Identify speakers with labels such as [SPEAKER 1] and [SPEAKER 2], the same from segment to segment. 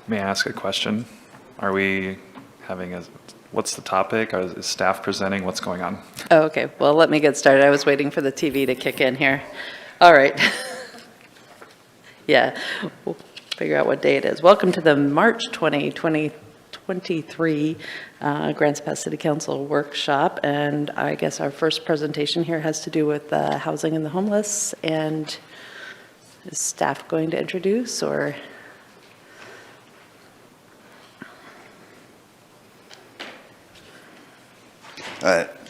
[SPEAKER 1] May I ask a question? Are we having what's the topic? Is staff presenting? What's going on?
[SPEAKER 2] Oh, okay. Well, let me get started. I was waiting for the TV to kick in here. All right. Yeah, we'll figure out what day it is. Welcome to the March 2023 Grants Pass City Council workshop. And I guess our first presentation here has to do with housing and the homeless. And is staff going to introduce or?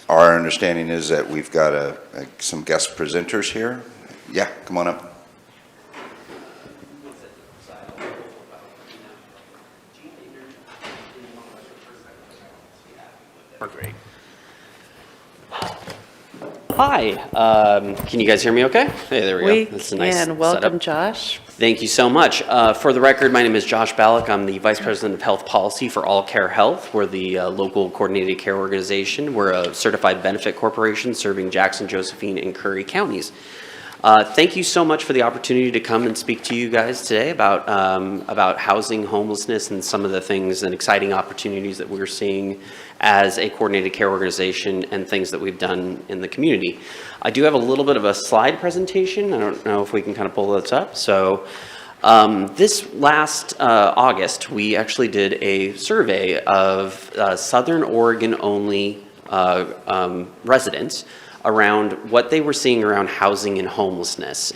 [SPEAKER 3] Our understanding is that we've got some guest presenters here. Yeah, come on up.
[SPEAKER 4] Great. Hi, can you guys hear me okay? Hey, there we go. That's a nice
[SPEAKER 2] can. Welcome,
[SPEAKER 4] setup.
[SPEAKER 2] Josh.
[SPEAKER 4] Thank you so much. For the record, my name is Josh Ballack. I'm the Vice President of Health Policy for All Care Health. We're the local coordinated care organization. We're a certified benefit corporation serving Jackson, Josephine, and Curry counties. Thank you so much for the opportunity to come and speak to you guys today about housing, homelessness, and some of the things and exciting opportunities that we're seeing as a coordinated care organization and things that we've done in the community. I do have a little bit of a slide presentation. I don't know if we can kind of pull this up. So this last August, we actually did a survey of Southern Oregon only residents around what they were seeing around housing and homelessness.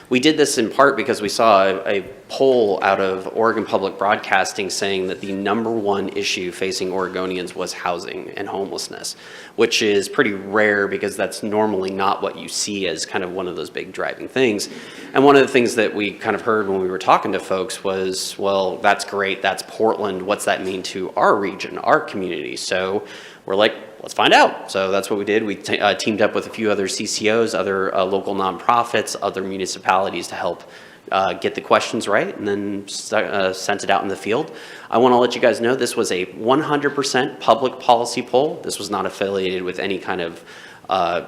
[SPEAKER 4] We did this in part because we saw a poll out of Oregon Public Broadcasting saying that the #1 issue facing Oregonians was housing and homelessness, which is pretty rare because that's normally not what you see as kind of one of those big driving things. And one of the things that we kind of heard when we were talking to folks was, well, that's great, that's Portland, what's that mean to our region, our community? So we're like, let's find out. So that's what we did. We teamed up with a few other CCOs, other local nonprofits, other municipalities to help get the questions right, and then sent it out in the field. I want to let you guys know this was a 100% public policy poll. This was not affiliated with any kind of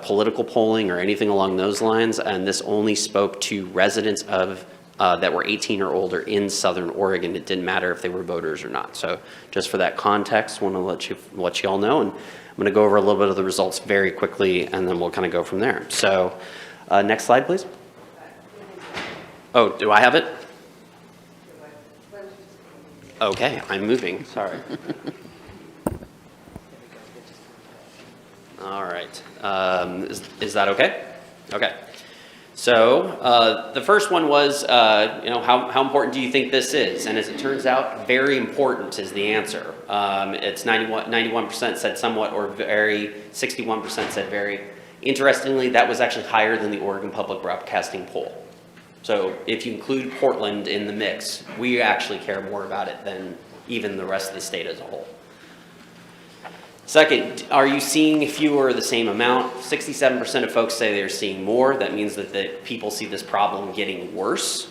[SPEAKER 4] political polling or anything along those lines, and this only spoke to residents of that were 18 or older in Southern Oregon. It didn't matter if they were voters or not. So just for that context, I want to let you all know, and I'm going to go over a little bit of the results very quickly, and then we'll kind of go from there. So next slide, please. Oh, do I have it? Okay, I'm moving. Sorry. All right. Is that okay? Okay. So the first one was, how important do you think this is? And as it turns out, very important is the answer. It's 91% said somewhat or very, 61% said very. Interestingly, that was actually higher than the Oregon Public Broadcasting poll. So if you include Portland in the mix, we actually care more about it than even the rest of the state as a whole. Second, are you seeing fewer or the same amount? 67% of folks say they're seeing more. That means that the people see this problem getting worse.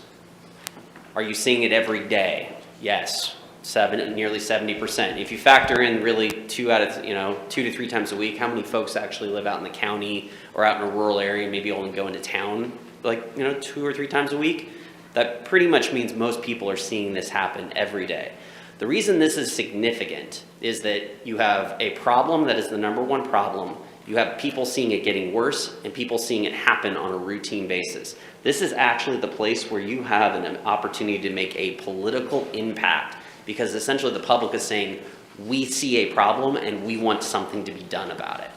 [SPEAKER 4] Are you seeing it every day? Yes, nearly 70%. If you factor in really 2 to 3 times a week, how many folks actually live out in the county or out in a rural area, maybe only go into town 2 or 3 times a week? That pretty much means most people are seeing this happen every day. The reason this is significant is that you have a problem that is the #1 problem. You have people seeing it getting worse and people seeing it happen on a routine basis. This is actually the place where you have an opportunity to make a political impact, because essentially the public is saying, we see a problem and we want something to be done about it.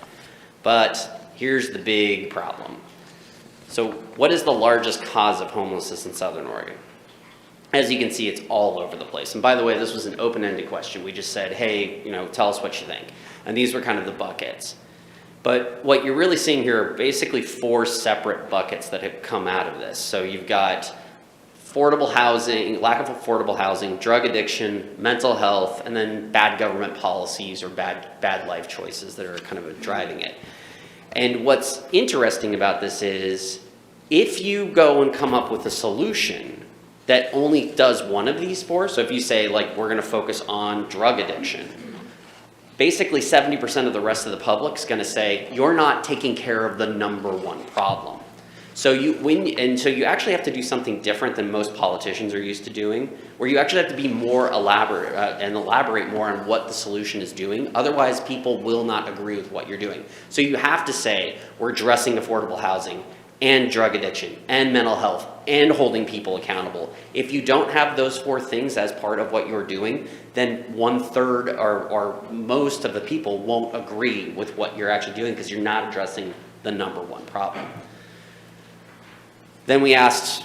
[SPEAKER 4] But here's the big problem. So what is the largest cause of homelessness in Southern Oregon? As you can see, it's all over the place. And by the way, this was an open-ended question. We just said, hey, tell us what you think. And these were kind of the buckets. But what you're really seeing here are basically 4 separate buckets that have come out of this. So you've got affordable housing, lack of affordable housing, drug addiction, mental health, and then bad government policies or bad life choices that are kind of driving it. And what's interesting about this is if you go and come up with a solution that only does one of these 4, so if you say we're going to focus on drug addiction, basically 70% of the rest of the public is going to say you're not taking care of the #1 problem. So you actually have to do something different than most politicians are used to doing, where you actually have to be more elaborate and elaborate more on what the solution is doing. Otherwise, people will not agree with what you're doing. So you have to say, we're addressing affordable housing and drug addiction and mental health and holding people accountable. If you don't have those 4 things as part of what you're doing, then 1/3 or most of the people won't agree with what you're actually doing because you're not addressing the number 1 problem. Then we asked,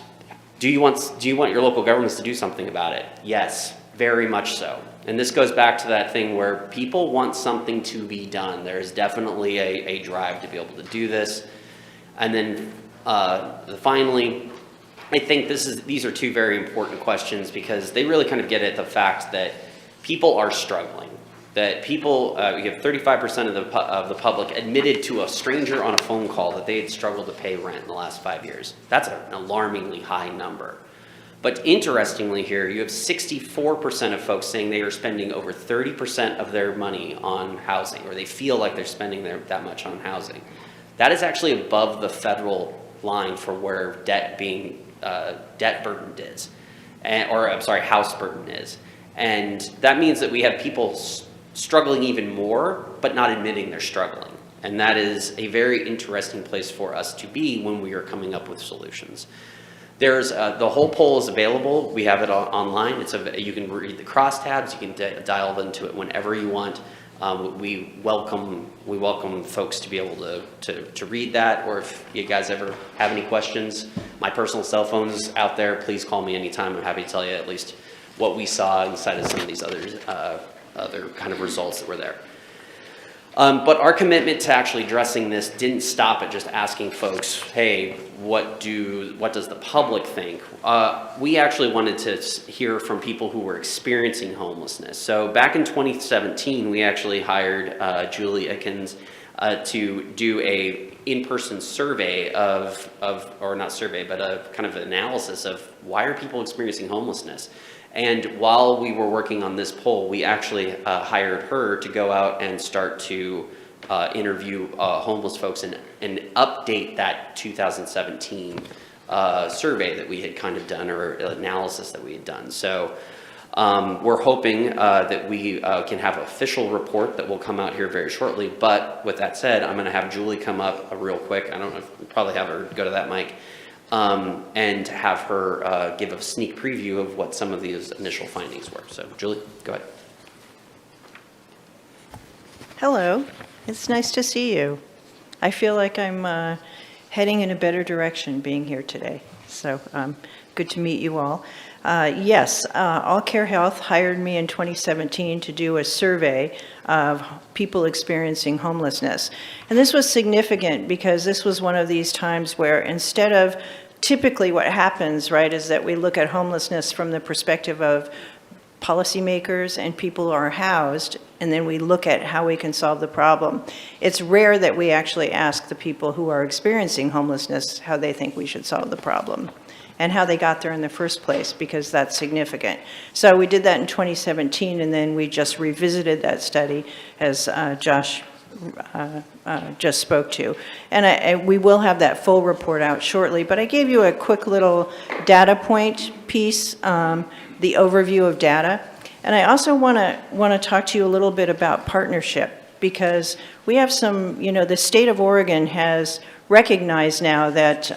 [SPEAKER 4] do you want your local governments to do something about it? Yes, very much so. And this goes back to that thing where people want something to be done. There's definitely a drive to be able to do this. And then finally, I think these are 2 very important questions because they really kind of get at the fact that people are struggling. That people, you have 35% of the public admitted to a stranger on a phone call that they had struggled to pay rent in the last 5 years. That's an alarmingly high number. But interestingly here, you have 64% of folks saying they are spending over 30% of their money on housing, or they feel like they're spending that much on housing. That is actually above the federal line for where debt burden is, house burden is. And that means that we have people struggling even more, but not admitting they're struggling. And that is a very interesting place for us to be when we are coming up with solutions. There's the whole poll is available. We have it online. You can read the crosstabs. You can dial into it whenever you want. We welcome folks to be able to read that, or if you guys ever have any questions, my personal cell phone's out there. Please call me anytime. I'm happy to tell you at least what we saw inside of some of these other kind of results that were there. But our commitment to actually addressing this didn't stop at just asking folks, hey, what does the public think? We actually wanted to hear from people who were experiencing homelessness. So back in 2017, we actually hired Julie Eakins to do a in-person survey or not survey, but a kind of analysis of why are people experiencing homelessness. And while we were working on this poll, we actually hired her to go out and start to interview homeless folks and update that 2017 survey that we had kind of done, or analysis that we had done. So we're hoping that we can have an official report that will come out here very shortly. But with that said, I'm going to have Julie come up real quick. I don't know if we'll probably have her go to that mic. And have her give a sneak preview of what some of these initial findings were. So, Julie, go ahead.
[SPEAKER 5] Hello, it's nice to see you. I feel like I'm heading in a better direction being here today. So, good to meet you all. Yes, All Care Health hired me in 2017 to do a survey of people experiencing homelessness. And this was significant because this was one of these times where instead of typically what happens, right, is that we look at homelessness from the perspective of policymakers and people who are housed, and then we look at how we can solve the problem. It's rare that we actually ask the people who are experiencing homelessness how they think we should solve the problem and how they got there in the first place, because that's significant. So we did that in 2017, and then we just revisited that study, as Josh just spoke to. And we will have that full report out shortly, but I gave you a quick little data point piece, the overview of data. And I also want to talk to you a little bit about partnership, because we have some, the state of Oregon has recognized now that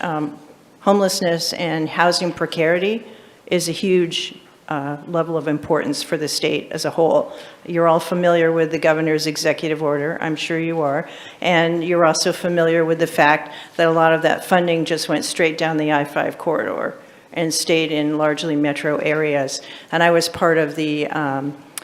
[SPEAKER 5] homelessness and housing precarity is a huge level of importance for the state as a whole. You're all familiar with the governor's executive order, I'm sure you are, and you're also familiar with the fact that a lot of that funding just went straight down the I-5 corridor and stayed in largely metro areas. And I was part of the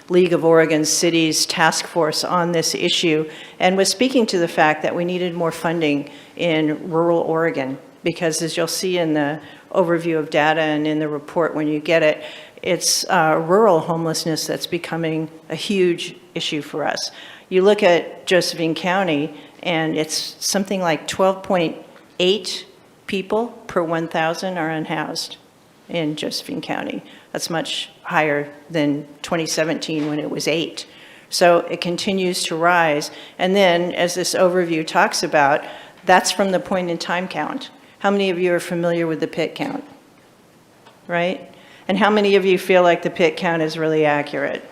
[SPEAKER 5] League of Oregon Cities task force on this issue, and was speaking to the fact that we needed more funding in rural Oregon, because as you'll see in the overview of data and in the report when you get it, it's rural homelessness that's becoming a huge issue for us. You look at Josephine County, and it's something like 12.8 people per 1,000 are unhoused in Josephine County. That's much higher than 2017 when it was 8. So it continues to rise. And then, as this overview talks about, that's from the point in time count. How many of you are familiar with the pit count? Right? And how many of you feel like the pit count is really accurate?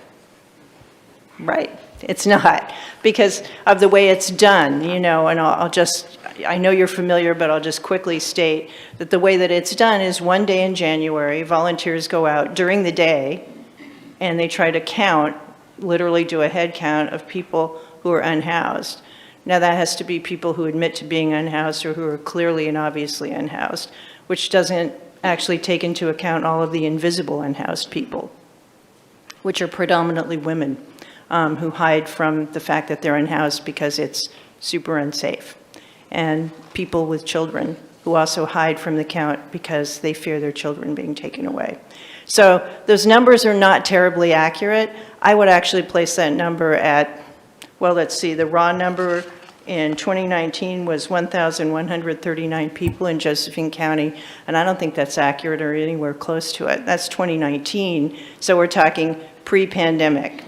[SPEAKER 5] Right, it's not, because of the way it's done, you know, and I know you're familiar, but I'll just quickly state that the way that it's done is one day in January, volunteers go out during the day, and they try to count, literally do a head count of people who are unhoused. Now, that has to be people who admit to being unhoused or who are clearly and obviously unhoused, which doesn't actually take into account all of the invisible unhoused people, which are predominantly women who hide from the fact that they're unhoused because it's super unsafe, and people with children who also hide from the count because they fear their children being taken away. So those numbers are not terribly accurate. I would actually place that number at, well, let's see, the raw number in 2019 was 1,139 people in Josephine County, and I don't think that's accurate or anywhere close to it. That's 2019, so we're talking pre-pandemic.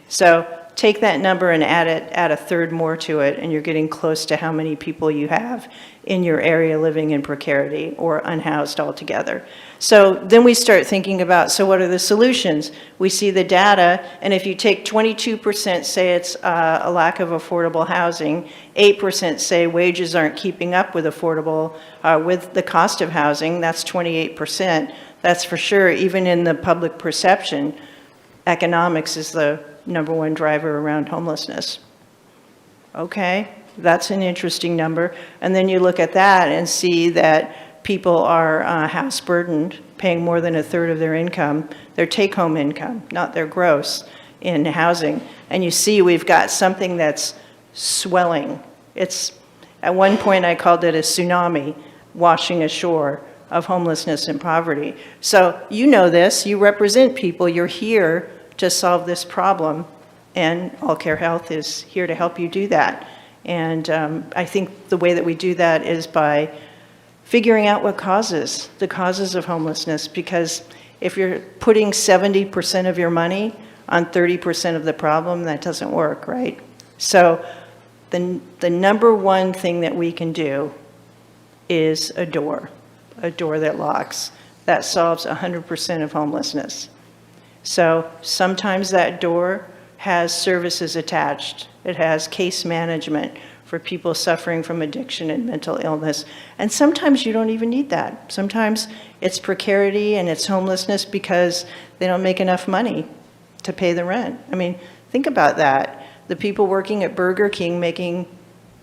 [SPEAKER 5] So take that number and add a third more to it, and you're getting close to how many people you have in your area living in precarity or unhoused altogether. So then we start thinking about, so what are the solutions? We see the data, and if you take 22% say it's a lack of affordable housing, 8% say wages aren't keeping up with with the cost of housing, that's 28%. That's for sure, even in the public perception, economics is the #1 driver around homelessness. Okay, that's an interesting number. And then you look at that and see that people are house burdened, paying more than a third of their income, their take-home income, not their gross, in housing. And you see we've got something that's swelling. It's, at one point I called it a tsunami washing ashore of homelessness and poverty. So you know this, you represent people, you're here to solve this problem, and All Care Health is here to help you do that. And I think the way that we do that is by figuring out the causes of homelessness, because if you're putting 70% of your money on 30% of the problem, that doesn't work, right? So the #1 thing that we can do is a door that locks. That solves 100% of homelessness. So sometimes that door has services attached. It has case management for people suffering from addiction and mental illness. And sometimes you don't even need that. Sometimes it's precarity and it's homelessness because they don't make enough money to pay the rent. I mean, think about that. The people working at Burger King making,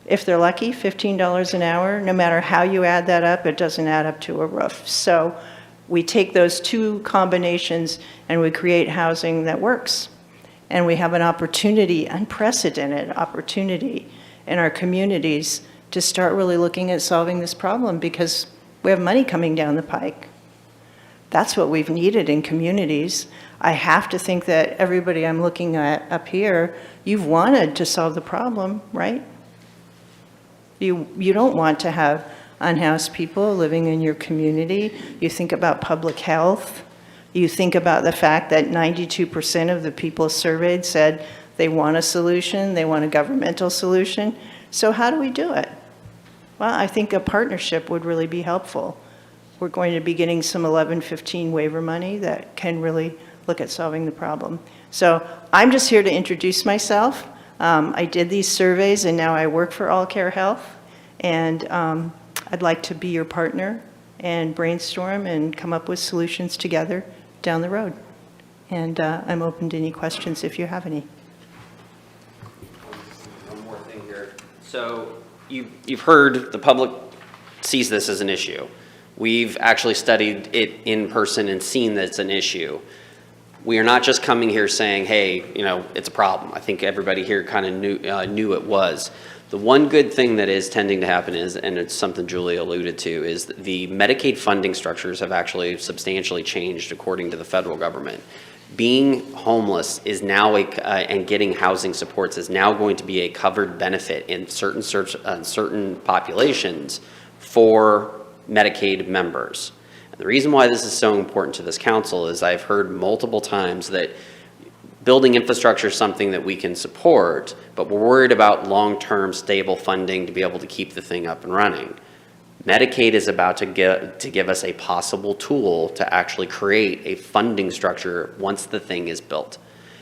[SPEAKER 5] if they're lucky, $15 an hour, no matter how you add that up, it doesn't add up to a roof. So we take those two combinations and we create housing that works. And we have an opportunity, unprecedented opportunity in our communities to start really looking at solving this problem, because we have money coming down the pike. That's what we've needed in communities. I have to think that everybody I'm looking at up here, you've wanted to solve the problem, right? You don't want to have unhoused people living in your community. You think about public health. You think about the fact that 92% of the people surveyed said they want a solution, they want a governmental solution. So how do we do it? Well, I think a partnership would really be helpful. We're going to be getting some 1115 waiver money that can really look at solving the problem. So I'm just here to introduce myself. I did these surveys and now I work for All Care Health. And I'd like to be your partner and brainstorm and come up with solutions together down the road. And I'm open to any questions if you have any.
[SPEAKER 4] One more thing here. So you've heard the public sees this as an issue. We've actually studied it in person and seen that it's an issue. We are not just coming here saying, hey, you know, it's a problem. I think everybody here kind of knew it was. The one good thing that is tending to happen is, and it's something Julie alluded to, is that the Medicaid funding structures have actually substantially changed according to the federal government. Being homeless is now and getting housing supports is now going to be a covered benefit in certain populations for Medicaid members. And the reason why this is so important to this council is I've heard multiple times that building infrastructure is something that we can support, but we're worried about long-term stable funding to be able to keep the thing up and running. Medicaid is about to give us a possible tool to actually create a funding structure once the thing is built.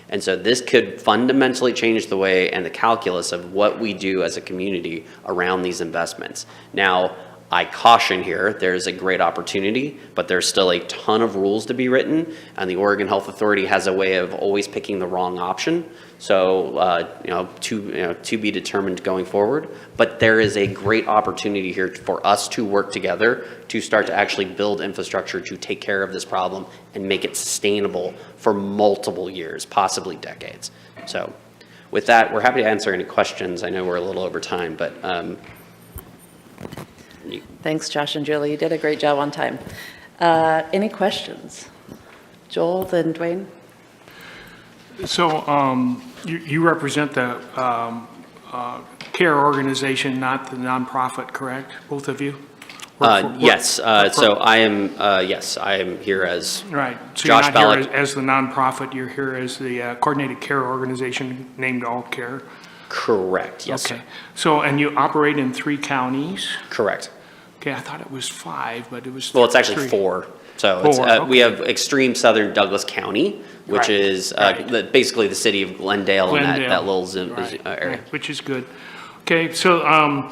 [SPEAKER 4] And so this could fundamentally change the way and the calculus of what we do as a community around these investments. Now, I caution here, there's a great opportunity, but there's still a ton of rules to be written, and the Oregon Health Authority has a way of always picking the wrong option. So, to be determined going forward. But there is a great opportunity here for us to work together to start to actually build infrastructure to take care of this problem and make it sustainable for multiple years, possibly decades. So, with that, we're happy to answer any questions. I know we're a little over time, but
[SPEAKER 2] Thanks, Josh and Julie. You did a great job on time. Any questions? Joel, then Dwayne?
[SPEAKER 6] So you represent the care organization, not the nonprofit, correct? Both of you?
[SPEAKER 4] yes. So I am here as
[SPEAKER 6] Right. So
[SPEAKER 4] Josh
[SPEAKER 6] you're not
[SPEAKER 4] Ballack.
[SPEAKER 6] here as the nonprofit, you're here as the coordinated care organization named All Care?
[SPEAKER 4] Correct. Yes,
[SPEAKER 6] Okay.
[SPEAKER 4] sir.
[SPEAKER 6] So, and you operate in 3 counties?
[SPEAKER 4] Correct.
[SPEAKER 6] Okay, I thought it was 5, but it was
[SPEAKER 4] Well, it's actually
[SPEAKER 6] 3.
[SPEAKER 4] 4. So it's,
[SPEAKER 6] 4,
[SPEAKER 4] we
[SPEAKER 6] okay.
[SPEAKER 4] have extreme southern Douglas County, which
[SPEAKER 6] Right,
[SPEAKER 4] is
[SPEAKER 6] right.
[SPEAKER 4] basically the city of Glendale, and
[SPEAKER 6] Glendale.
[SPEAKER 4] that little area.
[SPEAKER 6] Right, which is good. Okay, so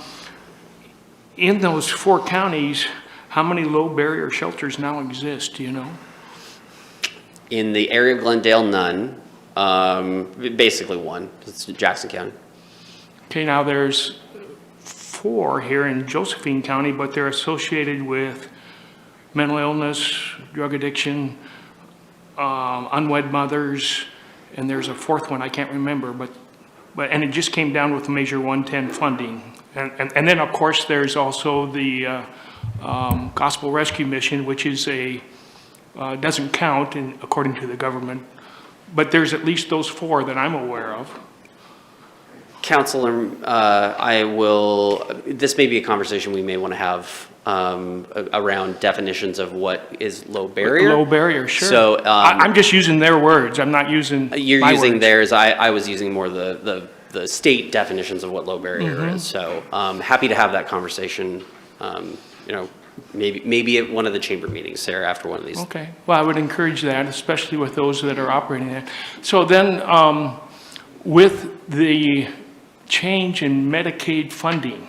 [SPEAKER 6] in those 4 counties, how many low barrier shelters now exist, do you know?
[SPEAKER 4] In the area of Glendale, none. Basically 1. It's Jackson County.
[SPEAKER 6] Okay, now there's 4 here in Josephine County, but they're associated with mental illness, drug addiction, unwed mothers, and there's a 4th one I can't remember, but and it just came down with Measure 110 funding. And then, of course, there's also the Gospel Rescue Mission, which is doesn't count according to the government, but there's at least those 4 that I'm aware of.
[SPEAKER 4] Counselor, this may be a conversation we may want to have around definitions of what is low barrier.
[SPEAKER 6] Low barrier, sure.
[SPEAKER 4] So
[SPEAKER 6] I'm just using their words. I'm not using
[SPEAKER 4] you're
[SPEAKER 6] my
[SPEAKER 4] using
[SPEAKER 6] words.
[SPEAKER 4] theirs. I was using more the state definitions of what low barrier
[SPEAKER 6] Mm-hmm.
[SPEAKER 4] is. So happy to have that conversation. Maybe at one of the chamber meetings, Sarah, after one of these.
[SPEAKER 6] Okay. Well, I would encourage that, especially with those that are operating it. So then, with the change in Medicaid funding,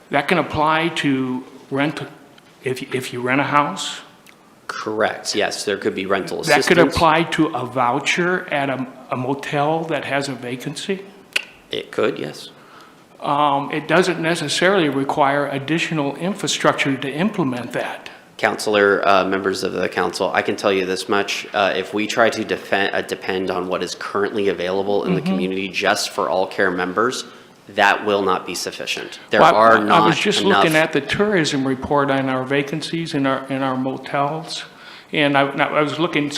[SPEAKER 6] that can apply to rent, if you rent a house?
[SPEAKER 4] Correct. Yes, there could be rental
[SPEAKER 6] That
[SPEAKER 4] assistance.
[SPEAKER 6] could apply to a voucher at a motel that has a vacancy?
[SPEAKER 4] It could, yes.
[SPEAKER 6] It doesn't necessarily require additional infrastructure to implement that.
[SPEAKER 4] Counselor, members of the council, I can tell you this much. If we try to depend on what is currently available in the community just for all care members, that will not be sufficient. There
[SPEAKER 6] Well,
[SPEAKER 4] are not
[SPEAKER 6] I was just
[SPEAKER 4] enough.
[SPEAKER 6] looking at the tourism report on our vacancies in our motels, and I was looking,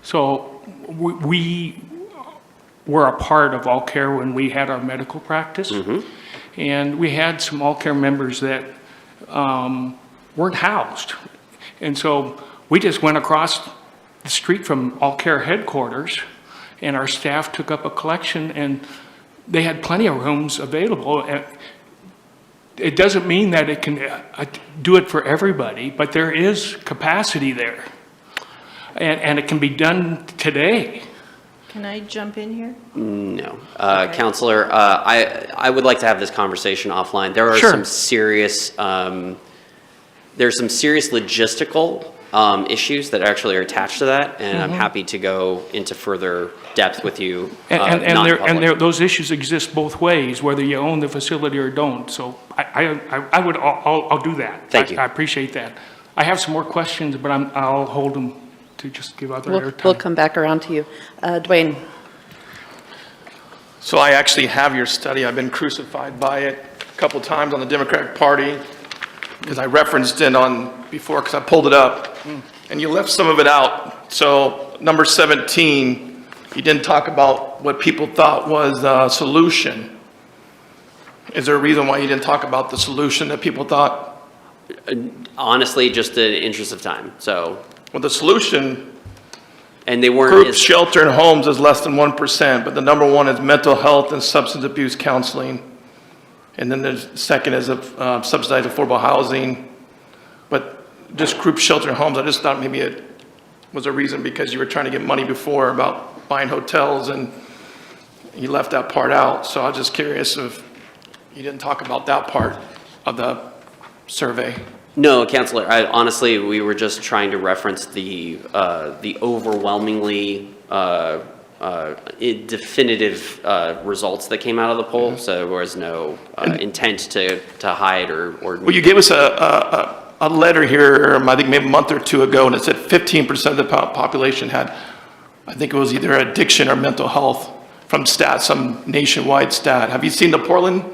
[SPEAKER 6] so we were a part of All Care when we had our medical practice, and we had some All Care members that weren't housed. And so we just went across the street from All Care headquarters, and our staff took up a collection, and they had plenty of rooms available. It doesn't mean that it can do it for everybody, but there is capacity there. And it can be done today.
[SPEAKER 5] Can I jump in here?
[SPEAKER 4] No.
[SPEAKER 5] Okay.
[SPEAKER 4] Counselor, I would like to have this conversation offline. There are
[SPEAKER 6] Sure.
[SPEAKER 4] some serious, there's some serious logistical issues that actually are attached to that, and I'm happy to go into further depth with you.
[SPEAKER 6] And those issues exist both ways, whether you own the facility or don't. So I'll do that.
[SPEAKER 4] Thank you.
[SPEAKER 6] I appreciate that. I have some more questions, but I'll hold them to just give other
[SPEAKER 2] We'll
[SPEAKER 6] airtime.
[SPEAKER 2] come back around to you. Dwayne?
[SPEAKER 7] So I actually have your study. I've been crucified by it a couple times on the Democratic Party because I referenced it before because I pulled it up and you left some of it out. So number 17, you didn't talk about what people thought was a solution. Is there a reason why you didn't talk about the solution that people thought?
[SPEAKER 4] Honestly, just in the interest of time. So,
[SPEAKER 7] Well, the solution,
[SPEAKER 4] and they weren't
[SPEAKER 7] group
[SPEAKER 4] as,
[SPEAKER 7] shelter and homes is less than 1%, but the number 1 is mental health and substance abuse counseling. And then there's second is subsidized affordable housing. But just group shelter homes, I just thought maybe it was a reason because you were trying to get money before about buying hotels and you left that part out. So I was just curious if you didn't talk about that part of the survey.
[SPEAKER 4] No, Counselor, honestly, we were just trying to reference the overwhelmingly definitive results that came out of the poll, so there was no intent to hide or.
[SPEAKER 7] Well, you gave us a letter here, I think maybe a month or two ago, and it said 15% of the population had, I think it was either addiction or mental health from stat, some nationwide stat. Have you seen the Portland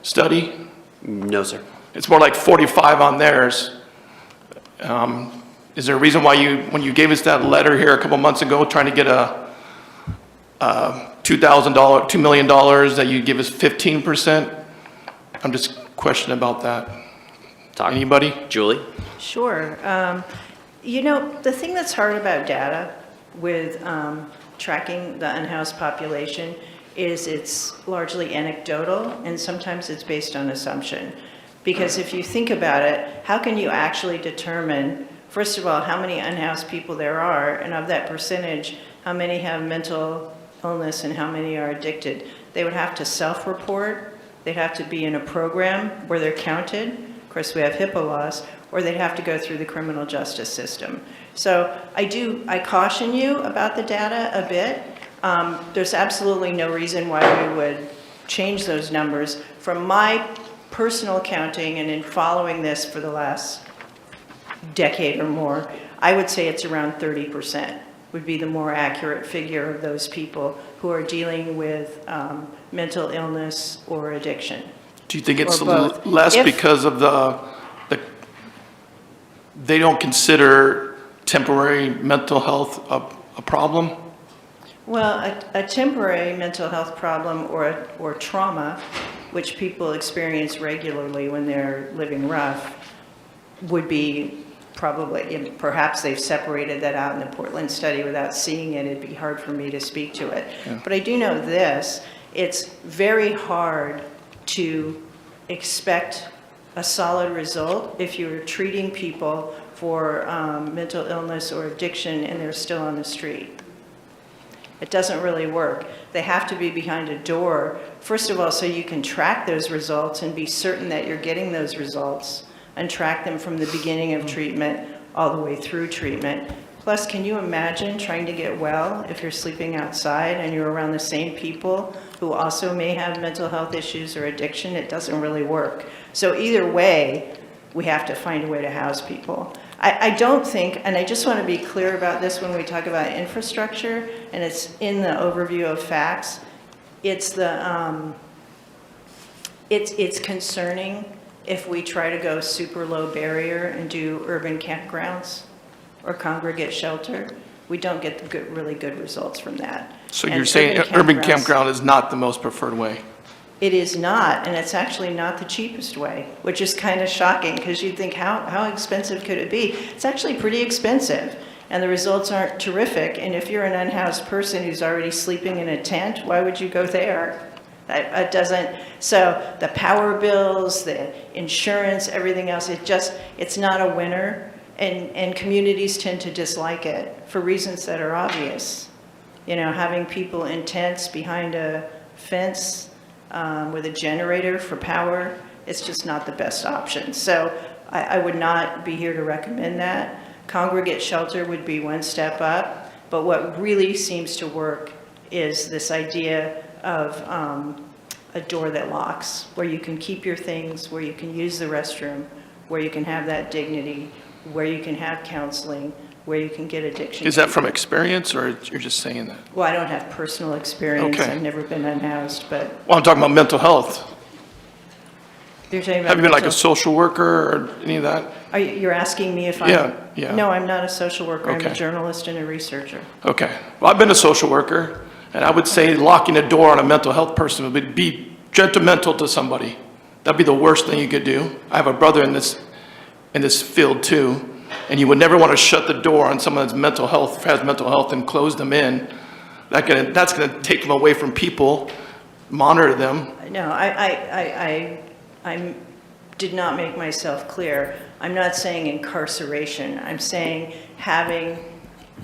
[SPEAKER 7] study?
[SPEAKER 4] No, sir.
[SPEAKER 7] It's more like 45 on theirs. Is there a reason why when you gave us that letter here a couple months ago, trying to get a $2 million, that you give us 15%? I'm just questioning about that. Anybody?
[SPEAKER 4] Julie?
[SPEAKER 5] Sure. You know, the thing that's hard about data with tracking the unhoused population is it's largely anecdotal, and sometimes it's based on assumption. Because if you think about it, how can you actually determine, first of all, how many unhoused people there are, and of that percentage, how many have mental illness and how many are addicted? They would have to self-report, they'd have to be in a program where they're counted, of course we have HIPAA laws, or they'd have to go through the criminal justice system. So I caution you about the data a bit. There's absolutely no reason why we would change those numbers. From my personal counting and in following this for the last decade or more, I would say it's around 30% would be the more accurate figure of those people who are dealing with mental illness or addiction.
[SPEAKER 7] Do you think it's
[SPEAKER 5] Or both.
[SPEAKER 7] less because of they don't consider temporary mental health a problem?
[SPEAKER 5] Well, a temporary mental health problem or trauma, which people experience regularly when they're living rough, would be probably, perhaps they've separated that out in the Portland study without seeing it. It'd be hard for me to speak to it.
[SPEAKER 7] Yeah.
[SPEAKER 5] But I do know this, it's very hard to expect a solid result if you're treating people for mental illness or addiction and they're still on the street. It doesn't really work. They have to be behind a door, first of all, so you can track those results and be certain that you're getting those results and track them from the beginning of treatment all the way through treatment. Plus, can you imagine trying to get well if you're sleeping outside and you're around the same people who also may have mental health issues or addiction? It doesn't really work. So either way, we have to find a way to house people. I don't think, and I just want to be clear about this when we talk about infrastructure, and it's in the overview of facts, it's concerning if we try to go super low barrier and do urban campgrounds or congregate shelter. We don't get the really good results from that.
[SPEAKER 7] So
[SPEAKER 5] And
[SPEAKER 7] you're saying urban campground is not the most preferred way?
[SPEAKER 5] It is not, and it's actually not the cheapest way, which is kind of shocking because you'd think, how expensive could it be? It's actually pretty expensive, and the results aren't terrific. And if you're an unhoused person who's already sleeping in a tent, why would you go there? It doesn't, so the power bills, the insurance, everything else, it's not a winner, and communities tend to dislike it for reasons that are obvious. You know, having people in tents behind a fence, with a generator for power, it's just not the best option. So I would not be here to recommend that. Congregate shelter would be one step up, but what really seems to work is this idea of a door that locks, where you can keep your things, where you can use the restroom, where you can have that dignity, where you can have counseling, where you can get addiction.
[SPEAKER 7] Is that from experience, or you're just saying that?
[SPEAKER 5] Well, I don't have personal experience.
[SPEAKER 7] Okay.
[SPEAKER 5] I've never been unhoused, but
[SPEAKER 7] Well, I'm talking about mental health.
[SPEAKER 5] you're talking about.
[SPEAKER 7] Have you been like a
[SPEAKER 5] mental-
[SPEAKER 7] social worker or any of that?
[SPEAKER 5] You're asking me if I'm?
[SPEAKER 7] Yeah.
[SPEAKER 5] No, I'm not a social worker. I'm a
[SPEAKER 7] Okay.
[SPEAKER 5] journalist and a researcher.
[SPEAKER 7] Okay. Well, I've been a social worker, and I would say locking a door on a mental health person would be detrimental to somebody. That'd be the worst thing you could do. I have a brother in this field too, and you would never want to shut the door on someone that's has mental health and close them in. That's gonna take them away from people, monitor them.
[SPEAKER 5] No, I did not make myself clear. I'm not saying incarceration. I'm saying having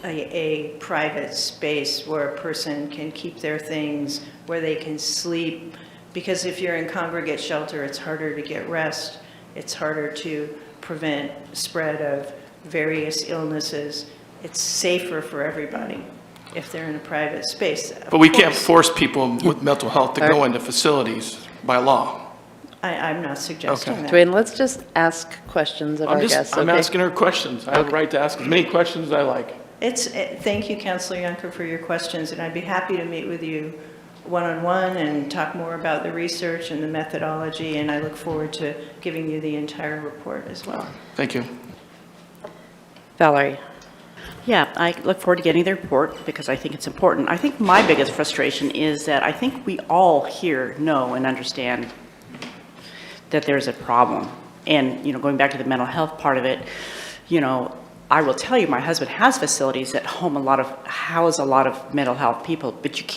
[SPEAKER 5] a private space where a person can keep their things, where they can sleep. Because if you're in congregate shelter, it's harder to get rest. It's harder to prevent spread of various illnesses. It's safer for everybody if they're in a private space.
[SPEAKER 7] But we can't force people with mental health to go into facilities by law.
[SPEAKER 5] I'm not suggesting
[SPEAKER 7] Okay.
[SPEAKER 5] that.
[SPEAKER 2] Dwayne, let's just ask questions of our guests,
[SPEAKER 7] I'm
[SPEAKER 2] okay?
[SPEAKER 7] asking her questions. I have a right to ask as many questions as I like.
[SPEAKER 5] Thank you, Councilor Yunker, for your questions, and I'd be happy to meet with you one-on-one and talk more about the research and the methodology, and I look forward to giving you the entire report as well.
[SPEAKER 7] Thank you.
[SPEAKER 2] Valerie?
[SPEAKER 8] Yeah, I look forward to getting the report because I think it's important. I think my biggest frustration is that I think we all here know and understand that there's a problem. And, going back to the mental health part of it, I will tell you, my husband has facilities that house a lot of mental health people, but you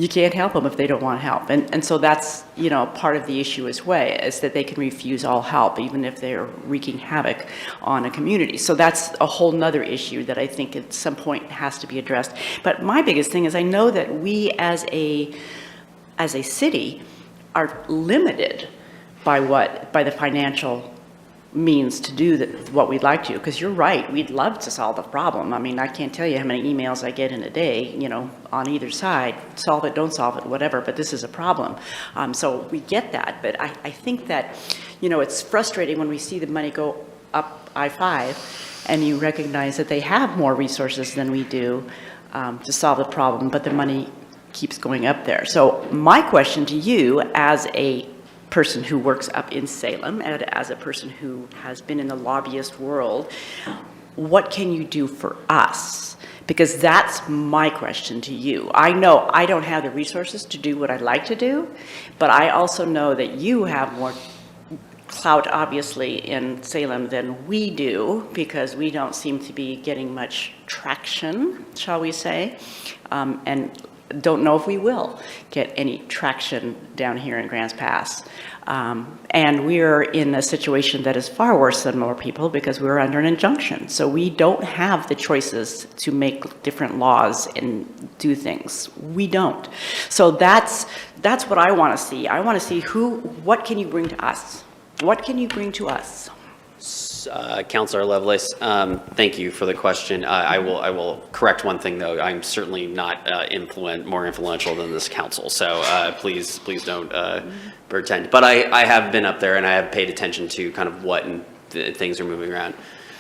[SPEAKER 8] can't help them if they don't want help. And so that's, part of the issue as well, is that they can refuse all help, even if they're wreaking havoc on a community. So that's a whole nother issue that I think at some point has to be addressed. But my biggest thing is I know that we as a city are limited by the financial means to do what we'd like to, because you're right, we'd love to solve the problem. I mean, I can't tell you how many emails I get in a day, on either side, solve it, don't solve it, whatever, but this is a problem. So we get that, but I think that, it's frustrating when we see the money go up I-5 and you recognize that they have more resources than we do to solve the problem, but the money keeps going up there. So my question to you as a person who works up in Salem and as a person who has been in the lobbyist world, what can you do for us? Because that's my question to you. I know I don't have the resources to do what I'd like to do, but I also know that you have more clout, obviously, in Salem than we do, because we don't seem to be getting much traction, shall we say, and don't know if we will get any traction down here in Grants Pass. And we're in a situation that is far worse than more people because we're under an injunction. So we don't have the choices to make different laws and do things. We don't. So that's what I want to see. I want to see what can you bring to us? What can you bring to us?
[SPEAKER 4] Councilor Lovelace, thank you for the question. I will correct one thing, though. I'm certainly not more influential than this council, so please don't pretend. But I have been up there and I have paid attention to kind of what things are moving around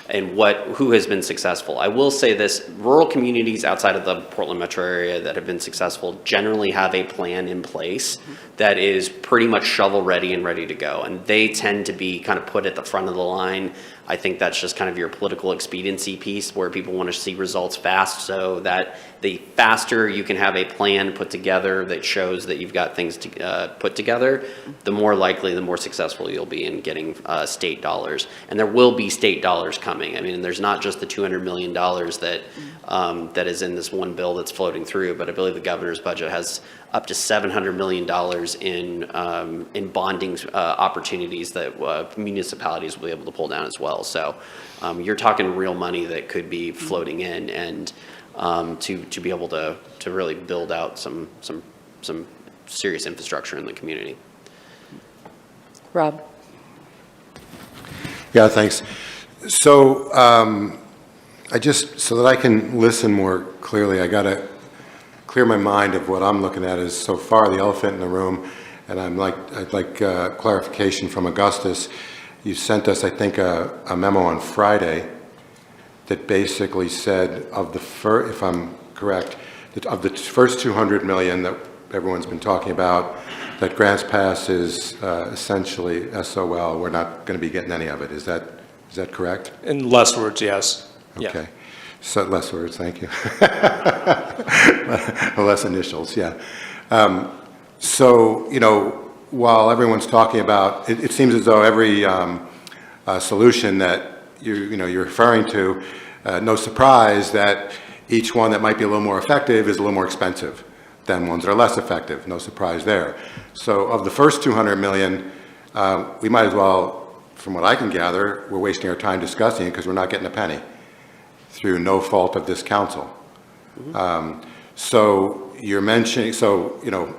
[SPEAKER 4] and who has been successful. I will say this: rural communities outside of the Portland metro area that have been successful generally have a plan in place that is pretty much shovel ready and ready to go, and they tend to be kind of put at the front of the line. I think that's just kind of your political expediency piece where people want to see results fast, so that the faster you can have a plan put together that shows that you've got things to put together, the more likely, the more successful you'll be in getting state dollars. And there will be state dollars coming. I mean, there's not just the $200 million that is in this one bill that's floating through, but I believe the governor's budget has up to $700 million in bonding opportunities that municipalities will be able to pull down as well. So you're talking real money that could be floating in, and to be able to really build out some serious infrastructure in the community.
[SPEAKER 2] Rob?
[SPEAKER 9] Yeah, thanks. So so that I can listen more clearly, I got to clear my mind of what I'm looking at is so far the elephant in the room, and I'd like clarification from Augustus. You sent us, I think, a memo on Friday that basically said if I'm correct, that of the first 200 million that everyone's been talking about, that Grants Pass is essentially SOL. We're not going to be getting any of it. Is that correct?
[SPEAKER 10] In less words, yes.
[SPEAKER 9] Okay.
[SPEAKER 10] Yeah.
[SPEAKER 9] So less words, thank you. Less initials, yeah. So, while everyone's talking about, it seems as though every solution that you're referring to, no surprise that each one that might be a little more effective is a little more expensive. than ones that are less effective. No surprise there. So of the first 200 million, we might as well, from what I can gather, we're wasting our time discussing it because we're not getting a penny through no fault of this council. So you're mentioning, so, you know,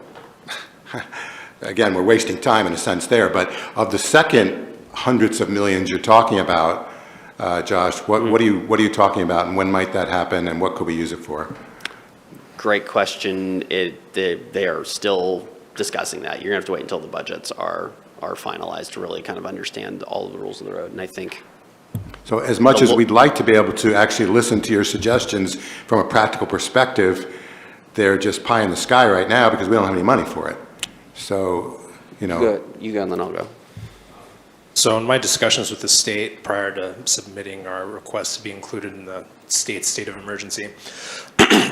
[SPEAKER 9] again, we're wasting time in a sense there, but of the second hundreds of millions you're talking about, Josh, what are you talking about, and when might that happen, and what could we use it for?
[SPEAKER 4] Great question. They are still discussing that. You're gonna have to wait until the budgets are finalized to really kind of understand all of the rules of the road. And I think,
[SPEAKER 9] So as much as we'd like to be able to actually listen to your suggestions from a practical perspective, they're just pie in the sky right now because we don't have any money for it. So, you know.
[SPEAKER 4] you go and then I'll go.
[SPEAKER 10] So in my discussions with the state prior to submitting our request to be included in the state state of emergency,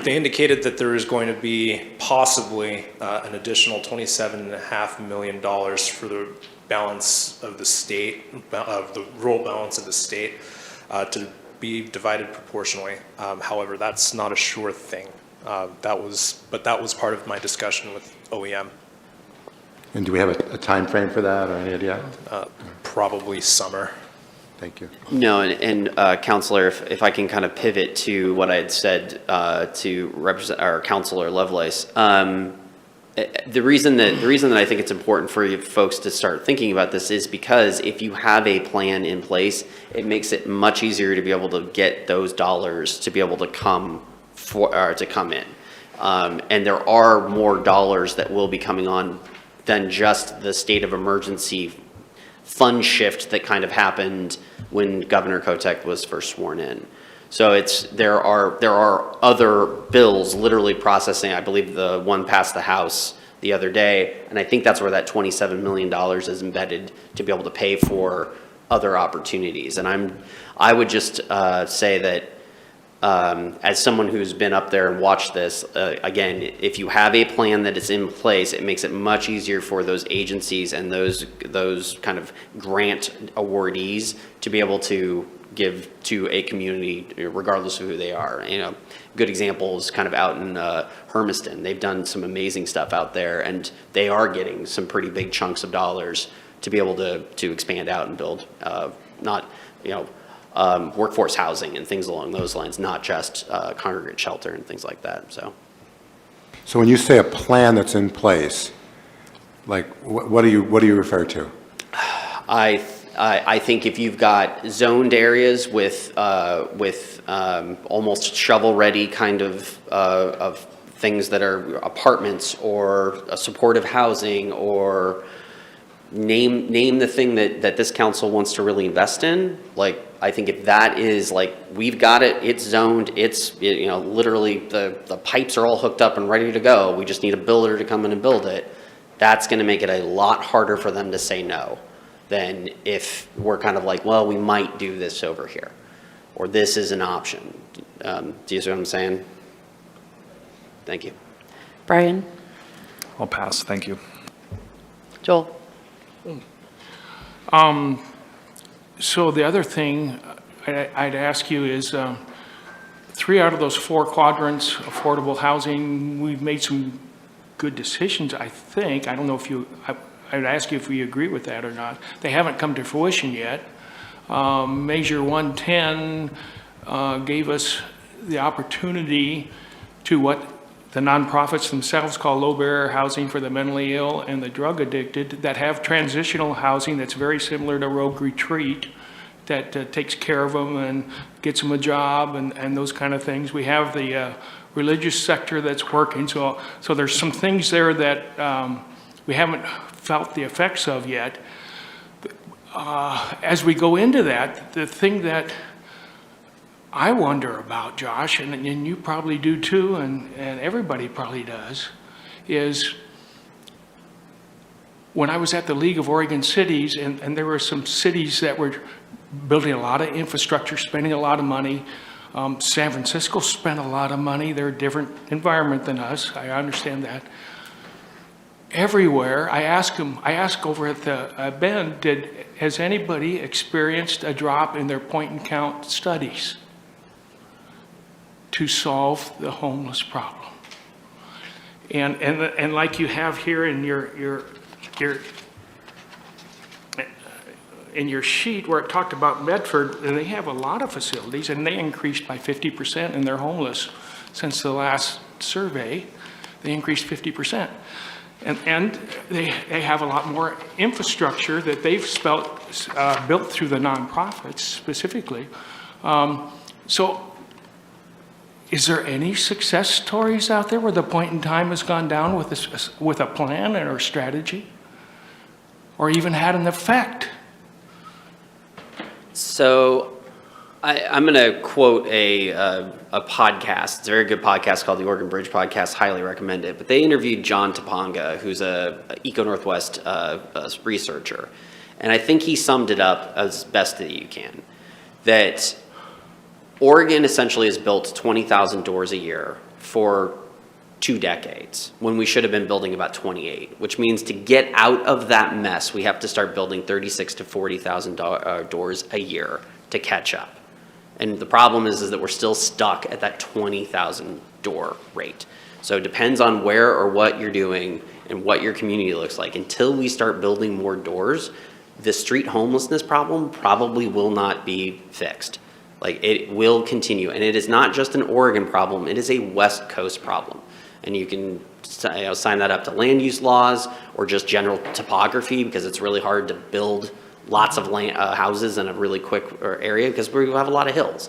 [SPEAKER 10] they indicated that there is going to be possibly an additional $27.5 million for the balance of the state, of the rural balance of the state, to be divided proportionally. However, that's not a sure thing. That was part of my discussion with OEM.
[SPEAKER 9] And do we have a time frame for that or any idea?
[SPEAKER 10] Probably summer.
[SPEAKER 9] Thank you.
[SPEAKER 4] No, and Counselor, if I can kind of pivot to what I had said to represent our Counselor Lovelace, the reason that I think it's important for you folks to start thinking about this is because if you have a plan in place, it makes it much easier to be able to get those dollars to be able to come in, and there are more dollars that will be coming on than just the state of emergency fund shift that kind of happened when Governor Kotek was first sworn in. So there are other bills literally processing. I believe the one passed the House the other day, and I think that's where that $27 million is embedded to be able to pay for other opportunities. And I would just say that as someone who's been up there and watched this, again, if you have a plan that is in place, it makes it much easier for those agencies and those kind of grant awardees to be able to give to a community regardless of who they are. You know, good example is kind of out in Hermiston. They've done some amazing stuff out there, and they are getting some pretty big chunks of dollars to be able to expand out and build workforce housing and things along those lines, not just congregate shelter and things like that.
[SPEAKER 9] So when you say a plan that's in place, like what do you refer to?
[SPEAKER 4] I think if you've got zoned areas with almost shovel-ready kind of things that are apartments or supportive housing, or name the thing that this council wants to really invest in. Like, I think if that is like, we've got it, it's zoned, it's, you know, literally the pipes are all hooked up and ready to go, we just need a builder to come in and build it, that's going to make it a lot harder for them to say no than if we're kind of like, well, we might do this over here, or this is an option. Do you see what I'm saying? Thank you.
[SPEAKER 2] Brian?
[SPEAKER 1] I'll pass, thank you.
[SPEAKER 2] Joel?
[SPEAKER 6] So the other thing I'd ask you is, 3 out of those 4 quadrants, affordable housing, we've made some good decisions, I think. I don't know if I'd ask you if we agree with that or not. They haven't come to fruition yet. Measure 110 gave us the opportunity to what the nonprofits themselves call low-barrier housing for the mentally ill and the drug addicted, that have transitional housing that's very similar to Rogue Retreat, that takes care of them and gets them a job and those kind of things. We have the religious sector that's working. So there's some things there that we haven't felt the effects of yet. As we go into that, the thing that I wonder about, Josh, and you probably do too, and everybody probably does, is when I was at the League of Oregon Cities, and there were some cities that were building a lot of infrastructure, spending a lot of money. San Francisco spent a lot of money. They're a different environment than us. I understand that. Everywhere, I ask over at the Bend, has anybody experienced a drop in their point and count studies to solve the homeless problem? And like you have here in your sheet where it talked about Medford, they have a lot of facilities, and they increased by 50% in their homeless since the last survey. They increased 50%. And they have a lot more infrastructure that they've built through the nonprofits specifically. So is there any success stories out there where the point in time has gone down with a plan or strategy, or even had an effect?
[SPEAKER 4] So I'm going to quote a podcast. It's a very good podcast called the Oregon Bridge Podcast. Highly recommend it. But they interviewed John Topanga, who's a Eco Northwest researcher. And I think he summed it up as best that you can. That Oregon essentially has built 20,000 doors a year for 2 decades, when we should have been building about 28, which means to get out of that mess, we have to start building 36 to 40,000 doors a year to catch up. And the problem is that we're still stuck at that 20,000 door rate. So it depends on where or what you're doing and what your community looks like. Until we start building more doors, the street homelessness problem probably will not be fixed. Like, it will continue. And it is not just an Oregon problem, it is a West Coast problem. And you can sign that up to land use laws or just general topography, because it's really hard to build lots of houses in a really quick area because we have a lot of hills.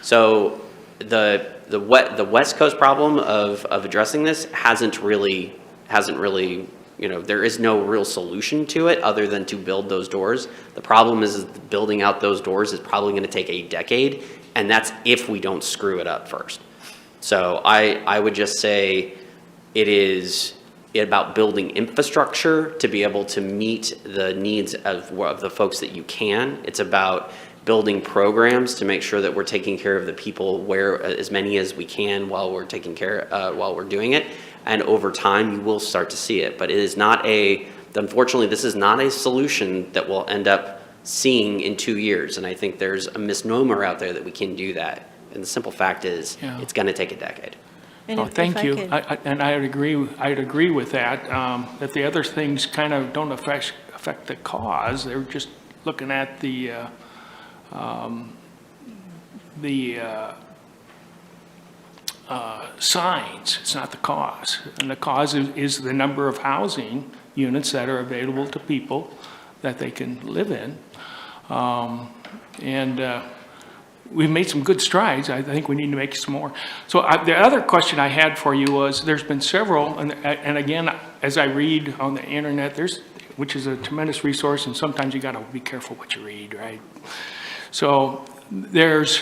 [SPEAKER 4] So the West Coast problem of addressing this hasn't really, there is no real solution to it other than to build those doors. The problem is building out those doors is probably going to take a decade, and that's if we don't screw it up first. So I would just say it is about building infrastructure to be able to meet the needs of the folks that you can. It's about building programs to make sure that we're taking care of the people, where as many as we can while we're while we're doing it. And over time, you will start to see it. But it is not unfortunately, this is not a solution that we'll end up seeing in 2 years. And I think there's a misnomer out there that we can do that. And the simple fact is, It's going to take a decade.
[SPEAKER 5] And
[SPEAKER 6] Thank you. I'd agree with that, that the other things kind of don't affect the cause. They're just looking at the signs. It's not the cause. And the cause is the number of housing units that are available to people that they can live in. We've made some good strides. I think we need to make some more. So the other question I had for you was, there's been several, and again, as I read on the internet, which is a tremendous resource, and sometimes you got to be careful what you read, right? So there's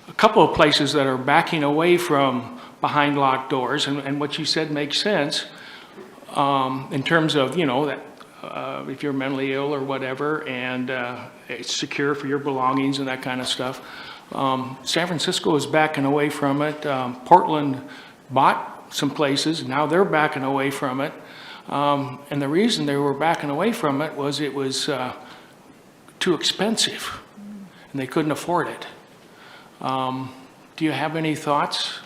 [SPEAKER 6] a couple of places that are backing away from behind locked doors, and what you said makes sense in terms of, that if you're mentally ill or whatever, and it's secure for your belongings and that kind of stuff. San Francisco is backing away from it. Portland bought some places. Now they're backing away from it. And the reason they were backing away from it was too expensive, and they couldn't afford it. Do you have any thoughts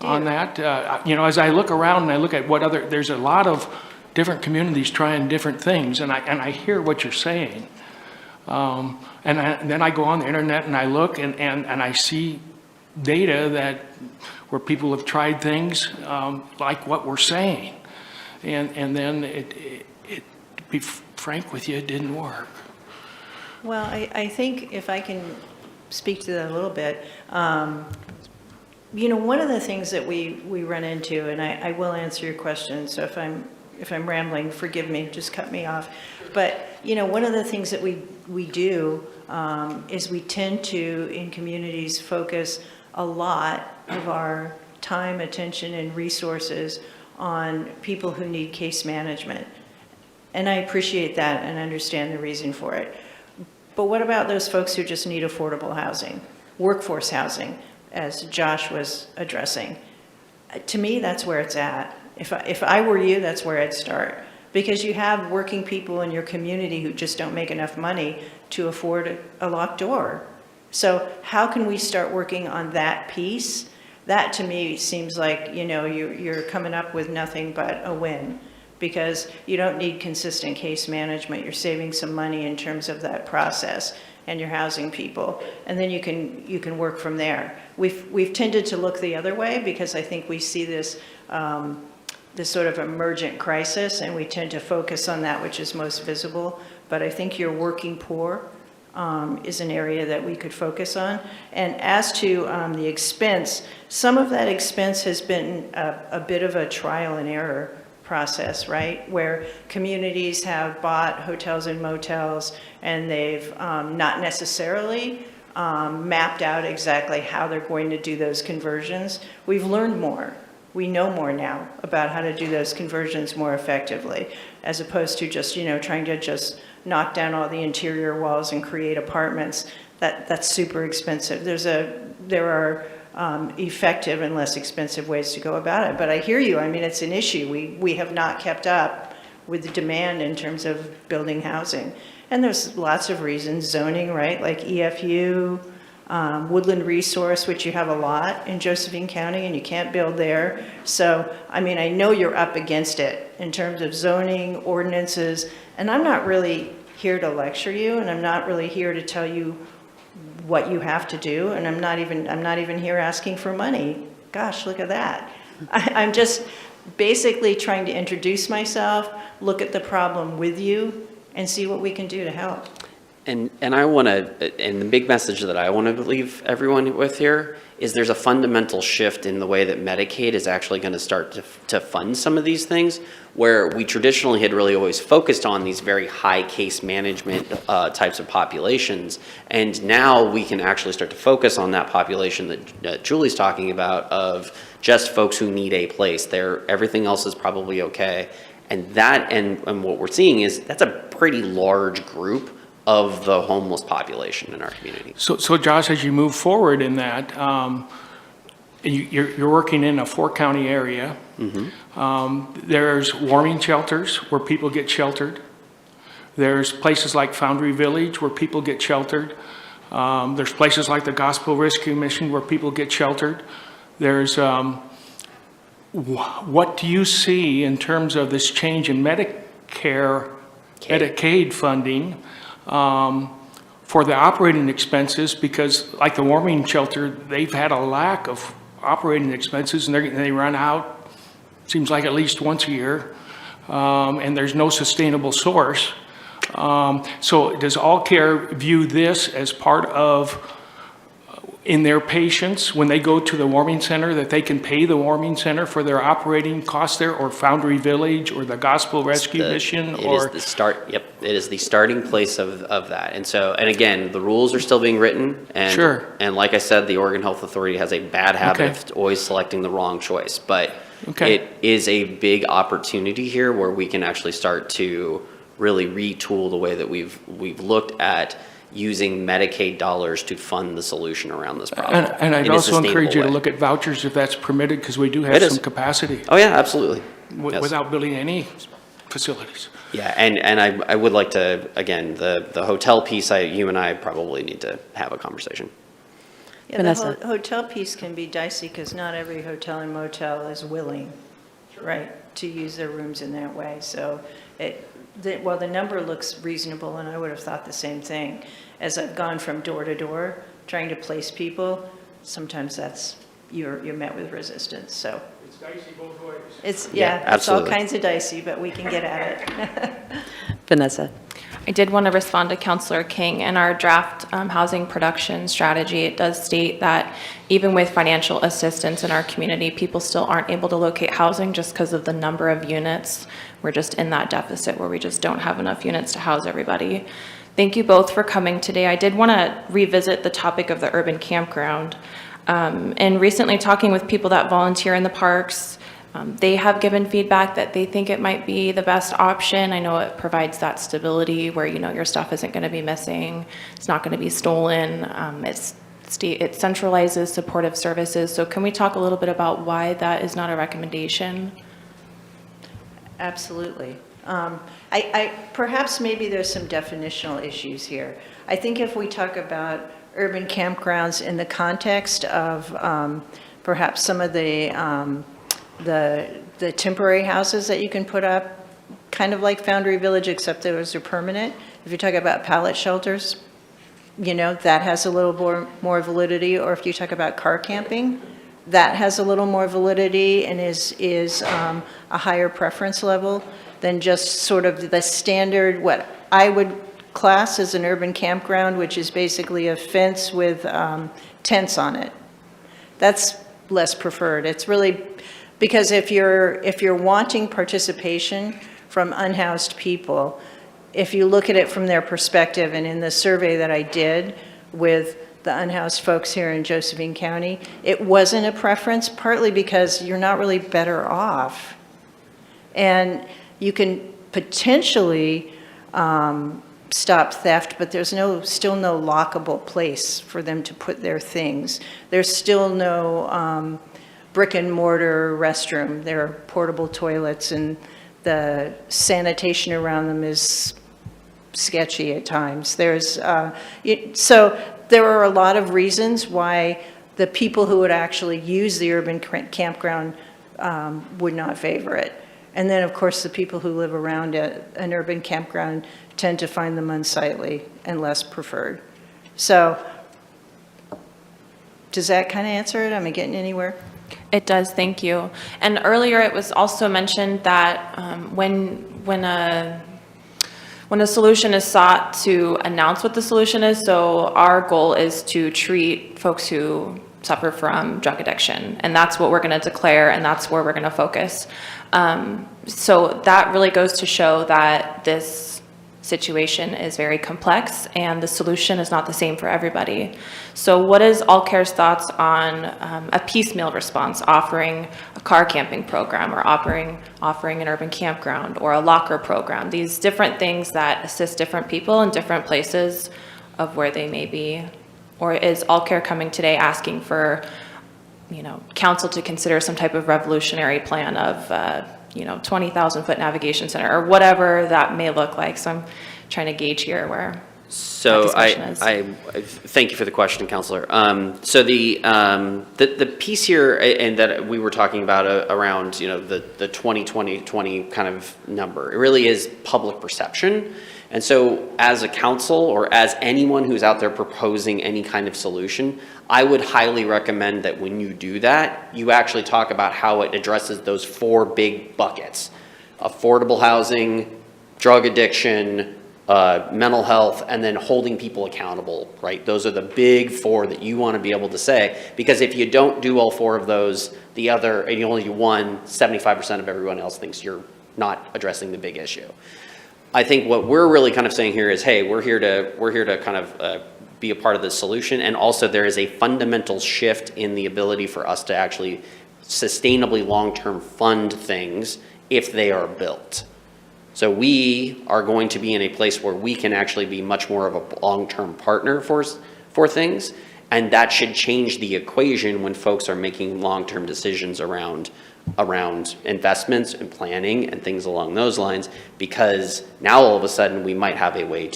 [SPEAKER 6] on that? As I look around and I look at there's a lot of different communities trying different things, and I hear what you're saying. Then I go on the internet and I look and I see data where people have tried things like what we're saying, and then to be frank with you, it didn't work.
[SPEAKER 5] Well, I think if I can speak to that a little bit, one of the things that we run into, and I will answer your question, so if I'm rambling, forgive me, just cut me off. But, one of the things that we do is we tend to, in communities, focus a lot of our time, attention, and resources on people who need case management. And I appreciate that and understand the reason for it. But what about those folks who just need affordable housing, workforce housing, as Josh was addressing? To me, that's where it's at. If I were you, that's where I'd start. Because you have working people in your community who just don't make enough money to afford a locked door. So how can we start working on that piece that to me seems like, you're coming up with nothing but a win, because you don't need consistent case management. You're saving some money in terms of that process, and you're housing people, and then you can work from there. We've tended to look the other way, because I think we see this sort of emergent crisis, and we tend to focus on that which is most visible. But I think your working poor is an area that we could focus on. And as to the expense, some of that expense has been a bit of a trial and error process, right? Where communities have bought hotels and motels, and they've not necessarily mapped out exactly how they're going to do those conversions. We've learned more. We know more now about how to do those conversions more effectively, as opposed to just, trying to just knock down all the interior walls and create apartments. That's super expensive. There are effective and less expensive ways to go about it. But I hear you. I mean, it's an issue. We have not kept up with the demand in terms of building housing. And there's lots of reasons. Zoning, right? Like EFU, woodland resource, which you have a lot in Josephine County, and you can't build there. So, I mean, I know you're up against it in terms of zoning, ordinances, and I'm not really here to lecture you, and I'm not really here to tell you what you have to do, and I'm not even here asking for money. Gosh, look at that. I'm just basically trying to introduce myself, look at the problem with you, and see what we can do to help.
[SPEAKER 4] And I want to, and the big message that I want to leave everyone with here is there's a fundamental shift in the way that Medicaid is actually going to start to fund some of these things, where we traditionally had really always focused on these very high case management types of populations. And now we can actually start to focus on that population that Julie's talking about, of just folks who need a place. Everything else is probably okay. And that, and what we're seeing is that's a pretty large group of the homeless population in our community.
[SPEAKER 6] So Josh, as you move forward in that, you're working in a 4-county area. There's warming shelters where people get sheltered. There's places like Foundry Village where people get sheltered. There's places like the Gospel Rescue Mission where people get sheltered. There's, what do you see in terms of this change in Medicaid funding for the operating expenses? Because like the warming shelter, they've had a lack of operating expenses, and they run out, seems like at least once a year, and there's no sustainable source. So does All Care view this as part of, in their patients, when they go to the warming center, that they can pay the warming center for their operating costs there, or Foundry Village, or the Gospel Rescue Mission?
[SPEAKER 4] It is the start, yep, it is the starting place of that. And so, and again, the rules are still being written, and,
[SPEAKER 6] Sure.
[SPEAKER 4] And like I said, the Oregon Health Authority has a bad habit of always selecting the wrong choice. But it is a big opportunity here where we can actually start to really retool the way that we've looked at using Medicaid dollars to fund the solution around this problem.
[SPEAKER 6] And I'd
[SPEAKER 4] in a
[SPEAKER 6] also encourage you to
[SPEAKER 4] sustainable way.
[SPEAKER 6] look at vouchers if that's permitted, because we do
[SPEAKER 4] It
[SPEAKER 6] have
[SPEAKER 4] is.
[SPEAKER 6] some capacity
[SPEAKER 4] Oh yeah, absolutely. Yes.
[SPEAKER 6] without building any facilities.
[SPEAKER 4] Yeah, and I would like to, again, the hotel piece, you and I probably need to have a conversation.
[SPEAKER 5] Yeah,
[SPEAKER 2] Vanessa.
[SPEAKER 5] the hotel piece can be dicey, because not every hotel and motel is willing, right, to use their rooms in that way. So while the number looks reasonable, and I would have thought the same thing, as I've gone from door to door trying to place people, sometimes you're met with resistance. So
[SPEAKER 6] It's dicey both ways.
[SPEAKER 5] it's
[SPEAKER 4] Yeah,
[SPEAKER 5] it's all
[SPEAKER 4] absolutely.
[SPEAKER 5] kinds of dicey, but we can get at it.
[SPEAKER 2] Vanessa.
[SPEAKER 11] I did want to respond to Councillor King. In our draft housing production strategy, it does state that even with financial assistance in our community, people still aren't able to locate housing just because of the number of units. We're just in that deficit where we just don't have enough units to house everybody. Thank you both for coming today. I did want to revisit the topic of the urban campground. And recently talking with people that volunteer in the parks, they have given feedback that they think it might be the best option. I know it provides that stability where, your stuff isn't going to be missing. It's not going to be stolen. It centralizes supportive services. So can we talk a little bit about why that is not a recommendation?
[SPEAKER 5] Absolutely. Perhaps maybe there's some definitional issues here. I think if we talk about urban campgrounds in the context of perhaps some of the temporary houses that you can put up, kind of like Foundry Village, except those are permanent. If you're talking about pallet shelters, you know, that has a little more validity. Or if you talk about car camping, that has a little more validity and is a higher preference level than just sort of the standard, what I would class as an urban campground, which is basically a fence with tents on it. That's less preferred. It's really, because if you're wanting participation from unhoused people, if you look at it from their perspective, and in the survey that I did with the unhoused folks here in Josephine County, it wasn't a preference, partly because you're not really better off. And you can potentially stop theft, but there's still no lockable place for them to put their things. There's still no brick and mortar restroom. There are portable toilets, and the sanitation around them is sketchy at times. So there are a lot of reasons why the people who would actually use the urban campground would not favor it. And then, of course, the people who live around an urban campground tend to find them unsightly and less preferred. So does that kind of answer it? Am I getting anywhere?
[SPEAKER 11] It does, thank you. And earlier it was also mentioned that when a solution is sought, to announce what the solution is. So our goal is to treat folks who suffer from drug addiction, and that's what we're going to declare, and that's where we're going to focus. So that really goes to show that this situation is very complex, and the solution is not the same for everybody. So what is All Care's thoughts on a piecemeal response, offering a car camping program, or offering an urban campground, or a locker program, these different things that assist different people in different places of where they may be? Or is All Care coming today asking for, council to consider some type of revolutionary plan of 20,000-foot navigation center, or whatever that may look like? So I'm trying to gauge here where
[SPEAKER 4] So
[SPEAKER 11] that discussion is.
[SPEAKER 4] I thank you for the question, Counselor. So the piece here, and that we were talking about around the 2020 kind of number, it really is public perception. And so as a council, or as anyone who's out there proposing any kind of solution, I would highly recommend that when you do that, you actually talk about how it addresses those 4 big buckets: affordable housing, drug addiction, mental health, and then holding people accountable, right? Those are the big 4 that you want to be able to say, because if you don't do all 4 of those, and you only do one, 75% of everyone else thinks you're not addressing the big issue. I think what we're really kind of saying here is, hey, we're here to kind of be a part of the solution, and also there is a fundamental shift in the ability for us to actually sustainably long-term fund things if they are built. So we are going to be in a place where we can actually be much more of a long-term partner for things, and that should change the equation when folks are making long-term decisions around investments and planning and things along those lines, because now all of a sudden we might have a way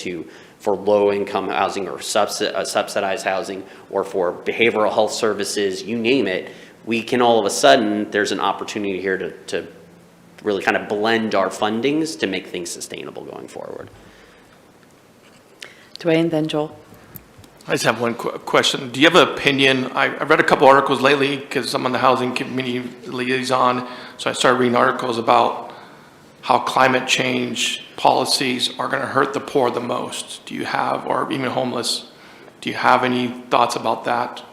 [SPEAKER 4] for low-income housing, or subsidized housing, or for behavioral health services, you name it, we can all of a sudden, there's an opportunity here to really kind of blend our fundings to make things sustainable going forward.
[SPEAKER 2] Dwayne, then Joel.
[SPEAKER 7] I just have one question. Do you have an opinion? I read a couple articles lately because I'm on the housing committee liaison, so I started reading articles about how climate change policies are going to hurt the poor the most. Do you have, or even homeless, do you have any thoughts about that?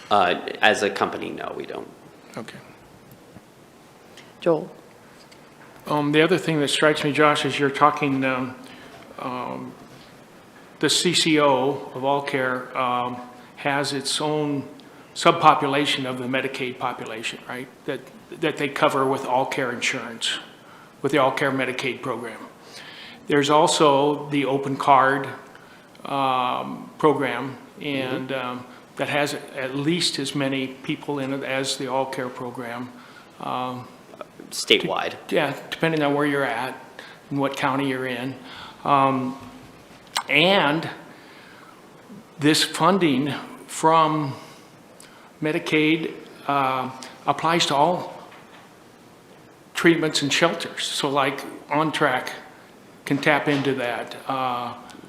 [SPEAKER 4] As a company, no, we don't.
[SPEAKER 7] Okay.
[SPEAKER 2] Joel.
[SPEAKER 6] The other thing that strikes me, Josh, is you're talking, the CCO of All Care has its own subpopulation of the Medicaid population, right? That they cover with All Care insurance, with the All Care Medicaid program. There's also the Open Card program, and that has at least as many people in it as the All Care program.
[SPEAKER 4] Statewide.
[SPEAKER 6] Yeah, depending on where you're at and what county you're in. And this funding from Medicaid applies to all treatments and shelters. So like On Track can tap into that.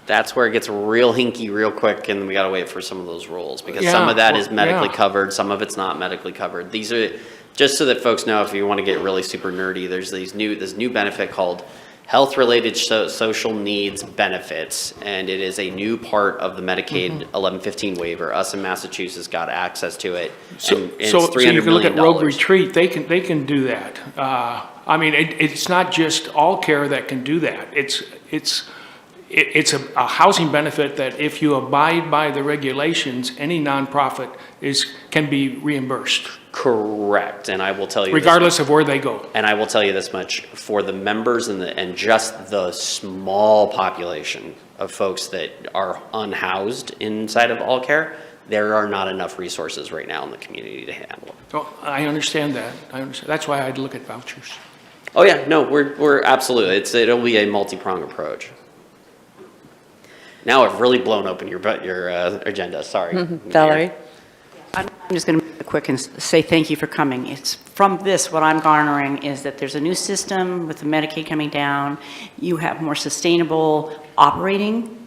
[SPEAKER 4] That's where it gets real hinky real quick, and we gotta wait for some of those rules, because
[SPEAKER 6] Yeah,
[SPEAKER 4] some of that is
[SPEAKER 6] well,
[SPEAKER 4] medically
[SPEAKER 6] yeah.
[SPEAKER 4] covered, some of it's not medically covered. These are, just so that folks know, if you wanna get really super nerdy, there's this new benefit called health-related social needs benefits, and it is a new part of the Medicaid 1115 waiver. Us in Massachusetts got access to it, and it's
[SPEAKER 6] So you
[SPEAKER 4] $300
[SPEAKER 6] can look
[SPEAKER 4] million.
[SPEAKER 6] at Rogue Retreat, they can do that. I mean, it's not just All Care that can do that. It's a housing benefit that if you abide by the regulations, any nonprofit can be reimbursed,
[SPEAKER 4] Correct, and I will tell you.
[SPEAKER 6] regardless of where they go.
[SPEAKER 4] And I will tell you this much, for the members and just the small population of folks that are unhoused inside of All Care, there are not enough resources right now in the community to handle it.
[SPEAKER 6] Oh, I understand that. I understand. That's why I'd look at vouchers.
[SPEAKER 4] Oh yeah, no, we're absolutely, it'll be a multi-pronged approach. Now I've really blown open your agenda, sorry.
[SPEAKER 2] Valerie?
[SPEAKER 8] I'm just going to be quick and say thank you for coming. It's from this, what I'm garnering is that there's a new system with the Medicaid coming down. You have more sustainable operating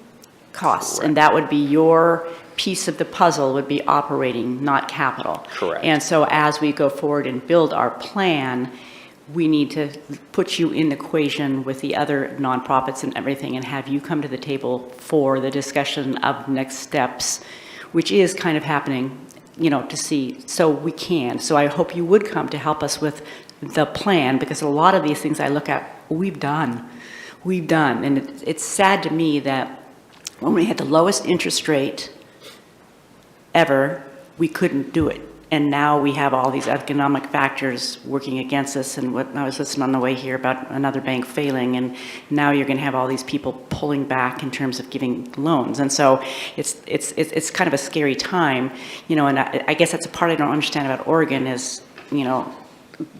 [SPEAKER 8] costs, and that would be your piece of the puzzle, would be operating, not capital.
[SPEAKER 4] Correct.
[SPEAKER 8] And so as we go forward and build our plan, we need to put you in the equation with the other nonprofits and everything, and have you come to the table for the discussion of next steps, which is kind of happening, to see, so we can. So I hope you would come to help us with the plan, because a lot of these things I look at, we've done. And it's sad to me that when we had the lowest interest rate ever, we couldn't do it. And now we have all these economic factors working against us. And what I was listening on the way here about another bank failing, and now you're going to have all these people pulling back in terms of giving loans. And so it's kind of a scary time, and I guess that's a part I don't understand about Oregon is,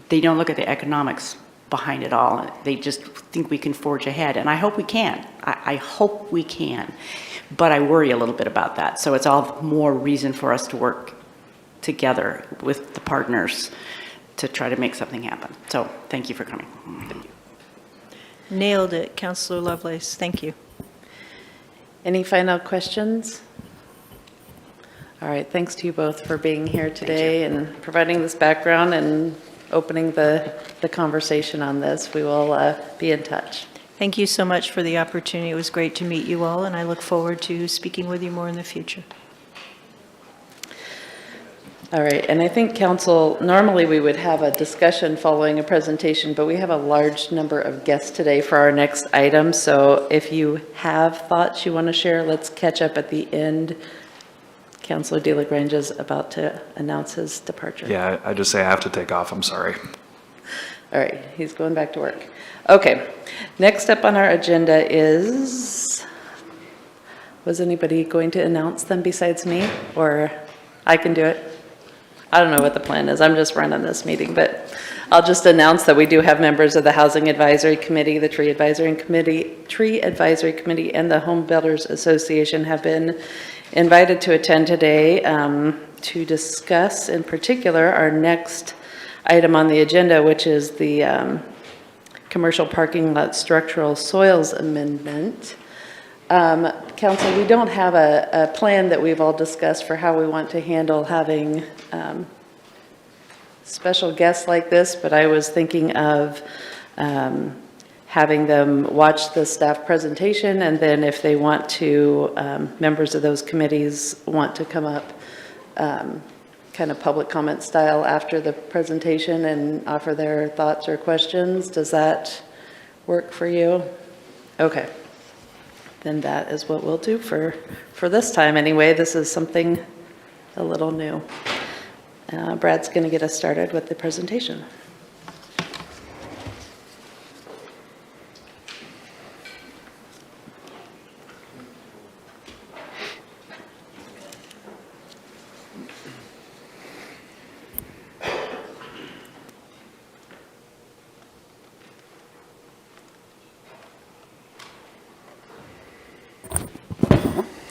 [SPEAKER 8] they don't look at the economics behind it all. They just think we can forge ahead. And I hope we can. I hope we can. But I worry a little bit about that. So it's all more reason for us to work together with the partners to try to make something happen. So thank you for coming. Thank you.
[SPEAKER 5] Nailed it, Councillor Lovelace. Thank you.
[SPEAKER 2] Any final questions? All right, thanks to you both for being here today and providing this background and opening the conversation on this. We will be in touch.
[SPEAKER 5] Thank you so much for the opportunity. It was great to meet you all, and I look forward to speaking with you more in the future.
[SPEAKER 2] All right, and I think council, normally we would have a discussion following a presentation, but we have a large number of guests today for our next item. So if you have thoughts you want to share, let's catch up at the end. Councilor De La Grange is about to announce his departure.
[SPEAKER 1] Yeah, I just say I have to take off, I'm sorry.
[SPEAKER 2] All right, he's going back to work. Okay, next up on our agenda is, was anybody going to announce them besides me, or I can do it? I don't know what the plan is. I'm just running this meeting, but I'll just announce that we do have members of the Housing Advisory Committee, the Tree Advisory Committee, and the Home Builders Association have been invited to attend today to discuss, in particular, our next item on the agenda, which is the commercial parking lot structural soils amendment. Council, we don't have a plan that we've all discussed for how we want to handle having special guests like this, but I was thinking of having them watch the staff presentation, and then if they want to, members of those committees want to come up kind of public comment style after the presentation and offer their thoughts or questions. Does that work for you? Okay. Then that is what we'll do for this time anyway. This is something a little new. Brad's going to get us started with the presentation.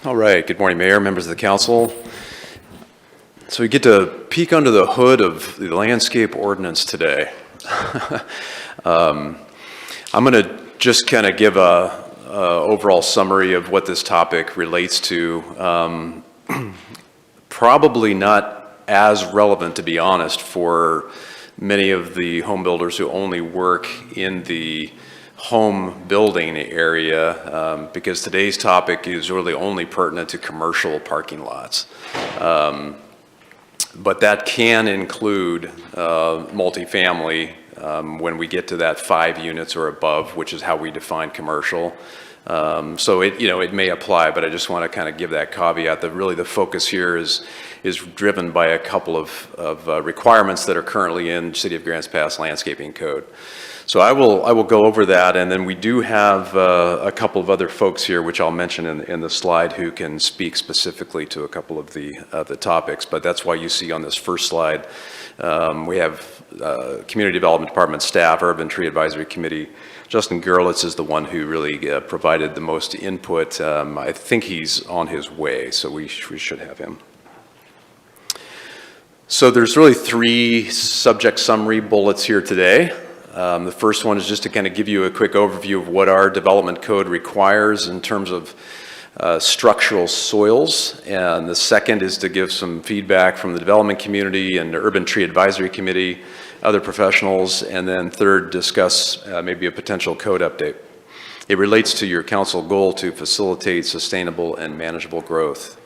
[SPEAKER 12] All right, good morning, Mayor, members of the council. So we get to peek under the hood of the landscape ordinance today. I'm going to just kind of give a overall summary of what this topic relates to. Probably not as relevant, to be honest, for many of the home builders who only work in the home building area, because today's topic is really only pertinent to commercial parking lots. But that can include multifamily when we get to that 5 units or above, which is how we define commercial. So it may apply, but I just want to kind of give that caveat that really the focus here is driven by a couple of requirements that are currently in City of Grants Pass Landscaping Code. So I will go over that, and then we do have a couple of other folks here, which I'll mention in the slide, who can speak specifically to a couple of the topics. But that's why you see on this first slide, we have Community Development Department staff, Urban Tree Advisory Committee. Justin Gerlitz is the one who really provided the most input. I think he's on his way, so we should have him. So there's really 3 subject summary bullets here today. The first one is just to kind of give you a quick overview of what our development code requires in terms of structural soils. And the second is to give some feedback from the development community and the Urban Tree Advisory Committee, other professionals, and then third, discuss maybe a potential code update. It relates to your council goal to facilitate sustainable and manageable growth.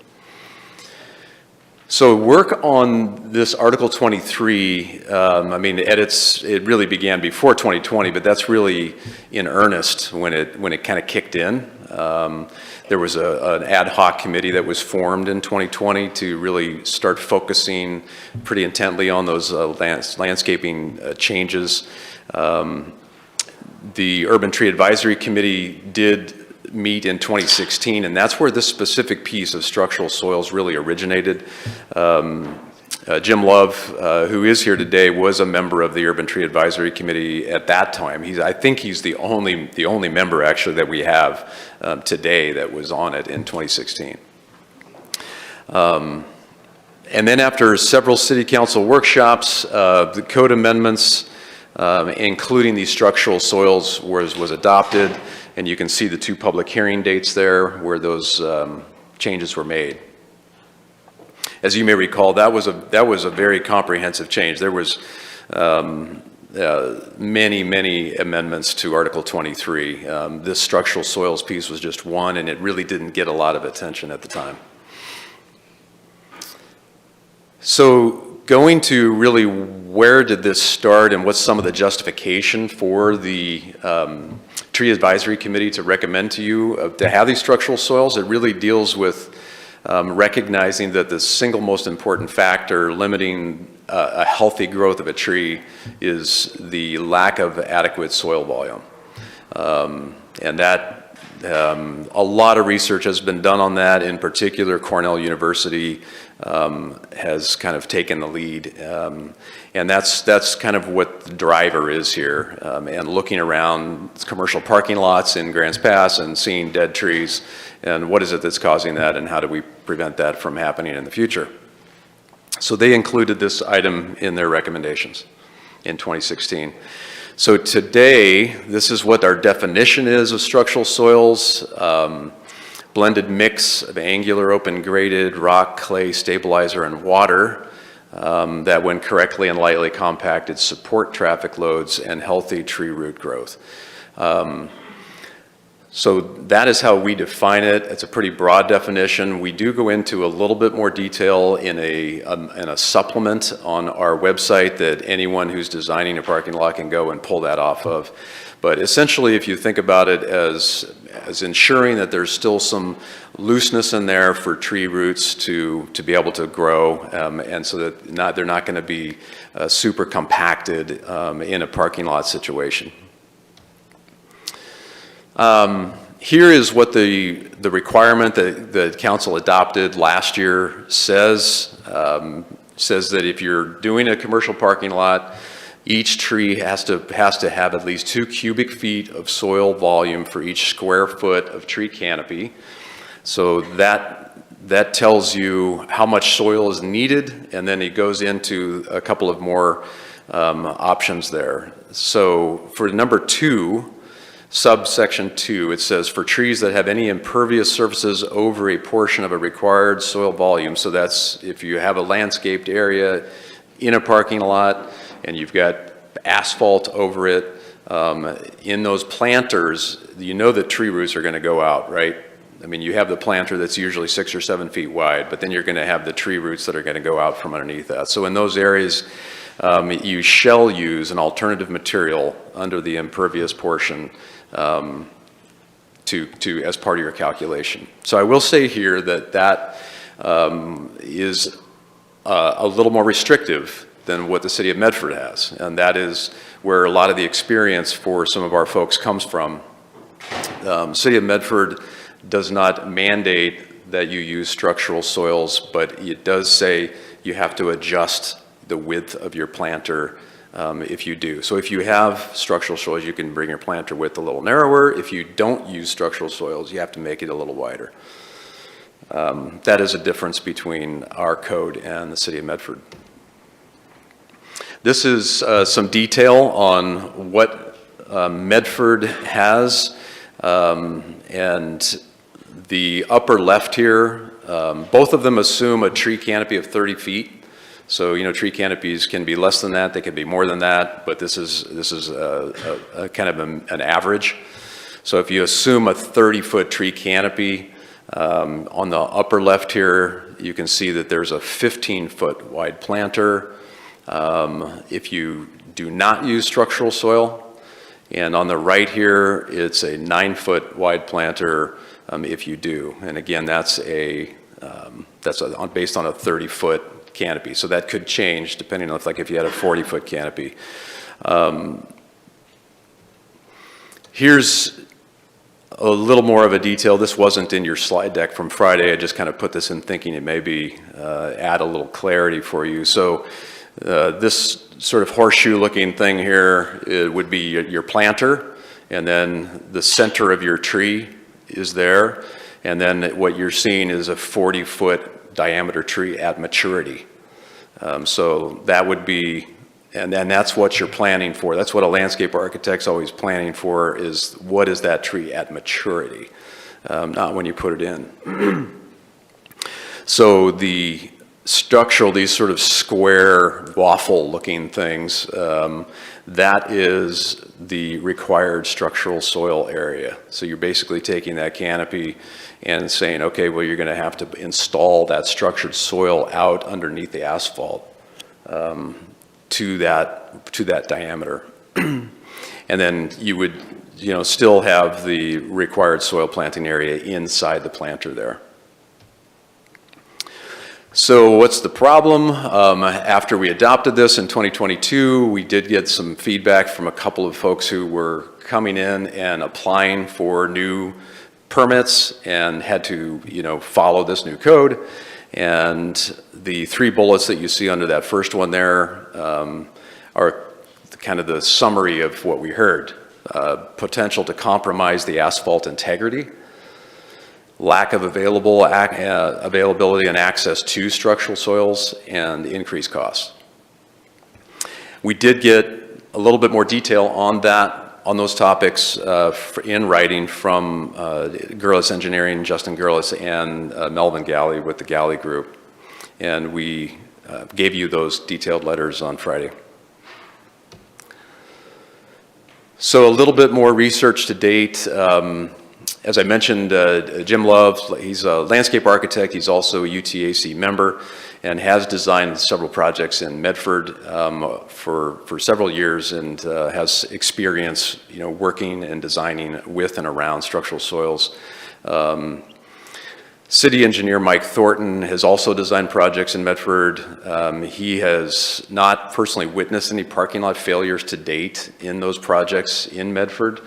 [SPEAKER 12] So work on this Article 23, edits, it really began before 2020, but that's really in earnest when it kind of kicked in. There was an ad hoc committee that was formed in 2020 to really start focusing pretty intently on those landscaping changes. The Urban Tree Advisory Committee did meet in 2016, and that's where this specific piece of structural soils really originated. Jim Love, who is here today, was a member of the Urban Tree Advisory Committee at that time. I think he's the only member actually that we have today that was on it in 2016. And then after several city council workshops, the code amendments, including these structural soils, was adopted. And you can see the 2 public hearing dates there where those changes were made. As you may recall, that was a very comprehensive change. There was many amendments to Article 23. This structural soils piece was just one, and it really didn't get a lot of attention at the time. So going to really where did this start and what's some of the justification for the Tree Advisory Committee to recommend to you to have these structural soils, it really deals with recognizing that the single most important factor limiting a healthy growth of a tree is the lack of adequate soil volume. And that a lot of research has been done on that. In particular, Cornell University has kind of taken the lead. And that's kind of what the driver is here. And looking around commercial parking lots in Grants Pass and seeing dead trees, and what is it that's causing that, and how do we prevent that from happening in the future? So they included this item in their recommendations in 2016. So today, this is what our definition is of structural soils. Blended mix of angular, open graded, rock, clay, stabilizer, and water that when correctly and lightly compacted support traffic loads and healthy tree root growth. So that is how we define it. It's a pretty broad definition. We do go into a little bit more detail in a supplement on our website that anyone who's designing a parking lot can go and pull that off of. But essentially, if you think about it as ensuring that there's still some looseness in there for tree roots to be able to grow, and so that they're not going to be super compacted in a parking lot situation. Here is what the requirement that the council adopted last year says. Says that if you're doing a commercial parking lot, each tree has to have at least 2 cubic feet of soil volume for each square foot of tree canopy. So That tells you how much soil is needed, and then it goes into a couple of more options there. So for number 2, subsection 2, it says for trees that have any impervious surfaces over a portion of a required soil volume. So that's if you have a landscaped area in a parking lot and you've got asphalt over it, in those planters, you know that tree roots are going to go out, right? I mean, you have the planter that's usually 6 or 7 feet wide, but then you're going to have the tree roots that are going to go out from underneath that. So in those areas, you shall use an alternative material under the impervious portion as part of your calculation. So I will say here that is a little more restrictive than what the city of Medford has, and that is where a lot of the experience for some of our folks comes from. City of Medford does not mandate that you use structural soils, but it does say you have to adjust the width of your planter if you do. So if you have structural soils, you can bring your planter width a little narrower. If you don't use structural soils, you have to make it a little wider. That is a difference between our code and the city of Medford. This is some detail on what Medford has, and the upper left here, both of them assume a tree canopy of 30 feet. So, you know, tree canopies can be less than that, they can be more than that, but this is a kind of an average. So if you assume a 30-foot tree canopy, on the upper left here, you can see that there's a 15-foot wide planter. If you do not use structural soil, and on the right here, it's a 9-foot wide planter if you do. And again, that's based on a 30-foot canopy. So that could change depending on if you had a 40-foot canopy. Here's a little more of a detail. This wasn't in your slide deck from Friday. I just kind of put this in thinking it maybe add a little clarity for you. So this sort of horseshoe looking thing here, it would be your planter, and then the center of your tree is there, and then what you're seeing is a 40-foot diameter tree at maturity. So that would be, and that's what you're planning for. That's what a landscape architect's always planning for, is what is that tree at maturity, not when you put it in. So the structural, these sort of square waffle looking things, that is the required structural soil area. So you're basically taking that canopy and saying, okay, well, you're going to have to install that structured soil out underneath the asphalt to that diameter. And then you would, still have the required soil planting area inside the planter there. So what's the problem? After we adopted this in 2022, we did get some feedback from a couple of folks who were coming in and applying for new permits and had to, follow this new code. And the 3 bullets that you see under that first one there are kind of the summary of what we heard. Potential to compromise the asphalt integrity, lack of availability and access to structural soils, and increased costs. We did get a little bit more detail on those topics in writing from Gurlis Engineering, Justin Gurlis, and Melvin Galley with the Galley Group. And we gave you those detailed letters on Friday. So a little bit more research to date. As I mentioned, Jim Love, he's a landscape architect. He's also a UTAC member and has designed several projects in Medford for several years, and has experience, working and designing with and around structural soils. City engineer Mike Thornton has also designed projects in Medford. He has not personally witnessed any parking lot failures to date in those projects in Medford.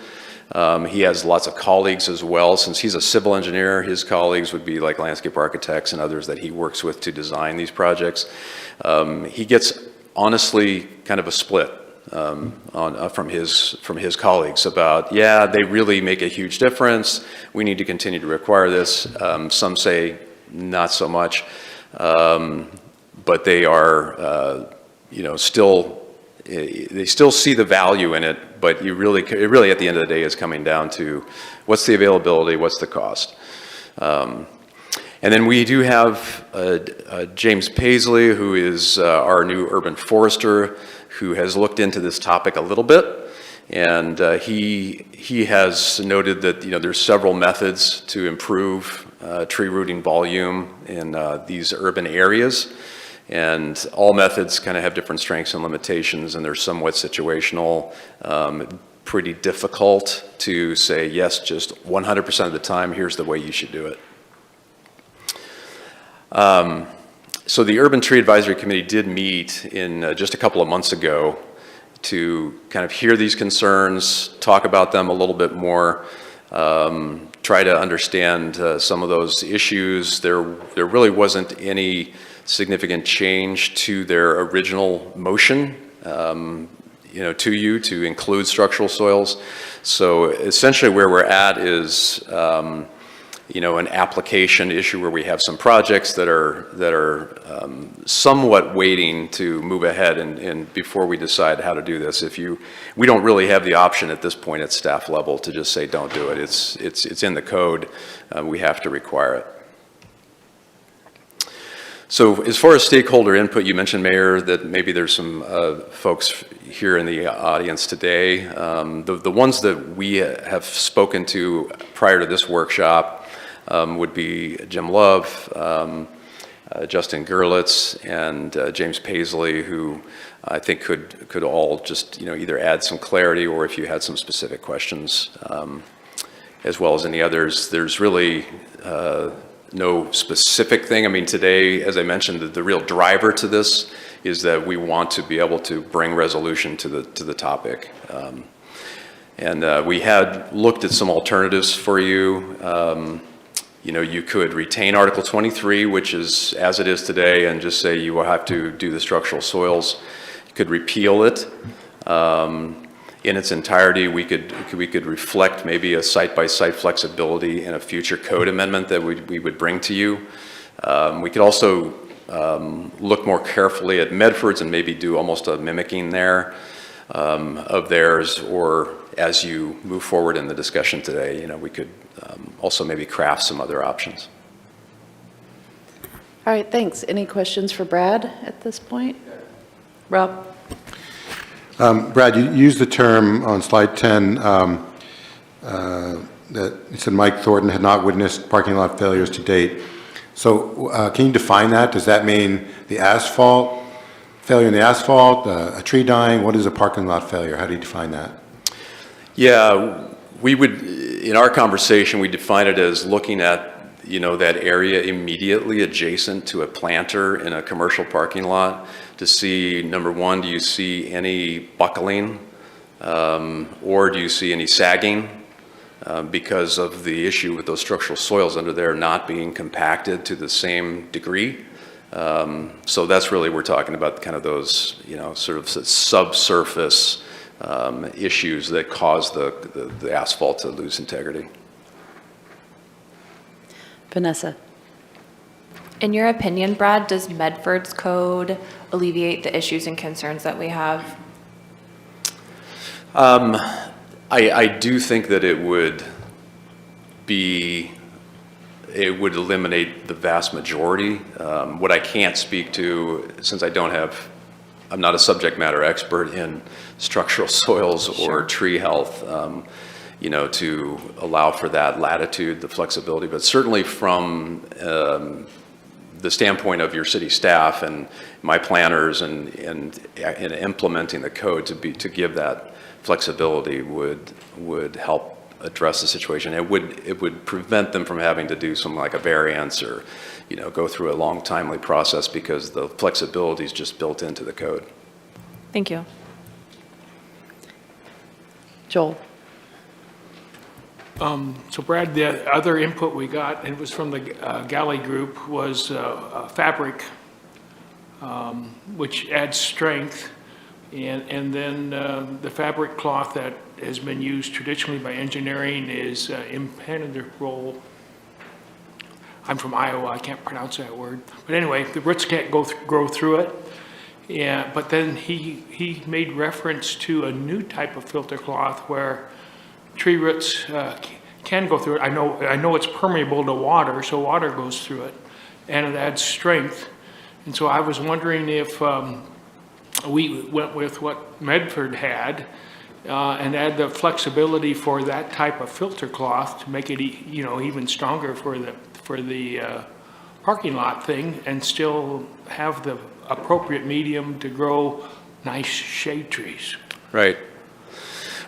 [SPEAKER 12] He has lots of colleagues as well. Since he's a civil engineer, his colleagues would be like landscape architects and others that he works with to design these projects. He gets, honestly, kind of a split from his colleagues about, yeah, they really make a huge difference. We need to continue to require this. Some say, not so much. But they are, still, they still see the value in it, but it really at the end of the day is coming down to what's the availability, what's the cost. And then we do have James Paisley, who is our new urban forester, who has looked into this topic a little bit. And he has noted that there's several methods to improve tree rooting volume in these urban areas. And all methods kind of have different strengths and limitations, and they're somewhat situational. Pretty difficult to say, yes, just 100% of the time, here's the way you should do it. So the Urban Tree Advisory Committee did meet in just a couple of months ago to kind of hear these concerns, talk about them a little bit more, try to understand some of those issues. There really wasn't any significant change to their original motion, to include structural soils. So essentially where we're at is, an application issue where we have some projects that are somewhat waiting to move ahead and before we decide how to do this. We don't really have the option at this point at staff level to just say don't do it. It's in the code. We have to require it. So as far as stakeholder input, you mentioned, Mayor, that maybe there's some folks here in the audience today. The ones that we have spoken to prior to this workshop would be Jim Love, Justin Gerlitz, and James Paisley, who I think could all just either add some clarity or if you had some specific questions, as well as any others. There's really no specific thing. I mean, today, as I mentioned, the real driver to this is that we want to be able to bring resolution to the topic. And we had looked at some alternatives for you. You could retain Article 23, which is as it is today, and just say you will have to do the structural soils. You could repeal it in its entirety. We could reflect maybe a site-by-site flexibility in a future code amendment that we would bring to you. We could also look more carefully at Medford's and maybe do almost a mimicking there of theirs, or as you move forward in the discussion today, we could also maybe craft some other options.
[SPEAKER 2] All right, thanks. Any questions for Brad at this point? Rob?
[SPEAKER 9] Brad, you used the term on slide 10 that you said Mike Thornton had not witnessed parking lot failures to date. So can you define that? Does that mean the asphalt, failure in the asphalt, a tree dying? What is a parking lot failure? How do you define that?
[SPEAKER 12] Yeah, we would, in our conversation, we define it as looking at, that area immediately adjacent to a planter in a commercial parking lot to see, number one, do you see any buckling or do you see any sagging because of the issue with those structural soils under there not being compacted to the same degree. So that's really, we're talking about kind of those, sort of subsurface issues that cause the asphalt to lose integrity.
[SPEAKER 2] Vanessa?
[SPEAKER 11] In your opinion, Brad, does Medford's code alleviate the issues and concerns that we have?
[SPEAKER 12] I do think that it would eliminate the vast majority. What I can't speak to, since I'm not a subject matter expert in structural soils or tree health, to allow for that latitude, the flexibility, but certainly from the standpoint of your city staff and my planners and implementing the code to give that flexibility would help address the situation. It would prevent them from having to do something like a variance or go through a long timely process because the flexibility is just built into the code.
[SPEAKER 11] Thank you.
[SPEAKER 2] Joel?
[SPEAKER 6] So Brad, the other input we got, and it was from the Galley Group, was fabric, which adds strength, and then the fabric cloth that has been used traditionally by engineering is impenetrable. I'm from Iowa, I can't pronounce that word. But anyway, the roots can't grow through it. Yeah, but then he made reference to a new type of filter cloth where tree roots can go through it. I know it's permeable to water, so water goes through it, and it adds strength. And so I was wondering if we went with what Medford had and add the flexibility for that type of filter cloth to make it, even stronger for the parking lot thing, and still have the appropriate medium to grow nice shade trees.
[SPEAKER 12] Right.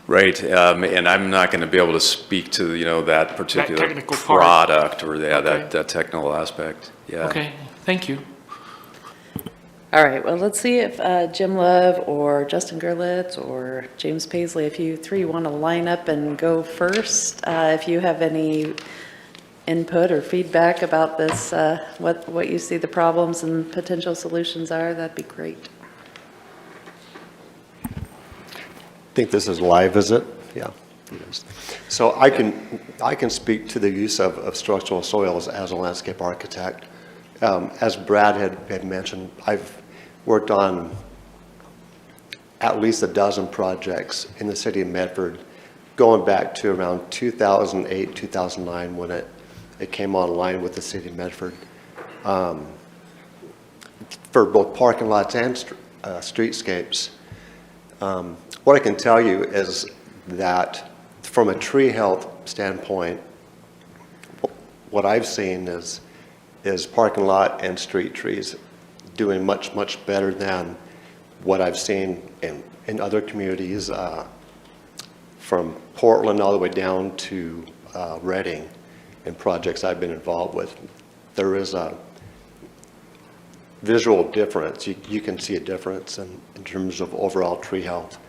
[SPEAKER 12] Right, and I'm not going to be able to speak to, that particular
[SPEAKER 6] technical part.
[SPEAKER 12] product or
[SPEAKER 6] Okay.
[SPEAKER 12] that technical aspect. Yeah.
[SPEAKER 6] Okay, thank you.
[SPEAKER 2] All right, well, let's see if Jim Love or Justin Gerlitz or James Paisley, if you three want to line up and go first. If you have any input or feedback about this, what you see the problems and potential solutions are, that'd be great.
[SPEAKER 13] I think this is live, is it? Yeah. It is. So I can speak to the use of structural soils as a landscape architect. As Brad had mentioned, I've worked on at least a dozen projects in the city of Medford, going back to around 2008, 2009, when it came online with the city of Medford, for both parking lots and streetscapes. What I can tell you is that from a tree health standpoint, what I've seen is parking lot and street trees doing much, much better than what I've seen in other communities, from Portland all the way down to Reading, and projects I've been involved with. There is a visual difference. You can see a difference in terms of overall tree health.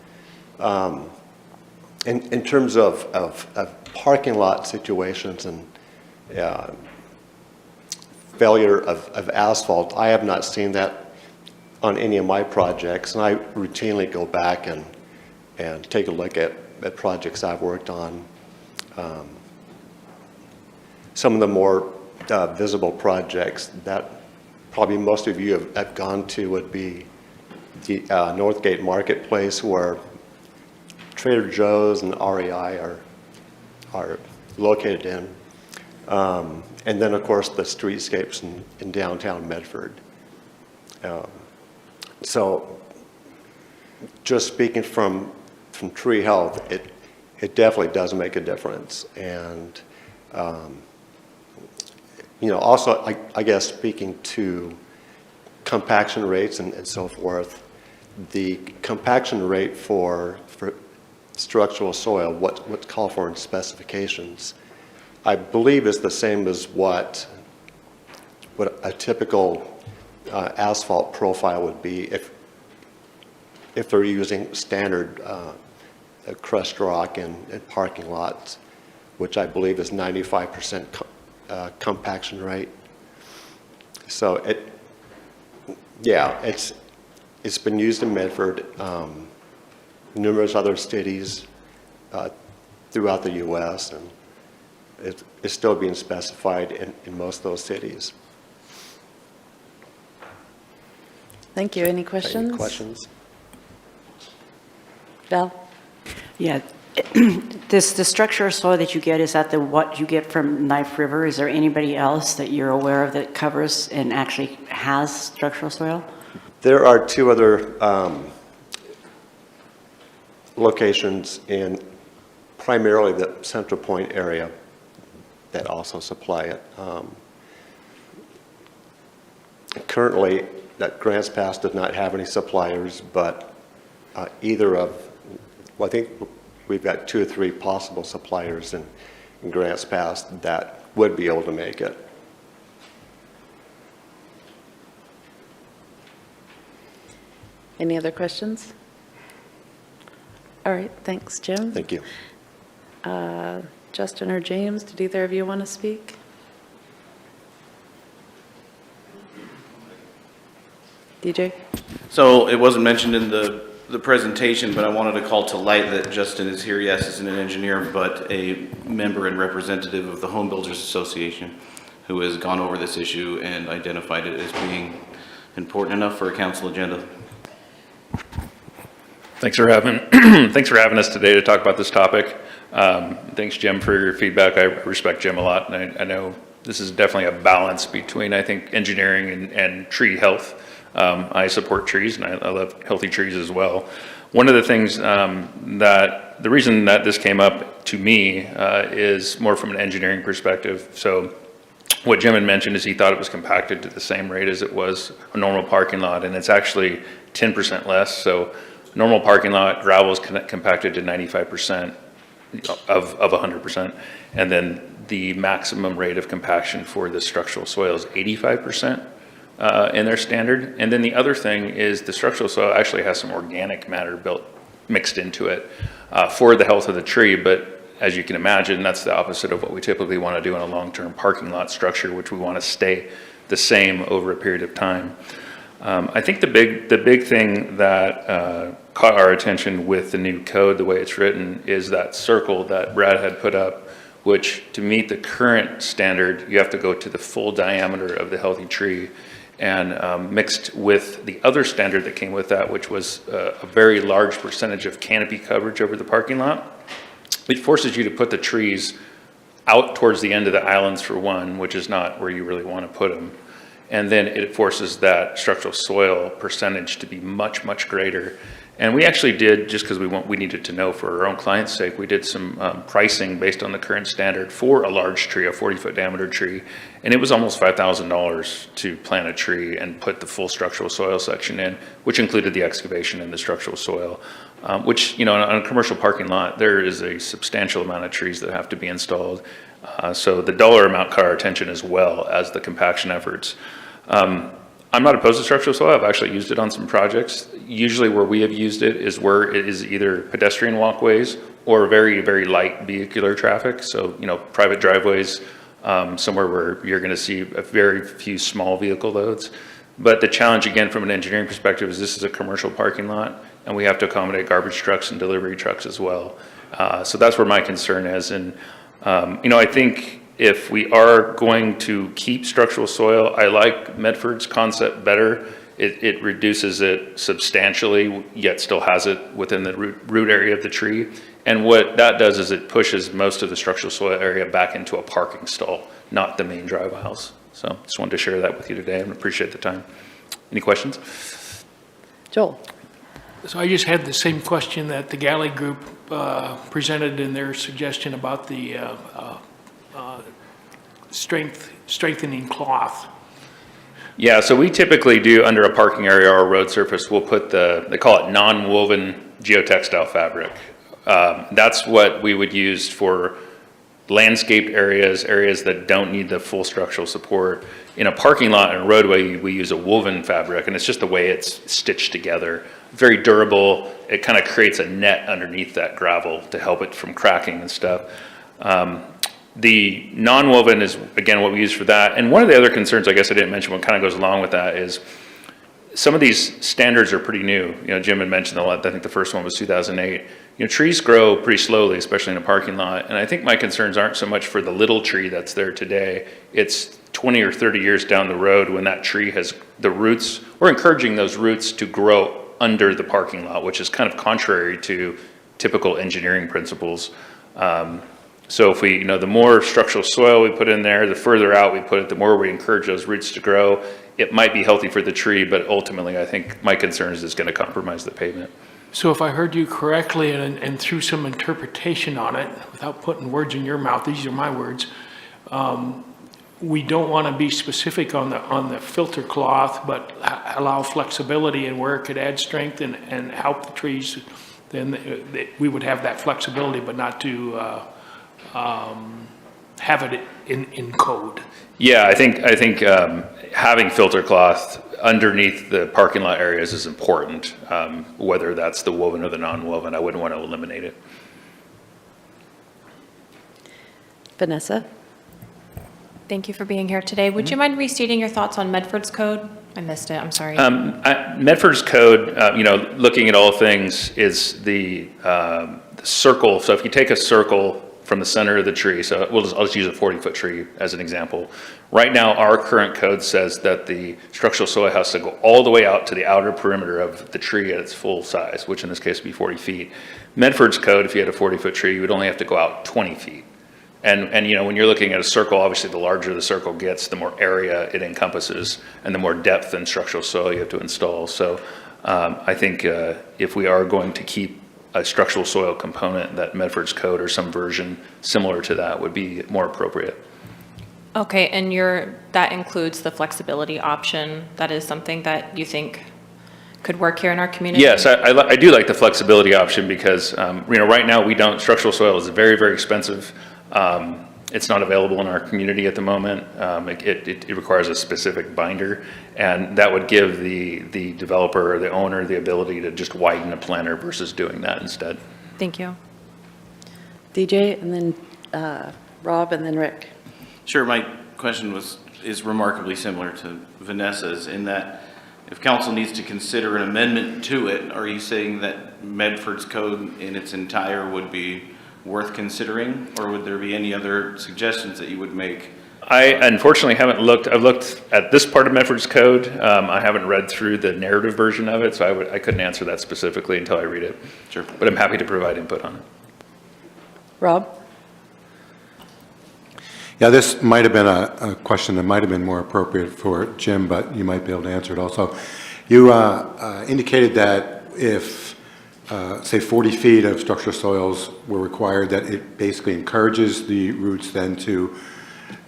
[SPEAKER 13] In terms of parking lot situations and failure of asphalt, I have not seen that on any of my projects, and I routinely go back and take a look at projects I've worked on. Some of the more visible projects that probably most of you have gone to would be the Northgate Marketplace, where Trader Joe's and REI are located in. And then, of course, the streetscapes in downtown Medford. So just speaking from tree health, it definitely does make a difference. And, also, I guess, speaking to compaction rates and so forth, the compaction rate for structural soil, what's called for in specifications, I believe is the same as what a typical asphalt profile would be if they're using standard crushed rock in parking lots, which I believe is 95% compaction rate. So it's been used in Medford, numerous other cities throughout the U.S., and it's still being specified in most of those cities.
[SPEAKER 2] Thank you. Any questions?
[SPEAKER 13] Any questions?
[SPEAKER 2] Val?
[SPEAKER 8] Yeah. The structural soil that you get, is that what you get from Knife River? Is there anybody else that you're aware of that covers and actually has structural soil?
[SPEAKER 13] There are two other locations in primarily the Central Point area that also supply it. Currently, that Grants Pass does not have any suppliers, but I think we've got 2 or 3 possible suppliers in Grants Pass that would be able to make it.
[SPEAKER 2] Any other questions? All right, thanks, Jim.
[SPEAKER 13] Thank you.
[SPEAKER 2] Justin or James, did either of you want to speak? DJ?
[SPEAKER 14] So it wasn't mentioned in the presentation, but I wanted to call to light that Justin is here, yes, as an engineer, but a member and representative of the Home Builders Association. who has gone over this issue and identified it as being important enough for a council agenda.
[SPEAKER 1] Thanks for having us today to talk about this topic. Thanks, Jim, for your feedback. I respect Jim a lot, and I know this is definitely a balance between, I think, engineering and tree health. I support trees, and I love healthy trees as well. One of the things the reason that this came up to me is more from an engineering perspective. So what Jim had mentioned is he thought it was compacted to the same rate as it was a normal parking lot, and it's actually 10% less. So normal parking lot, gravel is compacted to 95% of 100%. And then the maximum rate of compaction for the structural soil is 85% in their standard. And then the other thing is the structural soil actually has some organic matter mixed into it for the health of the tree. But as you can imagine, that's the opposite of what we typically want to do in a long-term parking lot structure, which we want to stay the same over a period of time. I think the big thing that caught our attention with the new code, the way it's written, is that circle that Brad had put up, which to meet the current standard, you have to go to the full diameter of the healthy tree, and mixed with the other standard that came with that, which was a very large percentage of canopy coverage over the parking lot. It forces you to put the trees out towards the end of the islands for one, which is not where you really want to put them. And then it forces that structural soil percentage to be much, much greater. And we actually did, just because we needed to know for our own client's sake, we did some pricing based on the current standard for a large tree, a 40-foot diameter tree. And it was almost $5,000 to plant a tree and put the full structural soil section in, which included the excavation and the structural soil, which, you know, on a commercial parking lot, there is a substantial amount of trees that have to be installed. So the dollar amount caught our attention as well as the compaction efforts. I'm not opposed to structural soil. I've actually used it on some projects. Usually where we have used it is where it is either pedestrian walkways or very, very light vehicular traffic. So, you know, private driveways, somewhere where you're going to see a very few small vehicle loads. But the challenge, again, from an engineering perspective, is this is a commercial parking lot, and we have to accommodate garbage trucks and delivery trucks as well. So that's where my concern is. And, you know, I think if we are going to keep structural soil, I like Medford's concept better. It reduces it substantially, yet still has it within the root area of the tree. And what that does is it pushes most of the structural soil area back into a parking stall, not the main drive aisles. So just wanted to share that with you today and appreciate the time. Any questions?
[SPEAKER 2] Joel.
[SPEAKER 6] So I just had the same question that the Galley Group presented in their suggestion about the strengthening cloth.
[SPEAKER 1] Yeah, so we typically do under a parking area or a road surface, we'll put they call it non-woven geotextile fabric. That's what we would use for landscaped areas that don't need the full structural support. In a parking lot and a roadway, we use a woven fabric, and it's just the way it's stitched together. Very durable. It kind of creates a net underneath that gravel to help it from cracking and stuff. The non-woven is, again, what we use for that. And one of the other concerns, I guess I didn't mention, what kind of goes along with that is some of these standards are pretty new. You know, Jim had mentioned I think the first one was 2008. You know, trees grow pretty slowly, especially in a parking lot. And I think my concerns aren't so much for the little tree that's there today. It's 20 or 30 years down the road when that tree has the roots. We're encouraging those roots to grow under the parking lot, which is kind of contrary to typical engineering principles. So if we, you know, the more structural soil we put in there, the further out we put it, the more we encourage those roots to grow. It might be healthy for the tree, but ultimately I think my concern is it's going to compromise the pavement.
[SPEAKER 6] So if I heard you correctly and threw some interpretation on it, without putting words in your mouth, these are my words, we don't want to be specific on the filter cloth, but allow flexibility in where it could add strength and help the trees. Then we would have that flexibility, but not to have it in code.
[SPEAKER 1] Yeah, I think having filter cloth underneath the parking lot areas is important, whether that's the woven or the non-woven. I wouldn't want to eliminate it.
[SPEAKER 2] Vanessa.
[SPEAKER 11] Thank you for being here today. Would you mind restating your thoughts on Medford's code? I missed it, I'm sorry.
[SPEAKER 1] Medford's code, you know, looking at all things, is the circle. So if you take a circle from the center of the tree, so I'll just use a 40-foot tree as an example. Right now, our current code says that the structural soil has to go all the way out to the outer perimeter of the tree at its full size, which in this case would be 40 feet. Medford's code, if you had a 40-foot tree, you would only have to go out 20 feet. And you know, when you're looking at a circle, obviously the larger the circle gets, the more area it encompasses, and the more depth in structural soil you have to install. So I think if we are going to keep a structural soil component, that Medford's code or some version similar to that would be more appropriate.
[SPEAKER 11] Okay, and that includes the flexibility option. That is something that you think could work here in our community?
[SPEAKER 1] Yes, I do like the flexibility option because, you know, right now structural soil is very, very expensive. It's not available in our community at the moment. It requires a specific binder, and that would give the developer or the owner the ability to just widen a planter versus doing that instead.
[SPEAKER 11] Thank you.
[SPEAKER 2] DJ, and then Rob, and then Rick.
[SPEAKER 14] Sure, my question is remarkably similar to Vanessa's in that if council needs to consider an amendment to it, are you saying that Medford's code in its entire would be worth considering, or would there be any other suggestions that you would make?
[SPEAKER 1] I unfortunately haven't looked. I've looked at this part of Medford's code. I haven't read through the narrative version of it, so I couldn't answer that specifically until I read it.
[SPEAKER 14] Sure.
[SPEAKER 1] But I'm happy to provide input on it.
[SPEAKER 2] Rob?
[SPEAKER 9] Yeah, this might have been a question that might have been more appropriate for Jim, but you might be able to answer it also. You indicated that if, say, 40 feet of structural soils were required, that it basically encourages the roots then to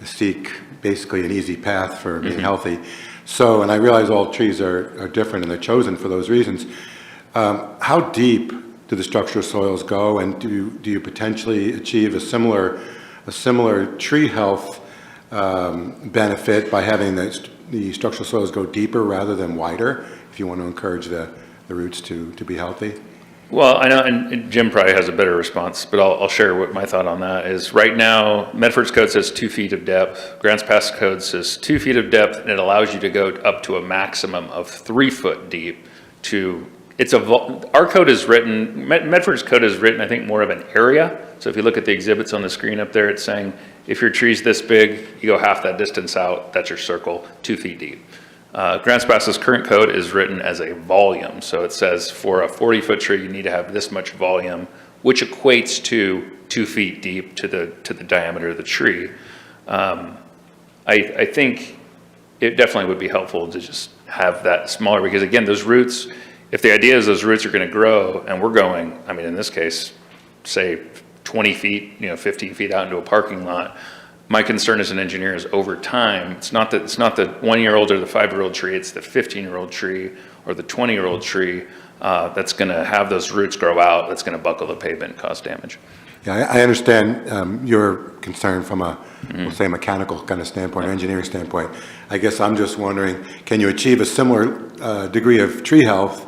[SPEAKER 9] seek basically an easy path for being healthy. So, and I realize all trees are different and they're chosen for those reasons. How deep do the structural soils go, and do you potentially achieve a similar tree health benefit by having the structural soils go deeper rather than wider, if you want to encourage the roots to be healthy?
[SPEAKER 1] Well, I know, and Jim probably has a better response, but I'll share what my thought on that is. Right now, Medford's code says 2 feet of depth. Grants Pass code says 2 feet of depth, and it allows you to go up to a maximum of 3 foot deep. Our code is written, Medford's code is written, I think, more of an area. So if you look at the exhibits on the screen up there, it's saying if your tree's this big, you go half that distance out, that's your circle, 2 feet deep. Grants Pass's current code is written as a volume. So it says for a 40-foot tree, you need to have this much volume, which equates to 2 feet deep to the diameter of the tree. I think it definitely would be helpful to just have that smaller, because again, those roots, if the idea is those roots are going to grow, and we're going, I mean, in this case, say 20 feet, 15 feet out into a parking lot, my concern as an engineer is over time, it's not the 1-year-old or the 5-year-old tree, it's the 15-year-old tree or the 20-year-old tree that's going to have those roots grow out, that's going to buckle the pavement and cause damage.
[SPEAKER 9] Yeah, I understand your concern from a, we'll say, mechanical kind of standpoint, engineering standpoint. I guess I'm just wondering, can you achieve a similar degree of tree health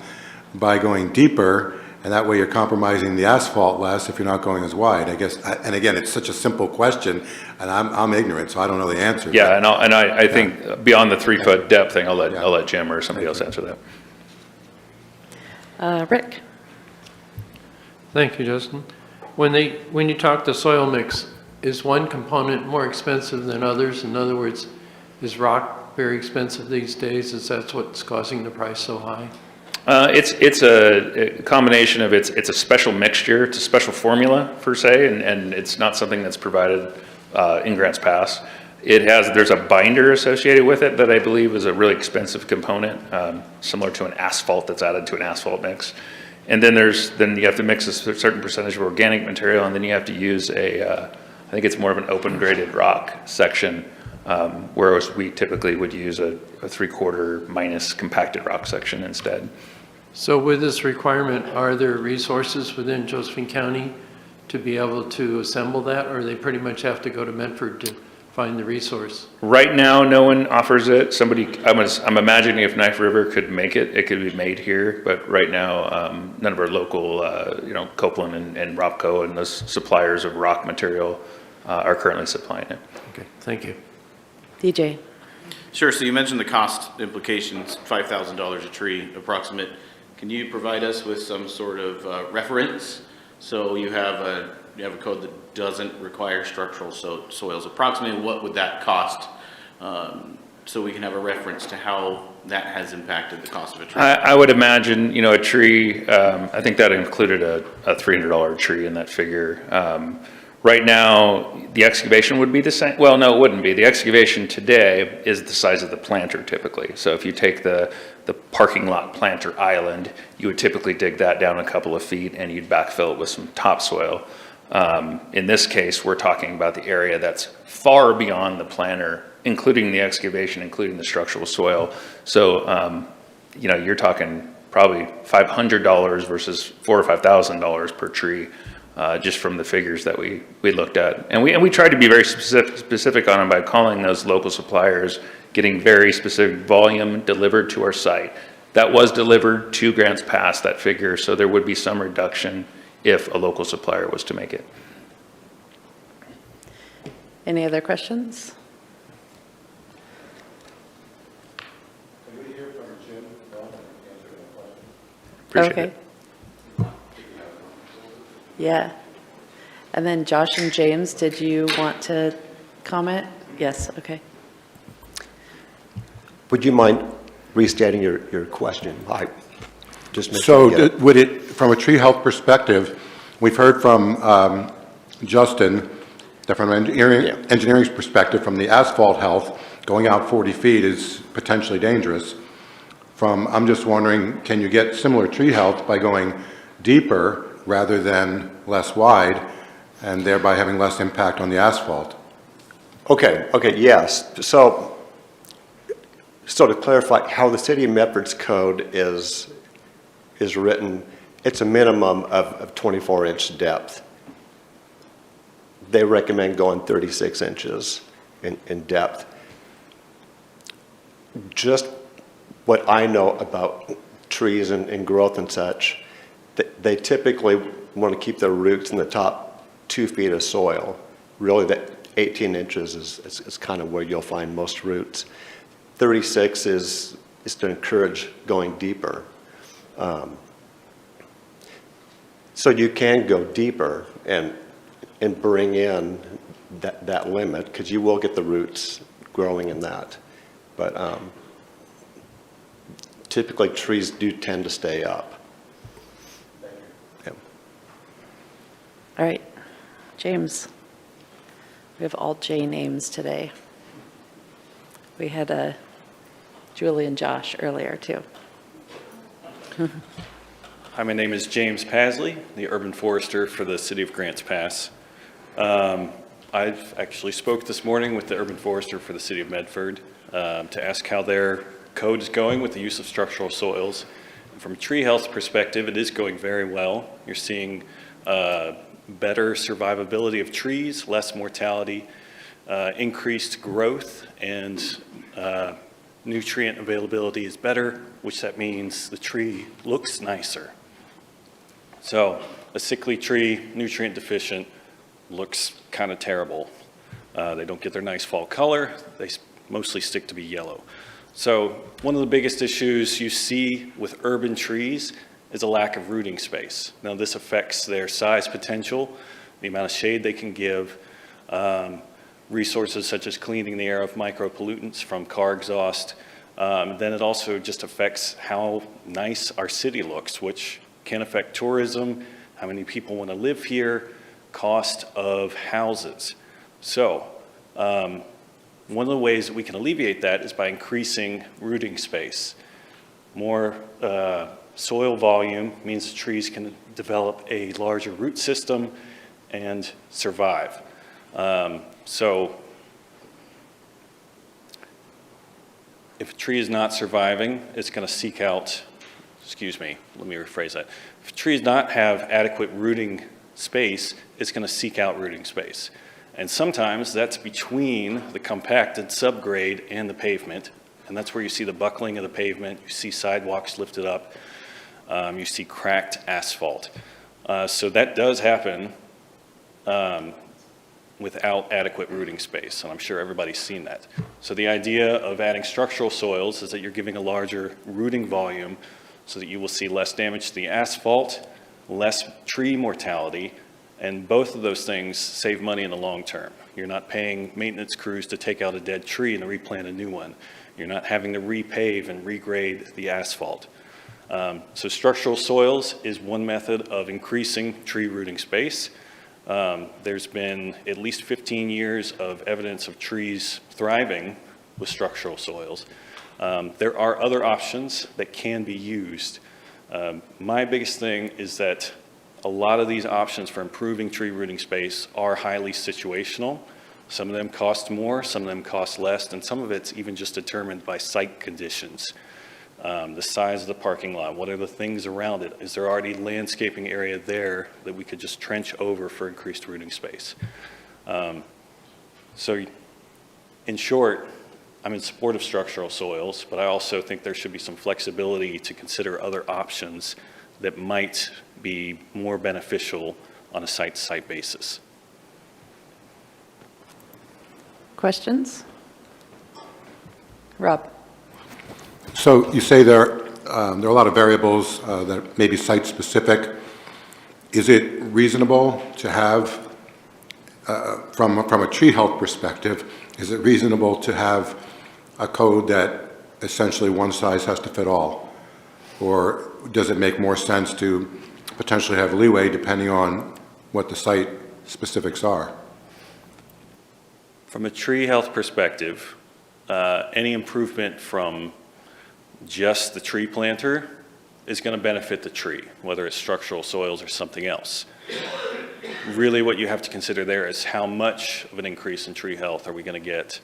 [SPEAKER 9] by going deeper, and that way you're compromising the asphalt less if you're not going as wide? I guess, and again, it's such a simple question, and I'm ignorant, so I don't know the answer.
[SPEAKER 1] Yeah, I think beyond the 3-foot depth thing, I'll let Jim or somebody else answer that.
[SPEAKER 2] Rick?
[SPEAKER 15] Thank you, Justin. When you talk the soil mix, is one component more expensive than others? In other words, is rock very expensive these days? Is that what's causing the price so high?
[SPEAKER 1] It's a combination of it's a special mixture, it's a special formula per se, and it's not something that's provided in Grants Pass. There's a binder associated with it that I believe is a really expensive component, similar to an asphalt that's added to an asphalt mix. And then you have to mix a certain percentage of organic material, and then you have to use I think it's more of an open graded rock section, whereas we typically would use a 3/4 minus compacted rock section instead.
[SPEAKER 15] So with this requirement, are there resources within Josephine County to be able to assemble that, or they pretty much have to go to Medford to find the resource?
[SPEAKER 1] Right now, no one offers it. I'm imagining if Knife River could make it, it could be made here. But right now, none of our local, Copeland and Ropco and those suppliers of rock material are currently supplying it.
[SPEAKER 15] Okay, thank you.
[SPEAKER 2] DJ?
[SPEAKER 14] Sure, so you mentioned the cost implications, $5,000 a tree approximate. Can you provide us with some sort of reference? So you have you have a code that doesn't require structural soils. Approximately what would that cost? So we can have a reference to how that has impacted the cost of a tree.
[SPEAKER 1] I would imagine, a tree, I think that included a $300 tree in that figure. Right now, the excavation would be the same. Well, no, it wouldn't be. The excavation today is the size of the planter typically. So if you take the parking lot planter island, you would typically dig that down a couple of feet and you'd backfill it with some topsoil. In this case, we're talking about the area that's far beyond the planter, including the excavation, including the structural soil. So, you're talking probably $500 versus $4,000 or $5,000 per tree. Just from the figures that we looked at. And we tried to be very specific on them by calling those local suppliers, getting very specific volume delivered to our site. That was delivered to Grants Pass, that figure, so there would be some reduction if a local supplier was to make it.
[SPEAKER 2] Any other questions?
[SPEAKER 9] Can we hear from Jim Bell to answer that question?
[SPEAKER 1] Appreciate it.
[SPEAKER 2] Yeah. And then Josh and James, did you want to comment? Yes, okay.
[SPEAKER 13] Would you mind restating your question? I just make
[SPEAKER 9] So
[SPEAKER 13] sure I get it.
[SPEAKER 9] would it, from a tree health perspective, we've heard from Justin that from an engineering's perspective, from the asphalt health, going out 40 feet is potentially dangerous. I'm just wondering, can you get similar tree health by going deeper rather than less wide, and thereby having less impact on the asphalt?
[SPEAKER 13] Okay, yes. So to clarify how the City of Medford's code is written, it's a minimum of 24-inch depth. They recommend going 36 inches in depth. Just what I know about trees and growth and such, they typically want to keep their roots in the top 2 feet of soil. Really, that 18 inches is kind of where you'll find most roots. 36 is to encourage going deeper. So you can go deeper and bring in that limit, because you will get the roots growing in that. But typically, trees do tend to stay up.
[SPEAKER 2] All right. James, we have all J names today. We had Julie and Josh earlier, too.
[SPEAKER 16] Hi, my name is James Pasley, the urban forester for the city of Grants Pass. I've actually spoke this morning with the urban forester for the city of Medford to ask how their code is going with the use of structural soils. And from a tree health perspective, it is going very well. You're seeing better survivability of trees, less mortality, increased growth, and nutrient availability is better, which that means the tree looks nicer. So a sickly tree, nutrient deficient, looks kind of terrible. They don't get their nice fall color. They mostly stick to be yellow. So one of the biggest issues you see with urban trees is a lack of rooting space. Now this affects their size potential, the amount of shade they can give, resources such as cleaning the air of micropollutants from car exhaust. Then it also just affects how nice our city looks, which can affect tourism, how many people want to live here, cost of houses. So one of the ways that we can alleviate that is by increasing rooting space. More soil volume means the trees can develop a larger root system and survive. So if a tree is not surviving, it's going to seek out, excuse me, let me rephrase that. If a tree does not have adequate rooting space, it's going to seek out rooting space. And sometimes that's between the compacted subgrade and the pavement. And that's where you see the buckling of the pavement, you see sidewalks lifted up, you see cracked asphalt. So that does happen without adequate rooting space, and I'm sure everybody's seen that. So the idea of adding structural soils is that you're giving a larger rooting volume, so that you will see less damage to the asphalt, less tree mortality, And both of those things save money in the long term. You're not paying maintenance crews to take out a dead tree and to replant a new one. You're not having to repave and regrade the asphalt. So structural soils is one method of increasing tree rooting space. There's been at least 15 years of evidence of trees thriving with structural soils. There are other options that can be used. My biggest thing is that a lot of these options for improving tree rooting space are highly situational. Some of them cost more, some of them cost less, and some of it's even just determined by site conditions. The size of the parking lot, what are the things around it? Is there already landscaping area there that we could just trench over for increased rooting space? So in short, I'm in support of structural soils, but I also think there should be some flexibility to consider other options that might be more beneficial on a site-to-site basis.
[SPEAKER 2] Questions? Rob?
[SPEAKER 9] So you say there are a lot of variables that may be site-specific. Is it reasonable to have, from a tree health perspective, is it reasonable to have a code that essentially one size has to fit all? Or does it make more sense to potentially have leeway depending on what the site specifics are?
[SPEAKER 16] From a tree health perspective, any improvement from just the tree planter is going to benefit the tree, whether it's structural soils or something else. Really what you have to consider there is how much of an increase in tree health are we going to get,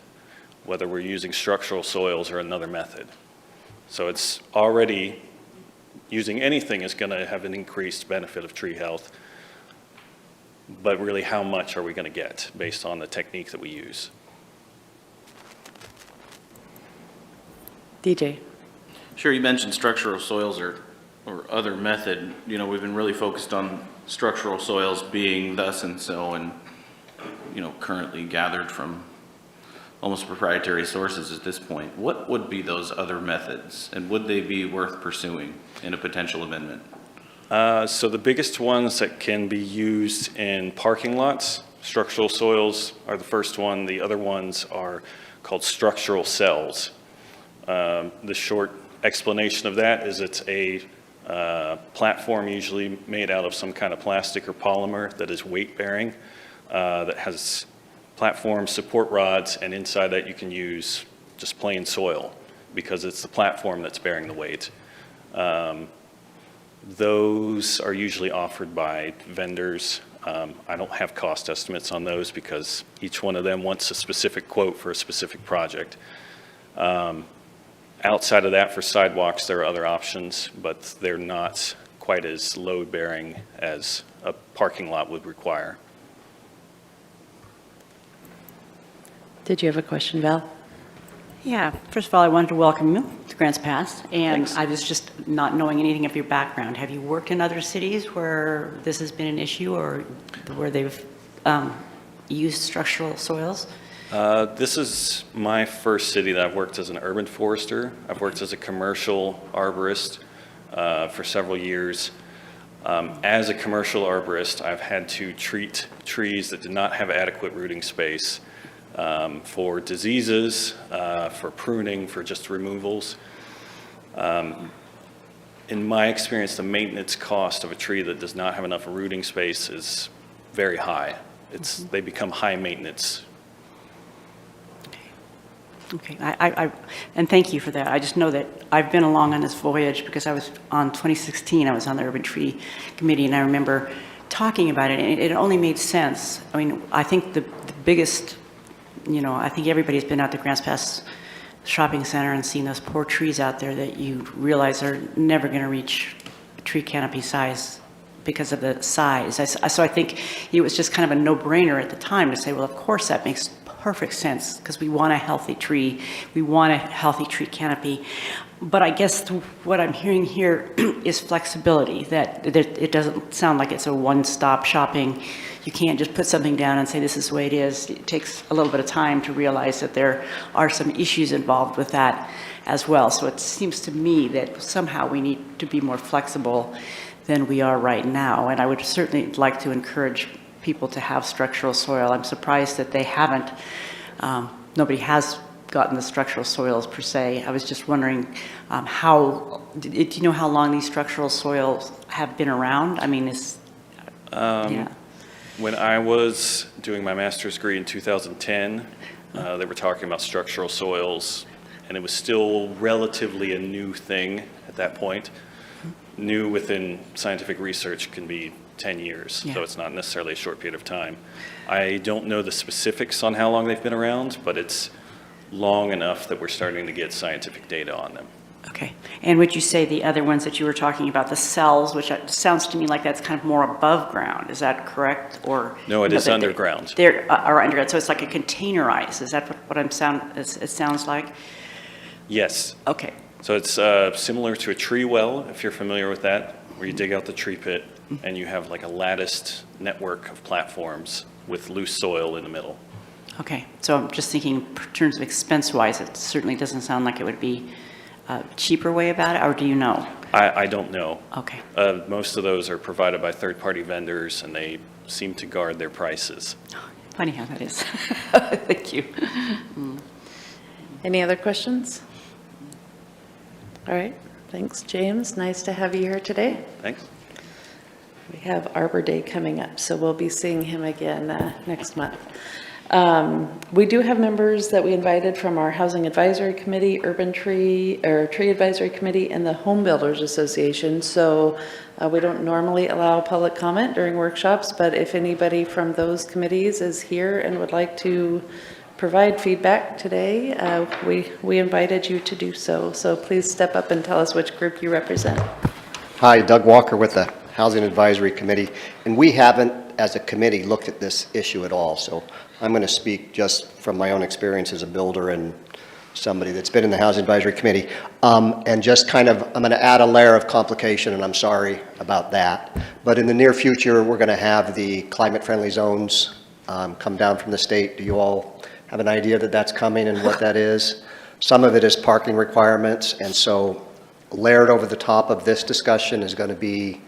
[SPEAKER 16] whether we're using structural soils or another method. So it's already, using anything is going to have an increased benefit of tree health, but really how much are we going to get based on the technique that we use?
[SPEAKER 2] DJ?
[SPEAKER 14] Sure, you mentioned structural soils or other method. You know, we've been really focused on structural soils being thus and so, and, you know, currently gathered from almost proprietary sources at this point. What would be those other methods, and would they be worth pursuing in a potential amendment?
[SPEAKER 16] So the biggest ones that can be used in parking lots, structural soils are the first one. The other ones are called structural cells. The short explanation of that is it's a platform usually made out of some kind of plastic or polymer that is weight-bearing, that has platform support rods, and inside that you can use just plain soil because it's the platform that's bearing the weight. Those are usually offered by vendors. I don't have cost estimates on those because each one of them wants a specific quote for a specific project. Outside of that, for sidewalks, there are other options, but they're not quite as load-bearing as a parking lot would require.
[SPEAKER 2] Did you have a question, Val?
[SPEAKER 8] Yeah, first of all, I wanted to welcome you to Grants Pass, and
[SPEAKER 2] Thanks.
[SPEAKER 8] I was just not knowing anything of your background. Have you worked in other cities where this has been an issue or where they've used structural soils?
[SPEAKER 16] This is my first city that I've worked as an urban forester. I've worked as a commercial arborist for several years. As a commercial arborist, I've had to treat trees that did not have adequate rooting space for diseases, for pruning, for just removals. In my experience, the maintenance cost of a tree that does not have enough rooting space is very high. They become high maintenance.
[SPEAKER 8] Okay, and thank you for that. I just know that I've been along on this voyage because I was on 2016, I was on the Urban Tree Committee, and I remember talking about it, and it only made sense. I mean, I think the biggest, you know, I think everybody's been out to Grants Pass Shopping Center and seen those poor trees out there that you realize are never going to reach tree canopy size because of the size. So I think it was just kind of a no-brainer at the time to say, well, of course that makes perfect sense because we want a healthy tree. We want a healthy tree canopy. But I guess what I'm hearing here is flexibility, that it doesn't sound like it's a one-stop shopping. You can't just put something down and say this is the way it is. It takes a little bit of time to realize that there are some issues involved with that as well. So it seems to me that somehow we need to be more flexible than we are right now. And I would certainly like to encourage people to have structural soil. I'm surprised that they haven't, nobody has gotten the structural soils per se. I was just wondering do you know how long these structural soils have been around? I mean, yeah.
[SPEAKER 16] When I was doing my master's degree in 2010, they were talking about structural soils, and it was still relatively a new thing at that point. New within scientific research can be 10 years, so it's not necessarily a short period of time. I don't know the specifics on how long they've been around, but it's long enough that we're starting to get scientific data on them.
[SPEAKER 8] Okay. And would you say the other ones that you were talking about, the cells, which sounds to me like that's kind of more above ground, is that correct? Or
[SPEAKER 16] No, it is underground.
[SPEAKER 8] They are underground, so it's like a containerized. Is that what it sounds like?
[SPEAKER 16] Yes.
[SPEAKER 8] Okay.
[SPEAKER 16] So it's similar to a tree well, if you're familiar with that, where you dig out the tree pit and you have like a latticed network of platforms with loose soil in the middle.
[SPEAKER 8] Okay. So I'm just thinking in terms of expense-wise, it certainly doesn't sound like it would be a cheaper way about it, or do you know?
[SPEAKER 16] I don't know.
[SPEAKER 8] Okay.
[SPEAKER 16] Most of those are provided by third-party vendors, and they seem to guard their prices.
[SPEAKER 8] Funny how that is. Thank you.
[SPEAKER 2] Any other questions? All right, thanks, James. Nice to have you here today.
[SPEAKER 16] Thanks.
[SPEAKER 2] We have Arbor Day coming up, so we'll be seeing him again next month. We do have members that we invited from our Housing Advisory Committee, Tree Advisory Committee, and the Home Builders Association. So we don't normally allow public comment during workshops, but if anybody from those committees is here and would like to provide feedback today, we invited you to do so. So please step up and tell us which group you represent.
[SPEAKER 17] Hi, Doug Walker with the Housing Advisory Committee, and we haven't, as a committee, looked at this issue at all. So I'm going to speak just from my own experience as a builder and somebody that's been in the Housing Advisory Committee, and just kind of, I'm going to add a layer of complication, and I'm sorry about that. But in the near future, we're going to have the climate-friendly zones come down from the state. Do you all have an idea that that's coming and what that is? Some of it is parking requirements, and so layered over the top of this discussion is going to be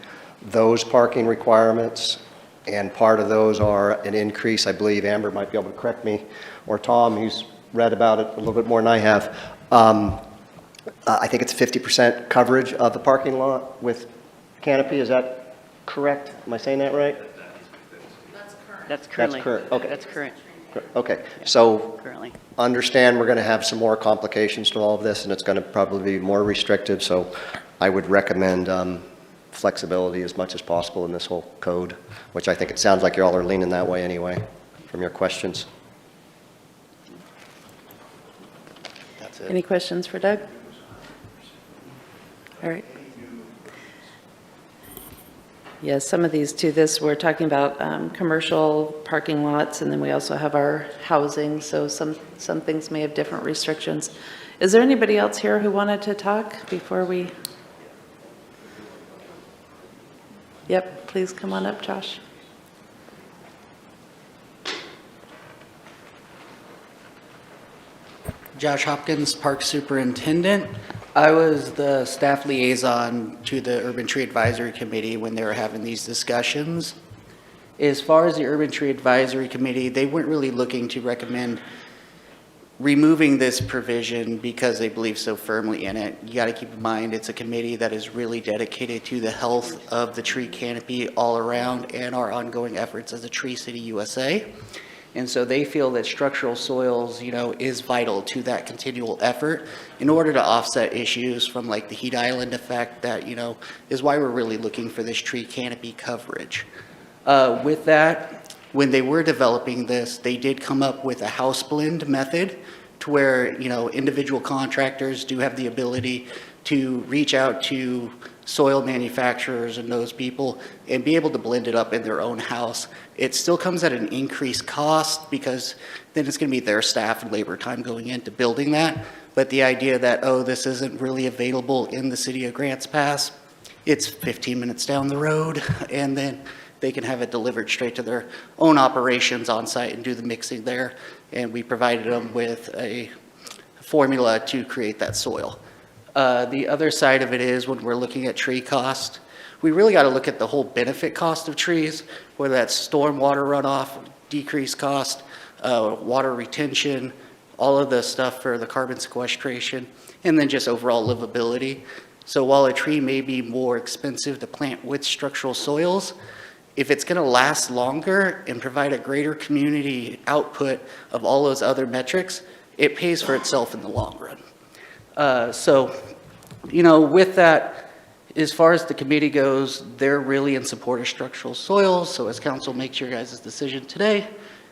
[SPEAKER 17] those parking requirements, and part of those are an increase. I believe Amber might be able to correct me, or Tom, who's read about it a little bit more than I have. I think it's 50% coverage of the parking lot with canopy. Is that correct? Am I saying that right?
[SPEAKER 8] That's currently.
[SPEAKER 17] That's current. Okay.
[SPEAKER 8] That's current.
[SPEAKER 17] Okay. So
[SPEAKER 8] Currently.
[SPEAKER 17] understand we're going to have some more complications to all of this, and it's going to probably be more restrictive. So I would recommend flexibility as much as possible in this whole code, which I think it sounds like you all are leaning that way anyway from your questions. That's it.
[SPEAKER 2] Any questions for Doug? All right. Yes, some of these too, we're talking about commercial parking lots, and then we also have our housing, so some things may have different restrictions. Is there anybody else here who wanted to talk before we? Yep, please come on up, Josh.
[SPEAKER 18] Josh Hopkins, Park Superintendent. I was the staff liaison to the Urban Tree Advisory Committee when they were having these discussions. As far as the Urban Tree Advisory Committee, they weren't really looking to recommend removing this provision because they believe so firmly in it. You got to keep in mind it's a committee that is really dedicated to the health of the tree canopy all around and our ongoing efforts as a Tree City USA. And so they feel that structural soils, is vital to that continual effort in order to offset issues from like the heat island effect that, is why we're really looking for this tree canopy coverage. With that, when they were developing this, they did come up with a house blend method to where, individual contractors do have the ability to reach out to soil manufacturers and those people and be able to blend it up in their own house. It still comes at an increased cost because then it's going to be their staff and labor time going into building that. But the idea that, this isn't really available in the city of Grants Pass, it's 15 minutes down the road, and then they can have it delivered straight to their own operations on site and do the mixing there. And we provided them with a formula to create that soil. The other side of it is when we're looking at tree cost, we really got to look at the whole benefit cost of trees, whether that's stormwater runoff, decreased cost, water retention, all of the stuff for the carbon sequestration, and then just overall livability. So while a tree may be more expensive to plant with structural soils, if it's going to last longer and provide a greater community output of all those other metrics, it pays for itself in the long run. So, with that, as far as the committee goes, they're really in support of structural soils. So as council makes your guys' decision today,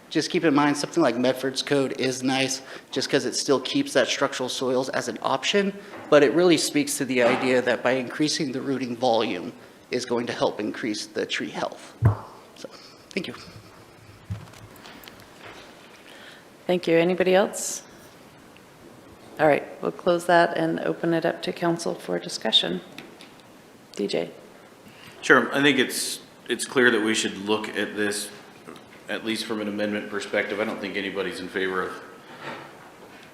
[SPEAKER 18] just keep in mind something like Medford's code is nice just because it still keeps that structural soils as an option, but it really speaks to the idea that by increasing the rooting volume is going to help increase the tree health. So, thank you.
[SPEAKER 2] Thank you. Anybody else? All right, we'll close that and open it up to council for discussion. DJ.
[SPEAKER 14] Sure, I think it's clear that we should look at this, at least from an amendment perspective. I don't think anybody's in favor of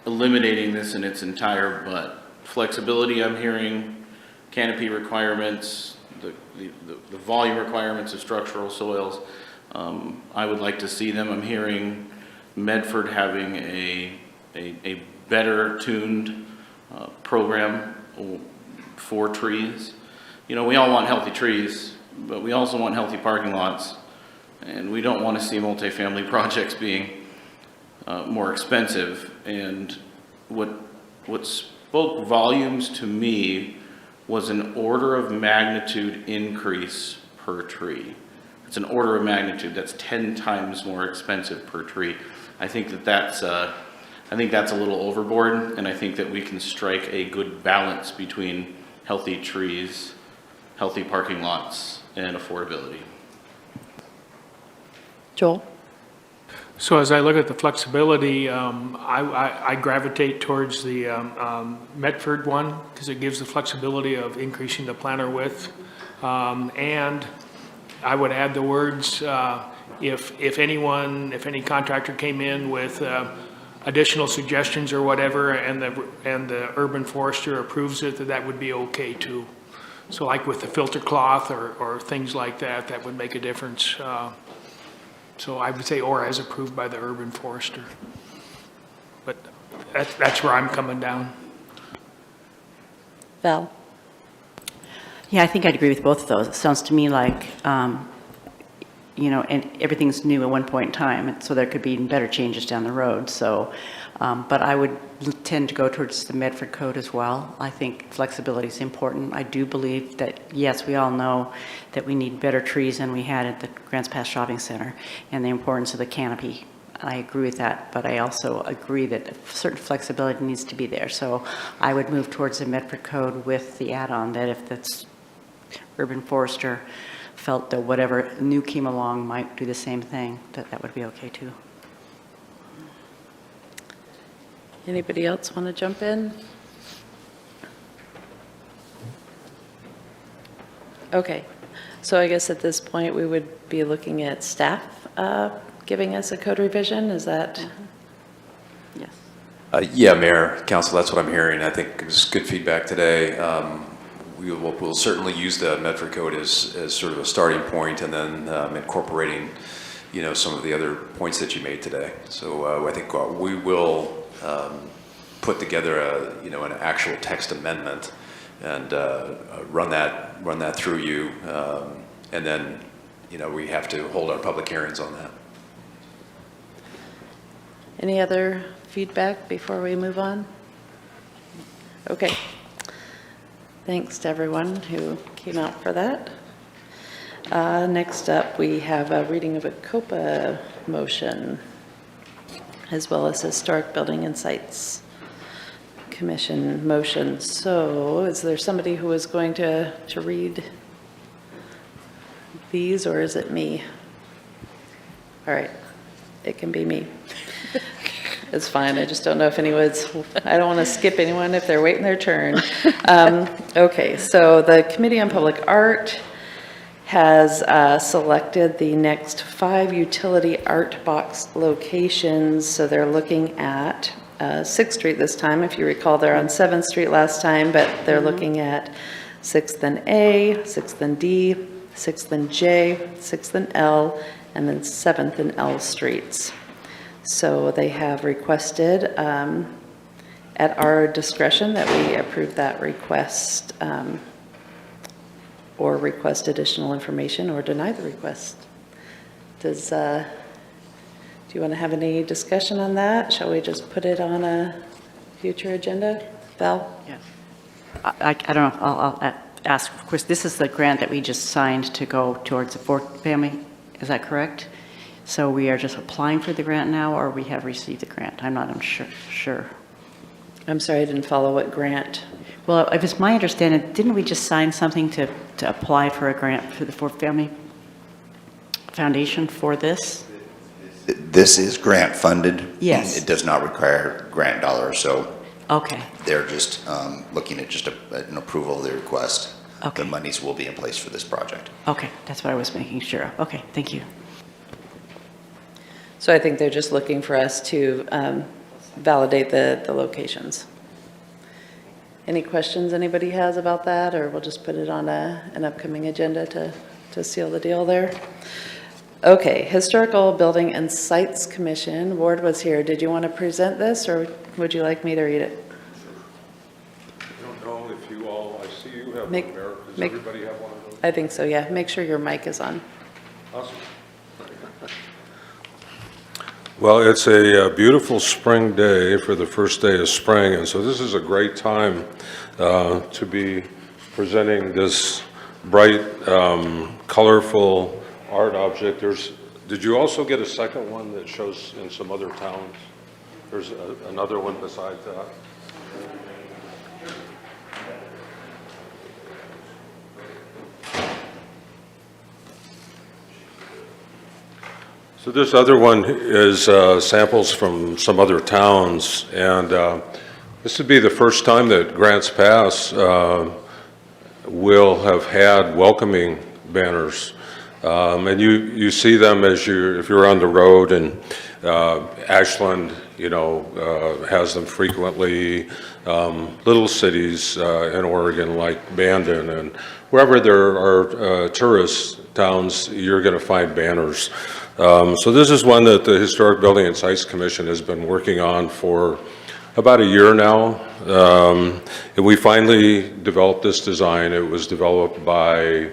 [SPEAKER 14] eliminating this in its entire, but flexibility, I'm hearing, canopy requirements, the volume requirements of structural soils. I would like to see them. I'm hearing Medford having a better tuned program for trees. We all want healthy trees, but we also want healthy parking lots, and we don't want to see multifamily projects being more expensive. And what spoke volumes to me was an order of magnitude increase per tree. It's an order of magnitude. That's 10 times more expensive per tree. I think that's a little overboard, and I think that we can strike a good balance between healthy trees, healthy parking lots, and affordability.
[SPEAKER 2] Joel?
[SPEAKER 6] So as I look at the flexibility, I gravitate towards the Medford one because it gives the flexibility of increasing the planter width. And I would add the words, if any contractor came in with additional suggestions or whatever, and the urban forester approves it, that would be okay too. So like with the filter cloth or things like that, that would make a difference. So I would say, or as approved by the urban forester. But that's where I'm coming down.
[SPEAKER 2] Val?
[SPEAKER 8] Yeah, I think I'd agree with both of those. It sounds to me like, and everything's new at one point in time, and so there could be even better changes down the road. So, but I would tend to go towards the Medford Code as well. I think flexibility is important. I do believe that, yes, we all know that we need better trees than we had at the Grants Pass Shopping Center, and the importance of the canopy. I agree with that, but I also agree that certain flexibility needs to be there. So I would move towards the Medford Code with the add-on that if that's urban forester felt that whatever new came along might do the same thing, that would be okay too.
[SPEAKER 2] Anybody else want to jump in? Okay, so I guess at this point we would be looking at staff giving us a code revision, is that?
[SPEAKER 8] Yes.
[SPEAKER 12] Yeah, Mayor, Council, that's what I'm hearing. I think it was good feedback today. We'll certainly use the Medford Code as sort of a starting point, and then incorporating, some of the other points that you made today. So I think we will put together an actual text amendment and run that through you, and then we have to hold our public hearings on that.
[SPEAKER 2] Any other feedback before we move on? Okay. Thanks to everyone who came out for that. Next up, we have a reading of a COPA motion, as well as Historic Building and Sites Commission motion. So is there somebody who is going to read these, or is it me? All right, it can be me. It's fine. I just don't know if I don't want to skip anyone if they're waiting their turn. Okay, so the Committee on Public Art has selected the next 5 utility art box locations. So they're looking at 6th Street this time. If you recall, they're on 7th Street last time, but they're looking at 6th and A, 6th and D, 6th and J, 6th and L, and then 7th and L streets. So they have requested, at our discretion, that we approve that request, or request additional information or deny the request. Do you want to have any discussion on that? Shall we just put it on a future agenda? Val?
[SPEAKER 8] Yeah. I don't know, I'll ask, of course, this is the grant that we just signed to go towards the fourth family, is that correct? So we are just applying for the grant now, or we have received the grant? I'm not sure.
[SPEAKER 2] I'm sorry, I didn't follow what grant.
[SPEAKER 8] Well, it was my understanding, didn't we just sign something to apply for a grant for the Fourth Family Foundation for this?
[SPEAKER 3] This is grant funded.
[SPEAKER 8] Yes.
[SPEAKER 3] It does not require grant dollars, so
[SPEAKER 8] Okay.
[SPEAKER 3] they're just looking at just an approval of the request.
[SPEAKER 8] Okay.
[SPEAKER 3] The monies will be in place for this project.
[SPEAKER 8] Okay, that's what I was making sure of. Okay, thank you.
[SPEAKER 2] So I think they're just looking for us to validate the locations. Any questions anybody has about that, or we'll just put it on an upcoming agenda to seal the deal there? Okay, Historical Building and Sites Commission, Ward was here. Did you want to present this, or would you like me to read it?
[SPEAKER 19] I don't know if you all, I see you have one there. Does everybody have one of those?
[SPEAKER 2] I think so, yeah. Make sure your mic is on.
[SPEAKER 19] Awesome. Well, it's a beautiful spring day for the first day of spring, and so this is a great time to be presenting this bright, colorful art object. Did you also get a second one that shows in some other towns? There's another one besides that. So this other one is samples from some other towns, and this would be the first time that Grants Pass will have had welcoming banners. And you see them if you're on the road, and Ashland, has them frequently. Little cities in Oregon like Bandon, and wherever there are tourist towns, you're going to find banners. So this is one that the Historic Building and Sites Commission has been working on for about a year now. And we finally developed this design. It was developed by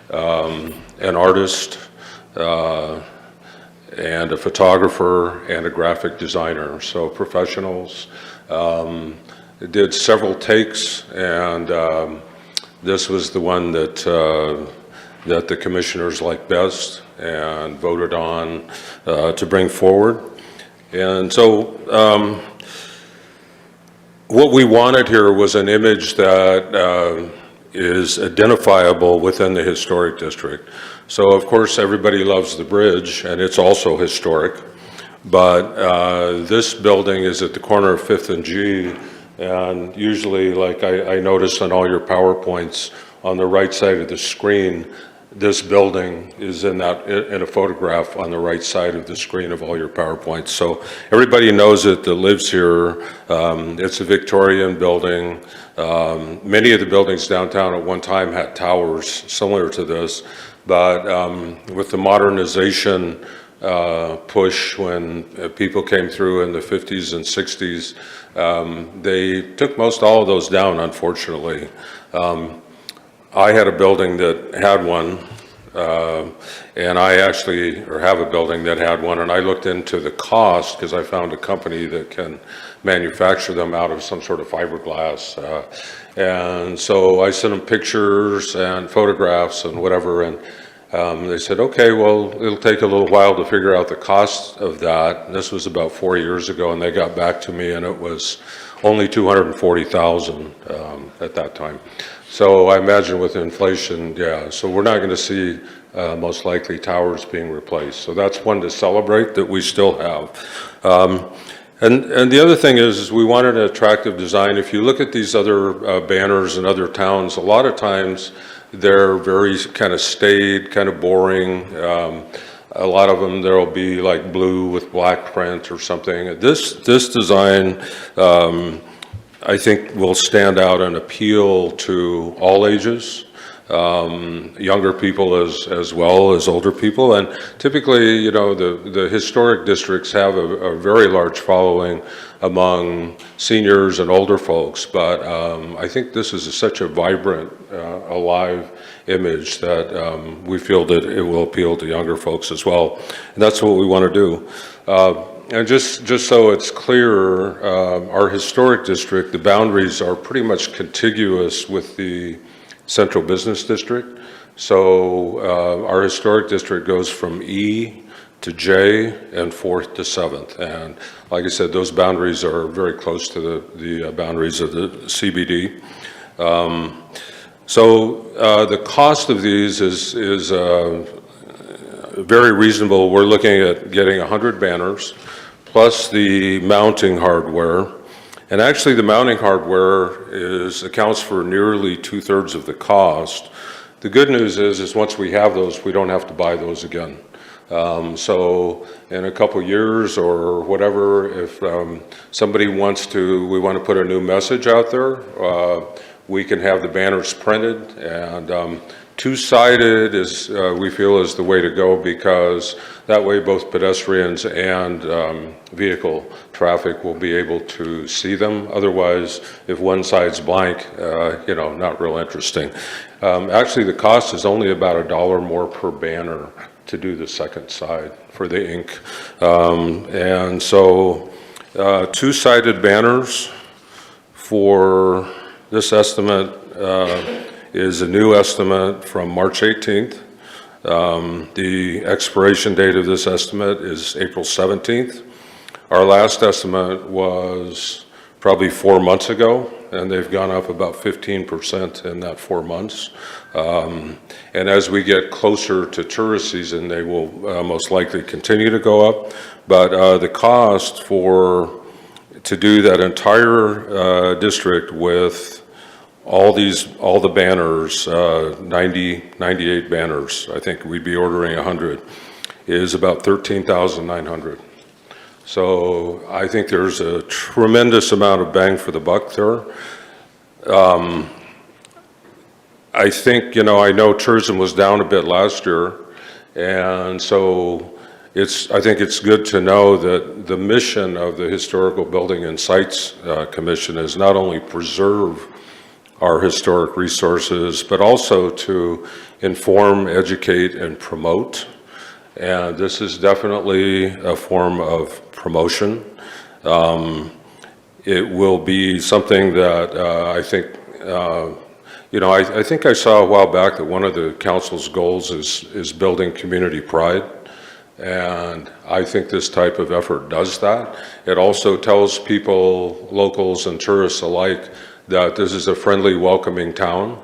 [SPEAKER 19] an artist and a photographer and a graphic designer, so professionals. Did several takes, and this was the one that the commissioners liked best and voted on to bring forward. And so what we wanted here was an image that is identifiable within the historic district. So of course everybody loves the bridge, and it's also historic, but this building is at the corner of 5th and G, and usually, like I noticed on all your PowerPoints, on the right side of the screen, this building is in a photograph on the right side of the screen of all your PowerPoints. So everybody knows it that lives here. It's a Victorian building. Many of the buildings downtown at one time had towers similar to this, but with the modernization push when people came through in the 50s and 60s, they took most all of those down, unfortunately. I had a building that had one, and I actually have a building that had one, and I looked into the cost because I found a company that can manufacture them out of some sort of fiberglass. And so I sent them pictures and photographs and whatever, and they said, okay, well, it'll take a little while to figure out the cost of that. And this was about 4 years ago, and they got back to me, and it was only $240,000 at that time. So I imagine with inflation, yeah, so we're not going to see most likely towers being replaced. So that's one to celebrate that we still have. And the other thing is we wanted an attractive design. If you look at these other banners in other towns, a lot of times they're very kind of staid, kind of boring. A lot of them, there'll be like blue with black print or something. This design, I think will stand out and appeal to all ages, younger people as well as older people. And typically, you know, the historic districts have a very large following among seniors and older folks. But I think this is such a vibrant, alive image that we feel that it will appeal to younger folks as well. And that's what we want to do. And just so it's clear, our historic district, the boundaries are pretty much contiguous with the central business district. So our historic district goes from E to J and 4th to 7th. And like I said, those boundaries are very close to the boundaries of the CBD. So the cost of these is very reasonable. We're looking at getting 100 banners plus the mounting hardware. And actually the mounting hardware accounts for nearly 2/3 of the cost. The good news is once we have those, we don't have to buy those again. So in a couple years or whatever, if somebody we want to put a new message out there, we can have the banners printed, and two-sided we feel is the way to go, because that way both pedestrians and vehicle traffic will be able to see them. Otherwise, if one side's blank, you know, not real interesting. Actually, the cost is only about $1 more per banner to do the second side for the ink. And so two-sided banners for this estimate is a new estimate from March 18th. The expiration date of this estimate is April 17th. Our last estimate was probably 4 months ago, and they've gone up about 15% in that 4 months. And as we get closer to tourist season, they will most likely continue to go up. But the cost to do that entire district with all the banners, 98 banners, I think we'd be ordering 100, is about $13,900. So I think there's a tremendous amount of bang for the buck there. I think, you know, I know tourism was down a bit last year, and so I think it's good to know that the mission of the Historical Building and Sites Commission is not only preserve our historic resources, but also to inform, educate, and promote. And this is definitely a form of promotion. It will be something that I think, you know, I think I saw a while back that one of the council's goals is building community pride. And I think this type of effort does that. It also tells people, locals and tourists alike, that this is a friendly, welcoming town,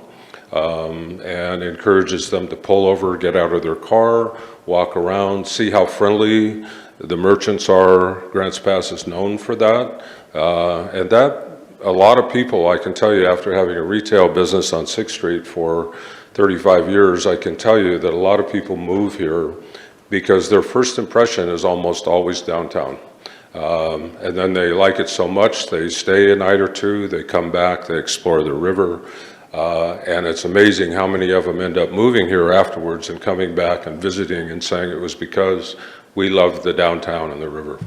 [SPEAKER 19] and encourages them to pull over, get out of their car, walk around, see how friendly the merchants are. Grants Pass is known for that. And that, a lot of people, I can tell you, after having a retail business on 6th Street for 35 years, I can tell you that a lot of people move here because their first impression is almost always downtown. And then they like it so much, they stay a night or two, they come back, they explore the river, and it's amazing how many of them end up moving here afterwards and coming back and visiting and saying it was because we loved the downtown and the river.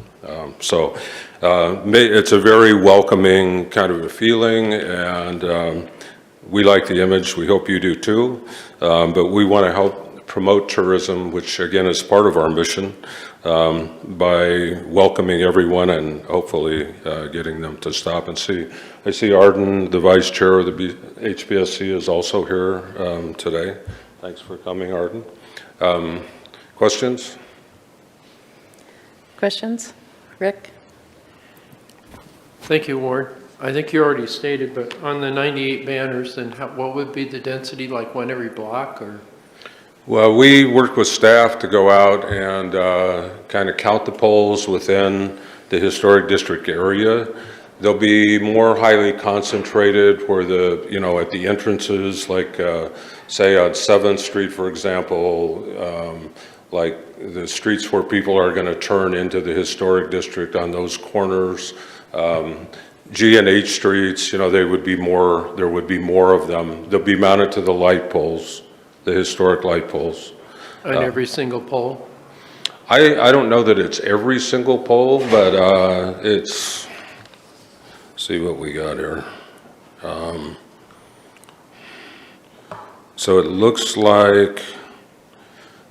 [SPEAKER 19] So it's a very welcoming kind of a feeling, and we like the image. We hope you do too, but we want to help promote tourism, which again is part of our mission, by welcoming everyone and hopefully getting them to stop and see. I see Arden, the vice chair of the HBSC, is also here today. Thanks for coming, Arden. Questions?
[SPEAKER 2] Questions? Rick?
[SPEAKER 15] Thank you, Warren. I think you already stated, but on the 98 banners, then what would be the density, like one every block, or?
[SPEAKER 19] Well, we work with staff to go out and kind of count the poles within the historic district area. They'll be more highly concentrated where at the entrances, like say on 7th Street, for example, like the streets where people are going to turn into the historic district on those corners. G and H streets, you know, there would be more of them. They'll be mounted to the light poles, the historic light poles.
[SPEAKER 15] On every single pole?
[SPEAKER 19] I don't know that it's every single pole, but it's, see what we got here. So it looks like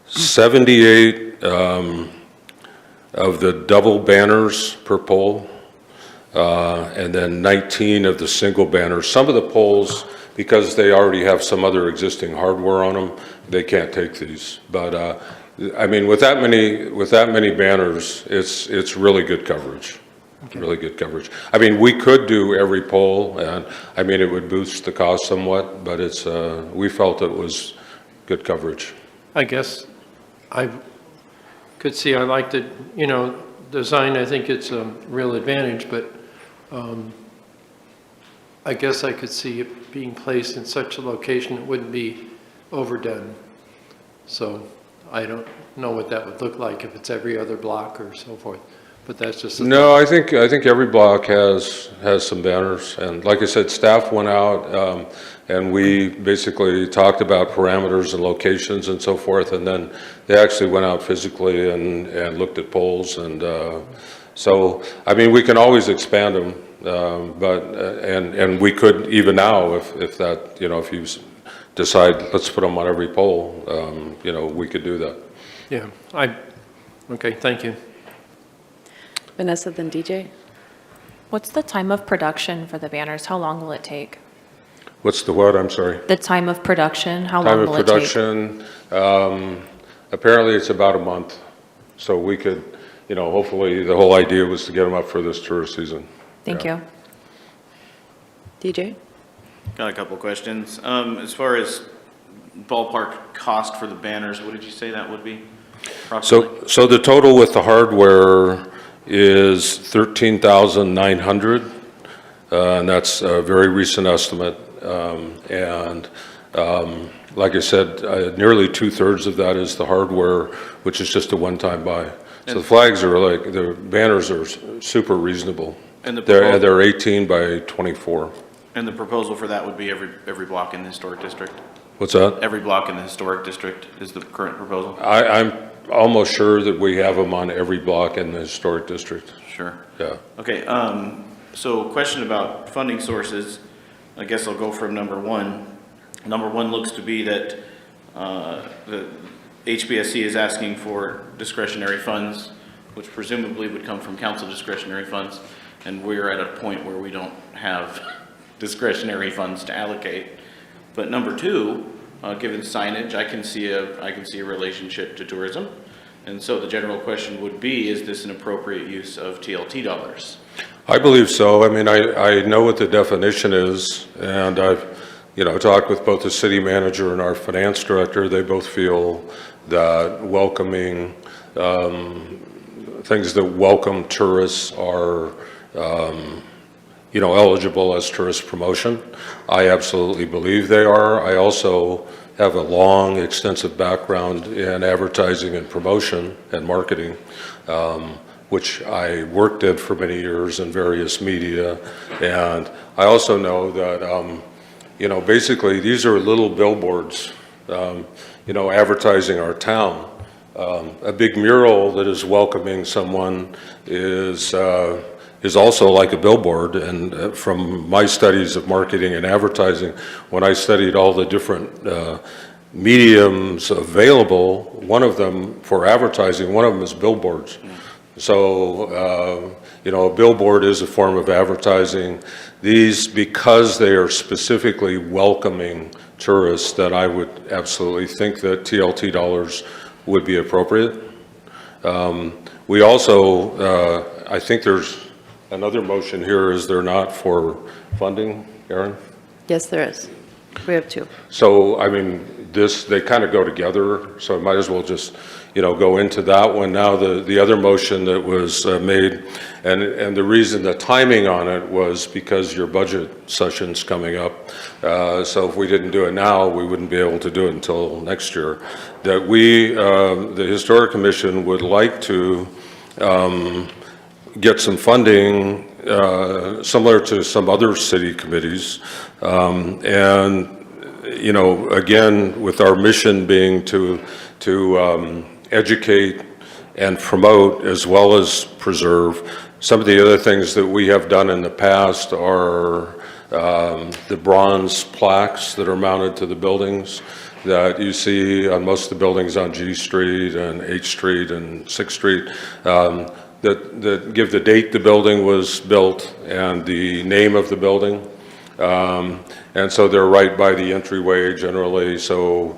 [SPEAKER 19] 78 of the double banners per pole, and then 19 of the single banners. Some of the poles, because they already have some other existing hardware on them, they can't take these. But I mean, with that many banners, it's really good coverage. Okay. Really good coverage. I mean, we could do every pole, and I mean, it would boost the cost somewhat, but it's we felt it was good coverage.
[SPEAKER 15] I guess I could see, I like the, you know, design. I think it's a real advantage, but I guess I could see it being placed in such a location it wouldn't be overdone. So I don't know what that would look like if it's every other block or so forth. But that's just
[SPEAKER 19] no. I think every block has some banners, and like I said, staff went out and we basically talked about parameters and locations and so forth, and then they actually went out physically and looked at poles, and so I mean we can always expand them, but and we could even now if that, you know, if you decide let's put them on every pole, you know, we could do that.
[SPEAKER 15] Yeah. Okay. Thank you.
[SPEAKER 2] Vanessa, then DJ.
[SPEAKER 11] What's the time of production for the banners? How long will it take?
[SPEAKER 19] What's the what? I'm sorry.
[SPEAKER 11] The time of production, how long will it take?
[SPEAKER 19] Time of production, apparently it's about a month. So we could, you know, hopefully the whole idea was to get them up for this tourist season.
[SPEAKER 11] Thank you.
[SPEAKER 2] DJ?
[SPEAKER 14] Got a couple questions. As far as ballpark cost for the banners, what did you say that would be?
[SPEAKER 19] So the total with the hardware is $13,900, and that's a very recent estimate. Like I said, nearly 2/3 of that is the hardware, which is just a one-time buy. So the flags are like, the banners are super reasonable.
[SPEAKER 14] And
[SPEAKER 19] they're 18 by 24.
[SPEAKER 14] And the proposal for that would be every block in the historic district?
[SPEAKER 19] What's that?
[SPEAKER 14] Every block in the historic district is the current proposal?
[SPEAKER 19] I'm almost sure that we have them on every block in the historic district.
[SPEAKER 14] Sure.
[SPEAKER 19] Yeah.
[SPEAKER 14] Okay, so question about funding sources. I guess I'll go from number one. Number one looks to be that the HBSC is asking for discretionary funds, which presumably would come from council discretionary funds, and we're at a point where we don't have discretionary funds to allocate. But number two, given signage, I can see a relationship to tourism. And so the general question would be, is this an appropriate use of TLT dollars?
[SPEAKER 19] I believe so. I mean, I know what the definition is, and I've, you know, talked with both the city manager and our finance director. They both feel that welcoming, things that welcome tourists are, you know, eligible as tourist promotion. I absolutely believe they are. I also have a long, extensive background in advertising and promotion and marketing, which I worked in for many years in various media. And I also know that, you know, basically these are little billboards, you know, advertising our town. A big mural that is welcoming someone is also like a billboard. And from my studies of marketing and advertising, when I studied all the different mediums available, one of them for advertising, one of them is billboards. So, you know, a billboard is a form of advertising. These, because they are specifically welcoming tourists, that I would absolutely think that TLT dollars would be appropriate. We also, I think there's another motion here, is there not, for funding, Erin?
[SPEAKER 2] Yes, there is. We have two.
[SPEAKER 19] So, I mean, they kind of go together, so I might as well just, you know, go into that one. Now, the other motion that was made, and the reason, the timing on it was because your budget session's coming up. So if we didn't do it now, we wouldn't be able to do it until next year. That we, the Historic Commission would like to get some funding similar to some other city committees. And, you know, again, with our mission being to educate and promote as well as preserve. Some of the other things that we have done in the past are the bronze plaques that are mounted to the buildings that you see on most of the buildings on G Street and H Street and 6th Street that give the date the building was built and the name of the building. And so they're right by the entryway generally. So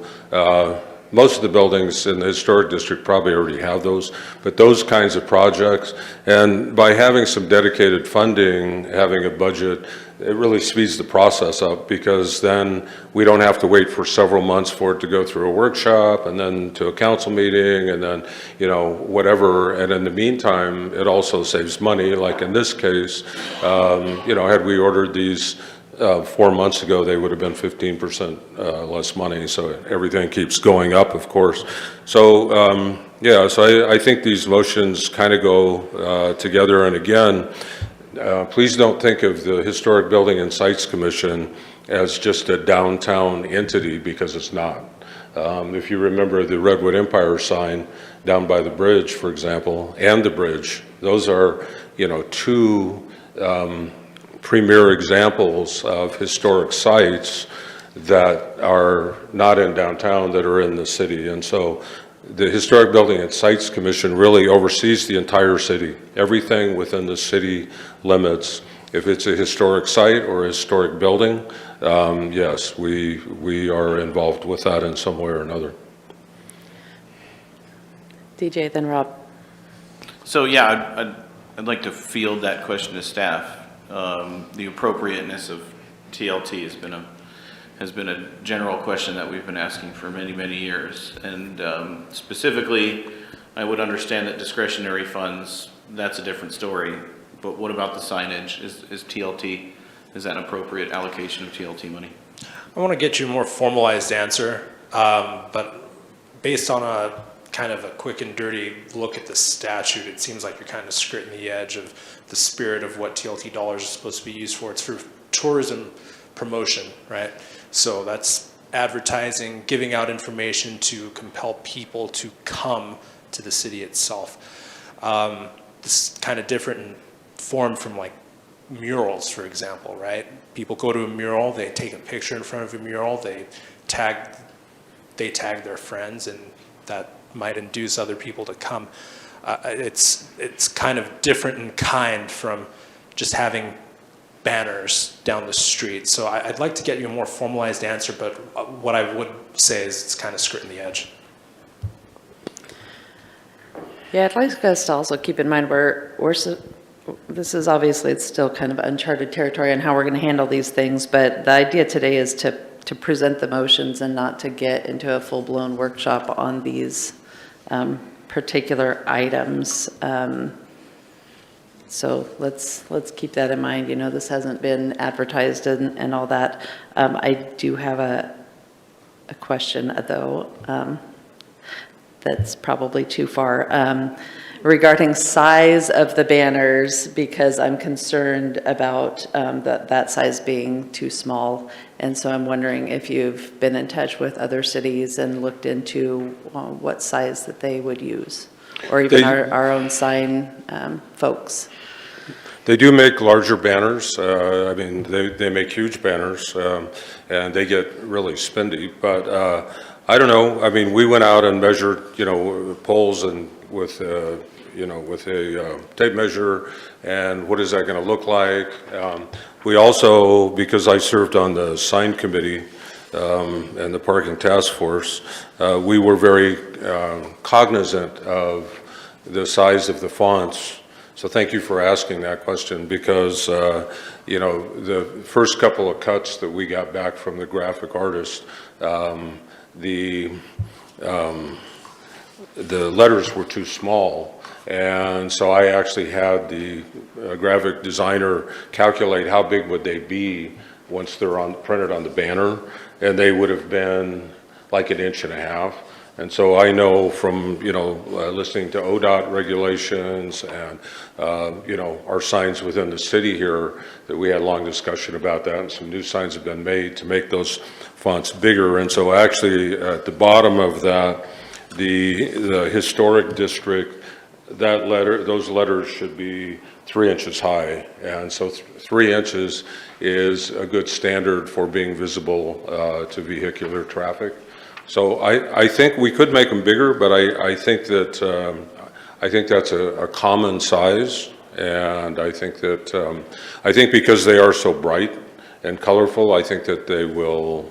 [SPEAKER 19] most of the buildings in the historic district probably already have those, but those kinds of projects, and by having some dedicated funding, having a budget, it really speeds the process up, because then we don't have to wait for several months for it to go through a workshop and then to a council meeting and then, you know, whatever. And in the meantime, it also saves money. Like in this case, you know, had we ordered these 4 months ago, they would have been 15% less money. So everything keeps going up, of course. So yeah, so I think these motions kind of go together. And again, please don't think of the Historic Building and Sites Commission as just a downtown entity, because it's not. If you remember the Redwood Empire sign down by the bridge, for example, and the bridge, those are, you know, two premier examples of historic sites that are not in downtown, that are in the city. And so the Historic Building and Sites Commission really oversees the entire city, everything within the city limits. If it's a historic site or a historic building, yes, we are involved with that in some way or another.
[SPEAKER 2] DJ, then Rob.
[SPEAKER 14] So yeah, I'd like to field that question to staff. The appropriateness of TLT has been a general question that we've been asking for many, many years. And specifically, I would understand that discretionary funds, that's a different story. But what about the signage? Is TLT, is that an appropriate allocation of TLT money?
[SPEAKER 10] I want to get you a more formalized answer, but based on a kind of a quick and dirty look at the statute, it seems like you're kind of skirting the edge of the spirit of what TLT dollars are supposed to be used for. It's for tourism promotion, right? So that's advertising, giving out information to compel people to come to the city itself. This is kind of different in form from like murals, for example, right? People go to a mural, they take a picture in front of a mural, they tag their friends, and that might induce other people to come. It's kind of different in kind from just having banners down the street. So I'd like to get you a more formalized answer, but what I would say is it's kind of skirting the edge.
[SPEAKER 2] Yeah, I'd like us to also keep in mind this is obviously, it's still kind of uncharted territory on how we're going to handle these things, but the idea today is to present the motions and not to get into a full-blown workshop on these particular items. So let's keep that in mind. You know, this hasn't been advertised and all that. I do have a question though, that's probably too far, regarding size of the banners, because I'm concerned about that size being too small. And so I'm wondering if you've been in touch with other cities and looked into what size that they would use, or even our own sign folks.
[SPEAKER 19] They do make larger banners. I mean, they make huge banners, and they get really spendy. But I don't know. I mean, we went out and measured, you know, poles and with a tape measure, and what is that going to look like? We also, because I served on the sign committee and the parking task force, we were very cognizant of the size of the fonts. So thank you for asking that question, because you know, the first couple of cuts that we got back from the graphic artist, the letters were too small. And so I actually had the graphic designer calculate how big would they be once they're printed on the banner, and they would have been like 1.5 inches. And so I know from, listening to ODOT regulations and, our signs within the city here, that we had a long discussion about that, and some new signs have been made to make those fonts bigger. And so actually, at the bottom of that, the historic district, those letters should be 3 inches high. And so 3 inches is a good standard for being visible to vehicular traffic. So I think we could make them bigger, but I think that's a common size. And I think because they are so bright and colorful, I think they'll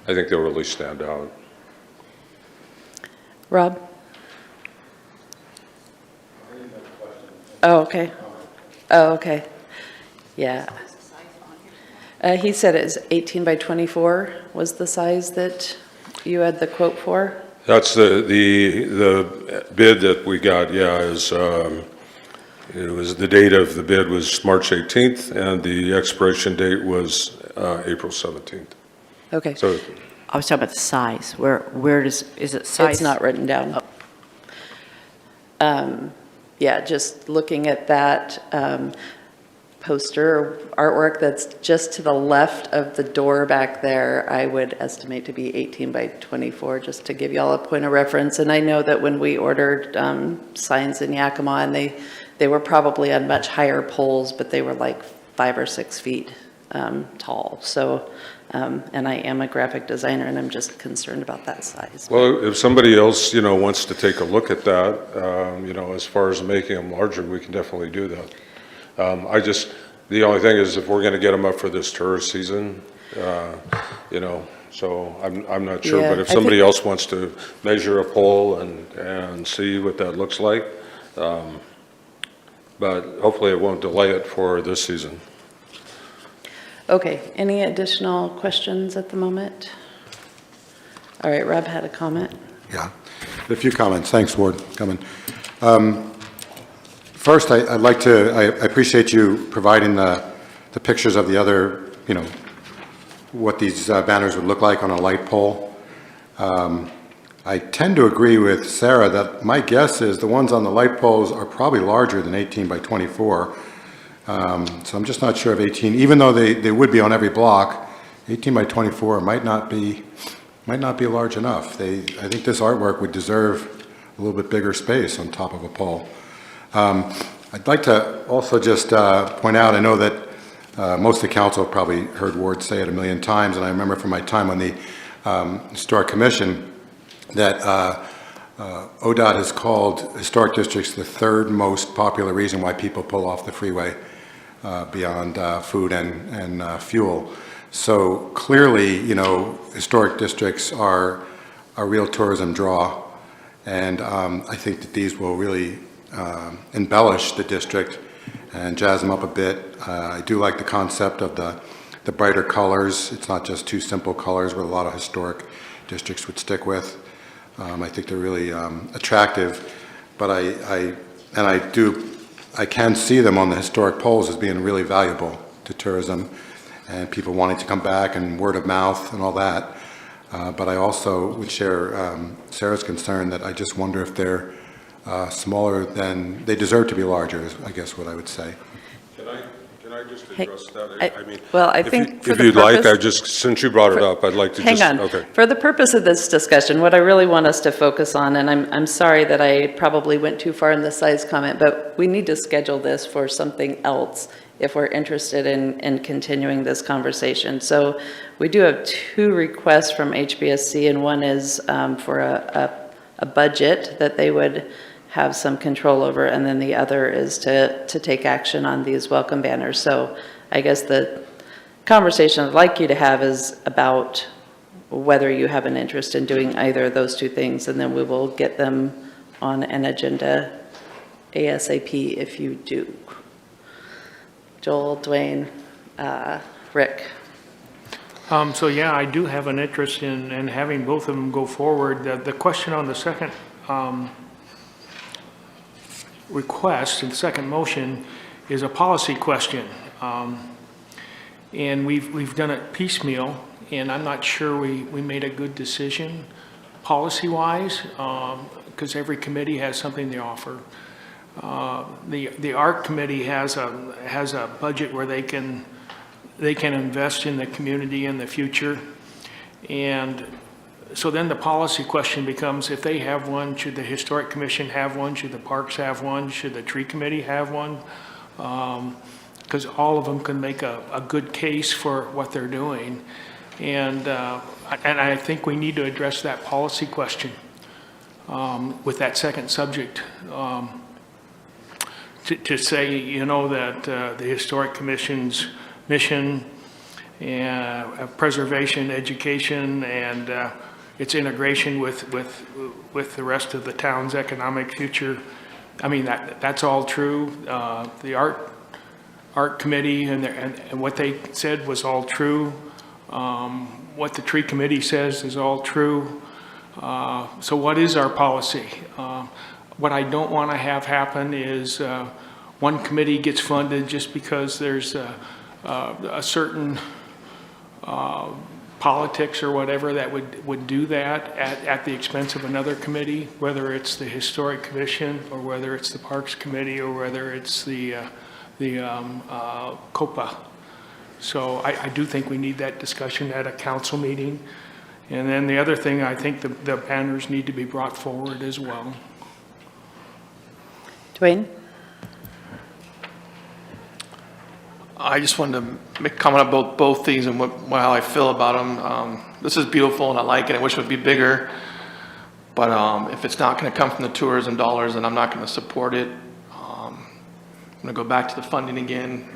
[SPEAKER 19] really stand out.
[SPEAKER 2] Rob? Oh, okay. Oh, okay. Yeah. He said it's 18 by 24 was the size that you had the quote for?
[SPEAKER 19] That's the bid that we got, the date of the bid was March 18th, and the expiration date was April 17th.
[SPEAKER 2] Okay.
[SPEAKER 19] So
[SPEAKER 8] I was talking about the size. Is it size?
[SPEAKER 2] It's not written down. Yeah, just looking at that poster artwork that's just to the left of the door back there, I would estimate to be 18 by 24, just to give you all a point of reference. And I know that when we ordered signs in Yakima, and they were probably on much higher poles, but they were like 5 or 6 feet tall. So, and I am a graphic designer, and I'm just concerned about that size.
[SPEAKER 19] Well, if somebody else, wants to take a look at that, as far as making them larger, we can definitely do that. The only thing is if we're going to get them up for this tourist season, so I'm not sure.
[SPEAKER 2] Yeah,
[SPEAKER 19] but if somebody else wants to measure a pole and see what that looks like, but hopefully it won't delay it for this season.
[SPEAKER 2] Okay, any additional questions at the moment? All right, Rob had a comment.
[SPEAKER 9] Yeah, a few comments. Thanks, Ward, coming. First, I appreciate you providing the pictures of the other, what these banners would look like on a light pole. I tend to agree with Sarah that my guess is the ones on the light poles are probably larger than 18 by 24. So I'm just not sure of 18, even though they would be on every block, 18 by 24 might not be large enough. I think this artwork would deserve a little bit bigger space on top of a pole. I'd like to also just point out, I know that most of the council have probably heard Ward say it a million times, and I remember from my time on the Historic Commission that ODOT has called historic districts the third most popular reason why people pull off the freeway beyond food and fuel. So clearly, historic districts are a real tourism draw, and I think that these will really embellish the district and jazz them up a bit. I do like the concept of the brighter colors. It's not just two simple colors where a lot of historic districts would stick with. I think they're really attractive, but I can see them on the historic poles as being really valuable to tourism and people wanting to come back and word of mouth and all that. But I also would share Sarah's concern that I just wonder if they're smaller than, they deserve to be larger, is I guess what I would say.
[SPEAKER 19] Can I just address that? I mean,
[SPEAKER 2] well, I think for
[SPEAKER 19] if
[SPEAKER 2] the
[SPEAKER 19] you'd like,
[SPEAKER 2] purpose-
[SPEAKER 19] since you brought it up, I'd like to
[SPEAKER 2] Hang on.
[SPEAKER 19] Okay.
[SPEAKER 2] For the purpose of this discussion, what I really want us to focus on, and I'm sorry that I probably went too far in the size comment, but we need to schedule this for something else if we're interested in continuing this conversation. So we do have 2 requests from HBSC, and one is for a budget that they would have some control over, and then the other is to take action on these welcome banners. So I guess the conversation I'd like you to have is about whether you have an interest in doing either of those 2 things, and then we will get them on an agenda ASAP if you do. Joel, Dwayne, Rick.
[SPEAKER 6] So yeah, I do have an interest in having both of them go forward. The question on the second request and second motion is a policy question. And we've done it piecemeal, and I'm not sure we made a good decision policy-wise, because every committee has something they offer. The art committee has a budget where they can invest in the community in the future. And so then the policy question becomes, if they have one, should the Historic Commission have one? Should the Parks have one? Should the Tree Committee have one? Because all of them can make a good case for what they're doing. And I think we need to address that policy question with that second subject. To say, that the Historic Commission's mission of preservation, education, and its integration with the rest of the town's economic future, I mean, that's all true. The art committee and what they said was all true. What the tree committee says is all true. So what is our policy? What I don't want to have happen is one committee gets funded just because there's a certain politics or whatever that would do that at the expense of another committee, whether it's the Historic Commission or whether it's the Parks Committee or whether it's the COPA. So I do think we need that discussion at a council meeting. And then the other thing, I think the banners need to be brought forward as well.
[SPEAKER 2] Dwayne?
[SPEAKER 7] I just wanted to make a comment about both these and how I feel about them. This is beautiful and I like it. I wish it would be bigger. But if it's not going to come from the tourism dollars, then I'm not going to support it. I'm going to go back to the funding again.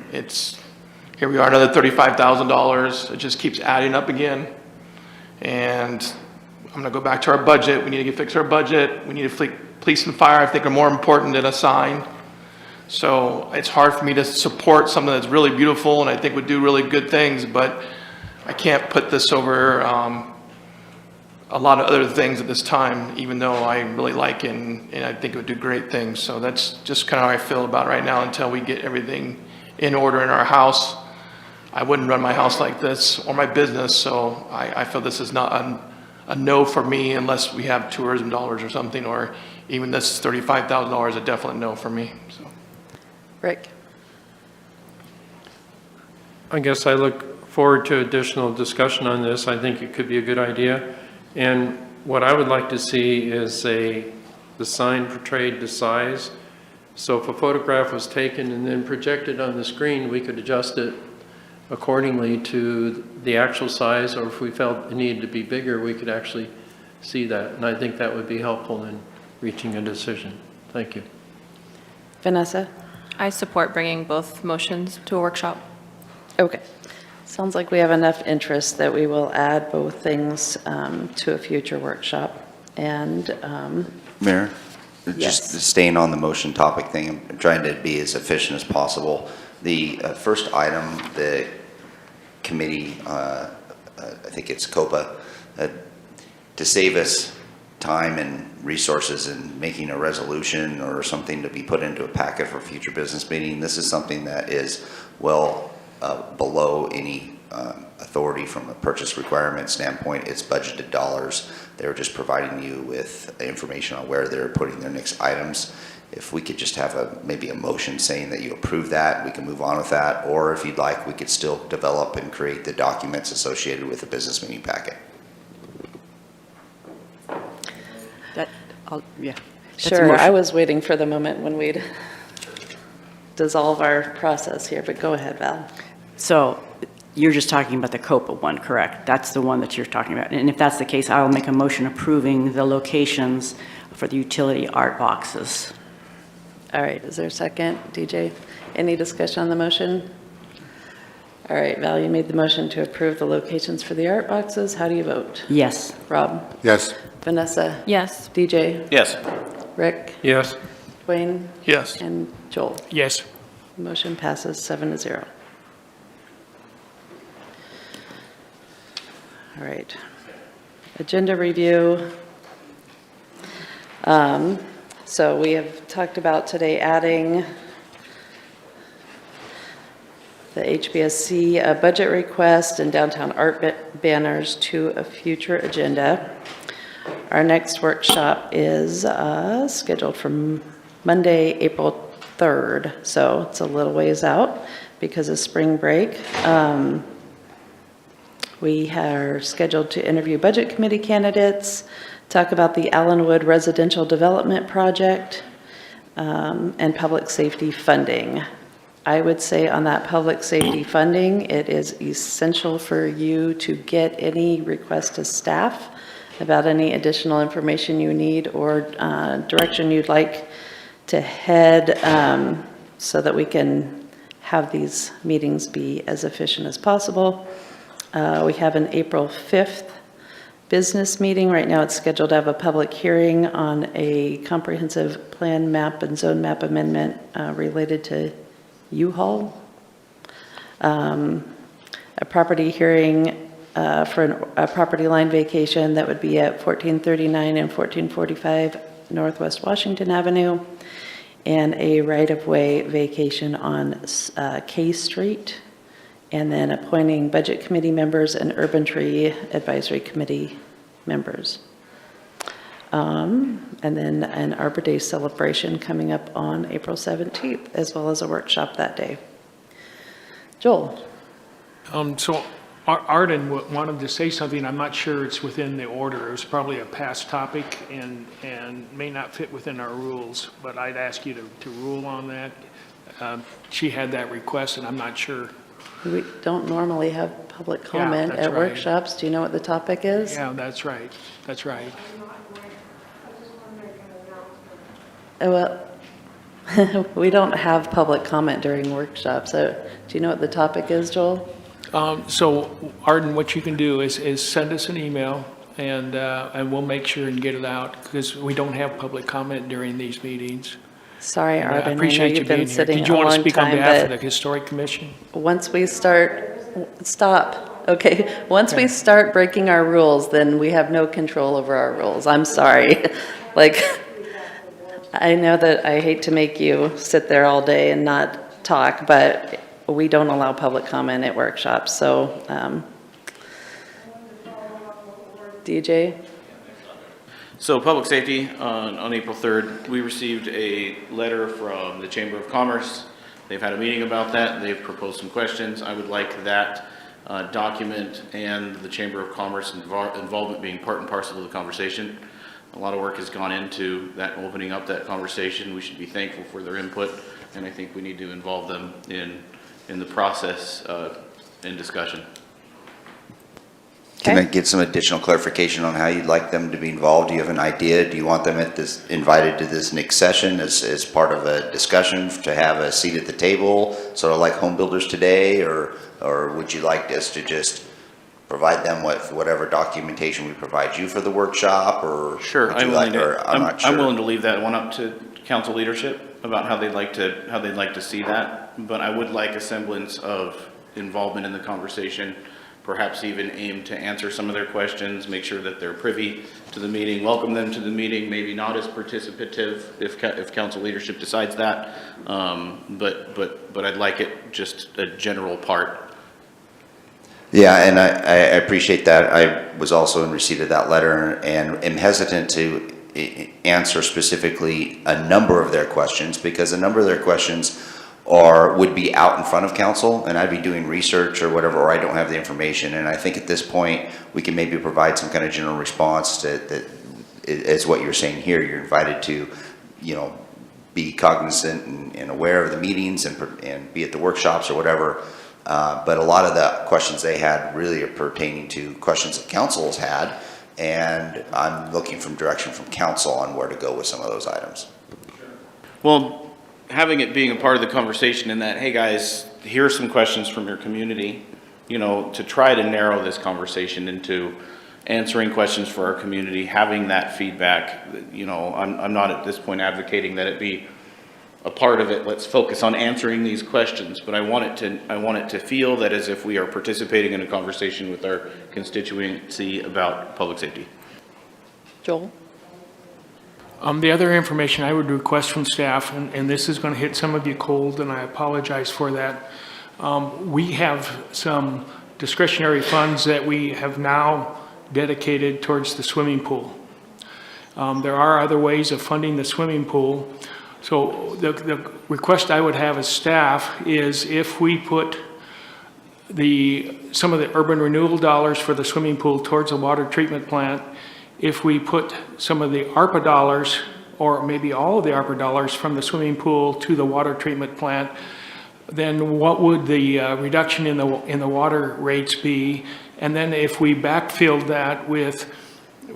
[SPEAKER 7] Here we are, another $35,000. It just keeps adding up again. And I'm going to go back to our budget. We need to fix our budget. We need to police and fire, I think, are more important than a sign. So it's hard for me to support something that's really beautiful and I think would do really good things, but I can't put this over a lot of other things at this time, even though I really like it and I think it would do great things. So that's just kind of how I feel about it right now until we get everything in order in our house. I wouldn't run my house like this or my business, so I feel this is not a no for me unless we have tourism dollars or something, or even this $35,000 a definite no for me. So.
[SPEAKER 2] Rick?
[SPEAKER 15] I guess I look forward to additional discussion on this. I think it could be a good idea. And what I would like to see is the sign portrayed to size. So if a photograph was taken and then projected on the screen, we could adjust it accordingly to the actual size, or if we felt it needed to be bigger, we could actually see that. And I think that would be helpful in reaching a decision. Thank you.
[SPEAKER 2] Vanessa?
[SPEAKER 11] I support bringing both motions to a workshop.
[SPEAKER 2] Okay. Sounds like we have enough interest that we will add both things to a future workshop. And
[SPEAKER 3] Mayor,
[SPEAKER 2] yes.
[SPEAKER 3] just staying on the motion topic thing, I'm trying to be as efficient as possible. The first item, the committee, I think it's COPA, to save us time and resources in making a resolution or something to be put into a packet for future business meeting. This is something that is well below any authority from a purchase requirement standpoint. It's budgeted dollars. They're just providing you with information on where they're putting their next items. If we could just have maybe a motion saying that you approve that, we can move on with that. Or if you'd like, we could still develop and create the documents associated with the business meeting packet.
[SPEAKER 8] Yeah.
[SPEAKER 2] Sure, I was waiting for the moment when we'd dissolve our process here, but go ahead, Val.
[SPEAKER 8] So you're just talking about the COPA one, correct? That's the one that you're talking about. And if that's the case, I'll make a motion approving the locations for the utility art boxes.
[SPEAKER 2] All right, is there a second? DJ, any discussion on the motion? All right, Val, you made the motion to approve the locations for the art boxes. How do you vote?
[SPEAKER 8] Yes.
[SPEAKER 2] Rob?
[SPEAKER 9] Yes.
[SPEAKER 2] Vanessa?
[SPEAKER 11] Yes.
[SPEAKER 2] DJ?
[SPEAKER 14] Yes.
[SPEAKER 2] Rick?
[SPEAKER 15] Yes.
[SPEAKER 2] Dwayne?
[SPEAKER 7] Yes.
[SPEAKER 2] And Joel?
[SPEAKER 6] Yes.
[SPEAKER 2] Motion passes 7-0. All right. Agenda review. So we have talked about today adding the HBSC budget request and downtown art banners to a future agenda. Our next workshop is scheduled for Monday, April 3rd, so it's a little ways out because of spring break. We are scheduled to interview budget committee candidates, talk about the Allenwood Residential Development Project, and public safety funding. I would say on that public safety funding, it is essential for you to get any request to staff about any additional information you need or direction you'd like to head, so that we can have these meetings be as efficient as possible. We have an April 5th business meeting. Right now it's scheduled to have a public hearing on a comprehensive plan map and zone map amendment related to U-Haul. A property hearing for a property line vacation that would be at 1439 and 1445 Northwest Washington Avenue, and a right-of-way vacation on K Street, and then appointing budget committee members and urban tree advisory committee members. And then an Arbor Day celebration coming up on April 17th, as well as a workshop that day. Joel?
[SPEAKER 6] So Arden wanted to say something. I'm not sure it's within the order. It was probably a past topic and may not fit within our rules, but I'd ask you to rule on that. She had that request, and I'm not sure.
[SPEAKER 2] We don't normally have public comment
[SPEAKER 6] that's
[SPEAKER 2] at
[SPEAKER 6] right.
[SPEAKER 2] workshops. Do you know what the topic is?
[SPEAKER 6] Yeah, that's right. That's right.
[SPEAKER 2] Well, we don't have public comment during workshops. So do you know what the topic is, Joel?
[SPEAKER 6] So Arden, what you can do is send us an email, and we'll make sure and get it out, because we don't have public comment during these meetings.
[SPEAKER 2] Sorry,
[SPEAKER 6] And
[SPEAKER 2] Arden,
[SPEAKER 6] I appreciate
[SPEAKER 2] know
[SPEAKER 6] you
[SPEAKER 2] you've been
[SPEAKER 6] being here.
[SPEAKER 2] sitting
[SPEAKER 6] Did you
[SPEAKER 2] a
[SPEAKER 6] want to
[SPEAKER 2] long
[SPEAKER 6] speak on
[SPEAKER 2] time,
[SPEAKER 6] behalf of
[SPEAKER 2] but
[SPEAKER 6] the Historic Commission?
[SPEAKER 2] once we start, stop, okay? Once we start breaking our rules, then we have no control over our rules. I'm sorry. Like, I know that I hate to make you sit there all day and not talk, but we don't allow public comment at workshops, so, DJ?
[SPEAKER 14] So public safety, on April 3rd, we received a letter from the Chamber of Commerce. They've had a meeting about that. They've proposed some questions. I would like that document and the Chamber of Commerce involvement being part and parcel of the conversation. A lot of work has gone into that, opening up that conversation. We should be thankful for their input, and I think we need to involve them in the process and discussion.
[SPEAKER 3] Can I get some additional clarification on how you'd like them to be involved? Do you have an idea? Do you want them invited to this next session as part of a discussion to have a seat at the table, sort of like home builders today, or would you like us to just provide them with whatever documentation we provide you for the workshop, or?
[SPEAKER 14] Sure,
[SPEAKER 3] I'm not sure.
[SPEAKER 14] I'm willing to leave that one up to council leadership about how they'd like to see that, but I would like a semblance of involvement in the conversation, perhaps even aim to answer some of their questions, make sure that they're privy to the meeting, welcome them to the meeting, maybe not as participative if council leadership decides that, but I'd like it just a general part.
[SPEAKER 3] Yeah, and I appreciate that. I was also in receipt of that letter and am hesitant to answer specifically a number of their questions, because a number of their questions would be out in front of council, and I'd be doing research or whatever, or I don't have the information. And I think at this point, we can maybe provide some kind of general response that is what you're saying here. You're invited to, be cognizant and aware of the meetings and be at the workshops or whatever. But a lot of the questions they had really are pertaining to questions that council has had, and I'm looking for direction from council on where to go with some of those items.
[SPEAKER 14] Well, having it being a part of the conversation in that, hey guys, here are some questions from your community, to try to narrow this conversation into answering questions for our community, having that feedback. I'm not at this point advocating that it be a part of it. Let's focus on answering these questions, but I want it to feel that as if we are participating in a conversation with our constituency about public safety.
[SPEAKER 2] Joel?
[SPEAKER 6] The other information I would request from staff, and this is going to hit some of you cold, and I apologize for that. We have some discretionary funds that we have now dedicated towards the swimming pool. There are other ways of funding the swimming pool. So the request I would have as staff is if we put some of the urban renewal dollars for the swimming pool towards the water treatment plant, if we put some of the ARPA dollars, or maybe all of the ARPA dollars from the swimming pool to the water treatment plant, then what would the reduction in the water rates be? And then if we backfilled that with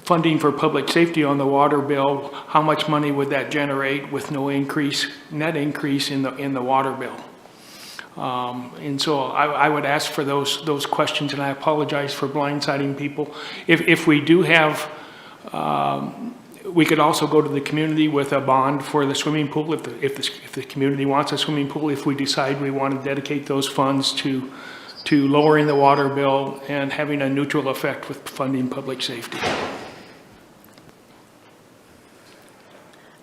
[SPEAKER 6] funding for public safety on the water bill, how much money would that generate with no net increase in the water bill? And so I would ask for those questions, and I apologize for blindsiding people. If we do have, we could also go to the community with a bond for the swimming pool if the community wants a swimming pool, if we decide we want to dedicate those funds to lowering the water bill and having a neutral effect with funding public safety.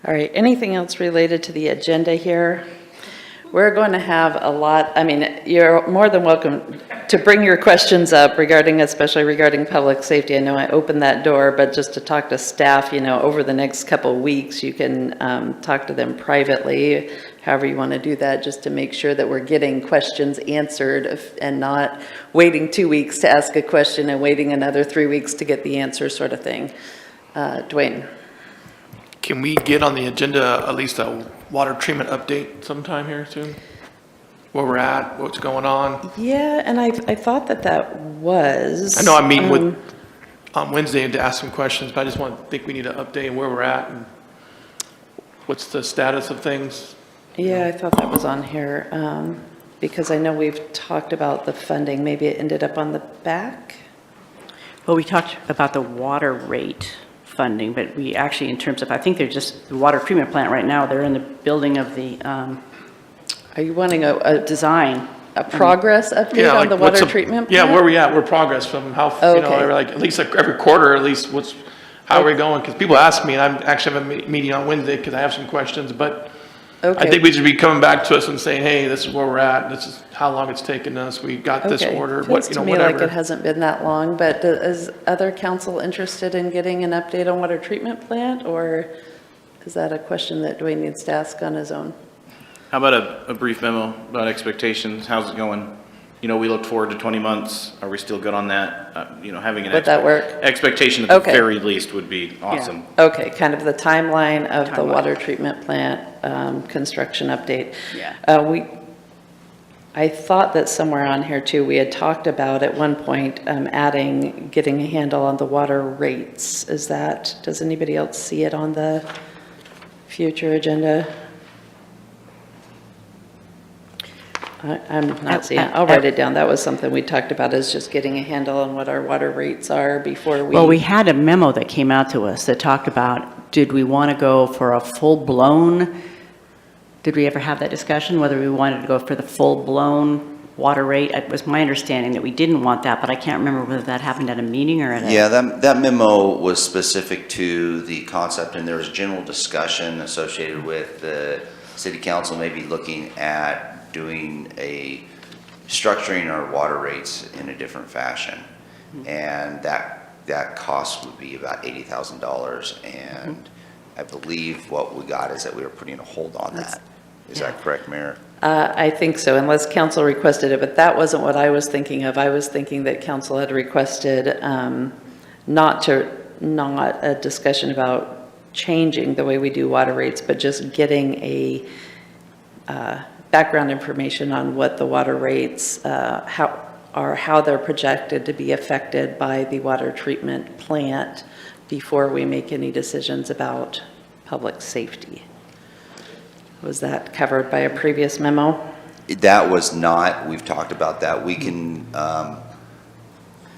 [SPEAKER 2] All right, anything else related to the agenda here? We're going to have a lot, I mean, you're more than welcome to bring your questions up especially regarding public safety. I know I opened that door, but just to talk to staff, over the next couple of weeks, you can talk to them privately, however you want to do that, just to make sure that we're getting questions answered and not waiting 2 weeks to ask a question and waiting another 3 weeks to get the answer, sort of thing. Dwayne.
[SPEAKER 7] Can we get on the agenda at least a water treatment update sometime here soon? Where we're at, what's going on?
[SPEAKER 2] Yeah, and I thought that was.
[SPEAKER 7] I know I'm meeting on Wednesday to ask some questions, but I just think we need an update on where we're at and what's the status of things.
[SPEAKER 2] Yeah, I thought that was on here because I know we've talked about the funding. Maybe it ended up on the back.
[SPEAKER 8] Well, we talked about the water rate funding, but we actually, in terms of, I think they're just the water treatment plant right now, they're in the building of the.
[SPEAKER 2] Are you wanting a
[SPEAKER 8] design?
[SPEAKER 2] A progress update on the water treatment plant?
[SPEAKER 7] Yeah, where we at? We're progress from how, at least every quarter, at least how are we going? Because people ask me, and I'm actually have a meeting on Wednesday because I have some questions, but I think we should be coming back to us and saying, hey, this is where we're at. This is how long it's taken us. We got this order.
[SPEAKER 2] Feels to me
[SPEAKER 7] whatever.
[SPEAKER 2] like it hasn't been that long, but is other council interested in getting an update on water treatment plant, or is that a question that Dwayne needs to ask on his own?
[SPEAKER 14] How about a brief memo about expectations? How's it going? We look forward to 20 months. Are we still good on that? Having an
[SPEAKER 2] Would that work?
[SPEAKER 14] expectation at the very least would be awesome.
[SPEAKER 2] Yeah. Okay, kind of the timeline of the water treatment plant construction update.
[SPEAKER 8] Yeah.
[SPEAKER 2] I thought that somewhere on here too, we had talked about at one point getting a handle on the water rates. Does anybody else see it on the future agenda? I'm not seeing it. I'll write it down. That was something we talked about, is just getting a handle on what our water rates are before we.
[SPEAKER 8] Well, we had a memo that came out to us that talked about, did we want to go for a full-blown, did we ever have that discussion, whether we wanted to go for the full-blown water rate? It was my understanding that we didn't want that, but I can't remember whether that happened at a meeting or at a.
[SPEAKER 3] Yeah, that memo was specific to the concept, and there was general discussion associated with the city council maybe looking at structuring our water rates in a different fashion. And that cost would be about $80,000. And I believe what we got is that we were putting a hold on that. Is that correct, Mayor?
[SPEAKER 2] I think so, unless council requested it, but that wasn't what I was thinking of. I was thinking that council had requested not a discussion about changing the way we do water rates, but just getting a background information on what the water rates, how they're projected to be affected by the water treatment plant before we make any decisions about public safety. Was that covered by a previous memo?
[SPEAKER 3] That was not. We've talked about that. We can,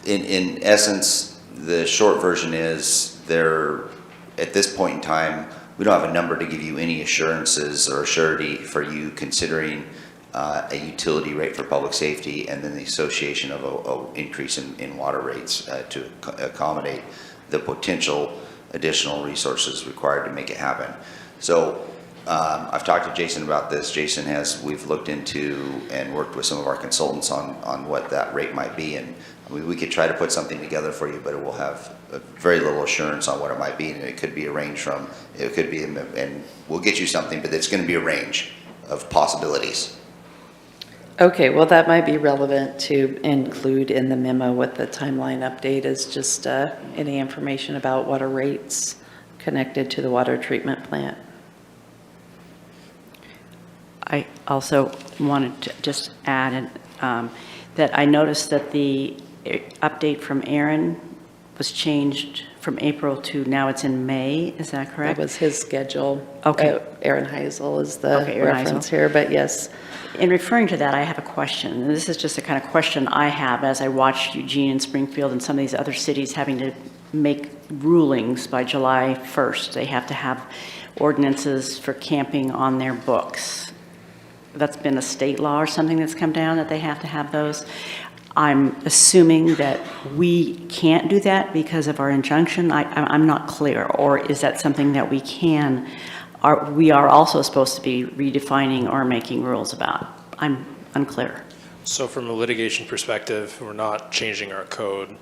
[SPEAKER 3] in essence, the short version is at this point in time, we don't have a number to give you any assurances or surety for you considering a utility rate for public safety, and then the association of an increase in water rates to accommodate the potential additional resources required to make it happen. So I've talked to Jason about this. We've looked into and worked with some of our consultants on what that rate might be. And we could try to put something together for you, but it will have very little assurance on what it might be. And it could be a range from, and we'll get you something, but it's going to be a range of possibilities.
[SPEAKER 2] Okay, well, that might be relevant to include in the memo with the timeline update is just any information about water rates connected to the water treatment plant.
[SPEAKER 8] I also wanted to just add that I noticed that the update from Aaron was changed from April to now it's in May. Is that correct?
[SPEAKER 2] That was his schedule.
[SPEAKER 8] Okay.
[SPEAKER 2] Aaron Heisel is the
[SPEAKER 8] Aaron
[SPEAKER 2] reference
[SPEAKER 8] Heisel.
[SPEAKER 2] here, but yes.
[SPEAKER 8] In referring to that, I have a question. And this is just a kind of question I have as I watched Eugene and Springfield and some of these other cities having to make rulings by July 1st. They have to have ordinances for camping on their books. That's been a state law or something that's come down that they have to have those. I'm assuming that we can't do that because of our injunction. I'm not clear. Or is that something that we can? We are also supposed to be redefining or making rules about? I'm unclear.
[SPEAKER 10] So from a litigation perspective, we're not changing our code.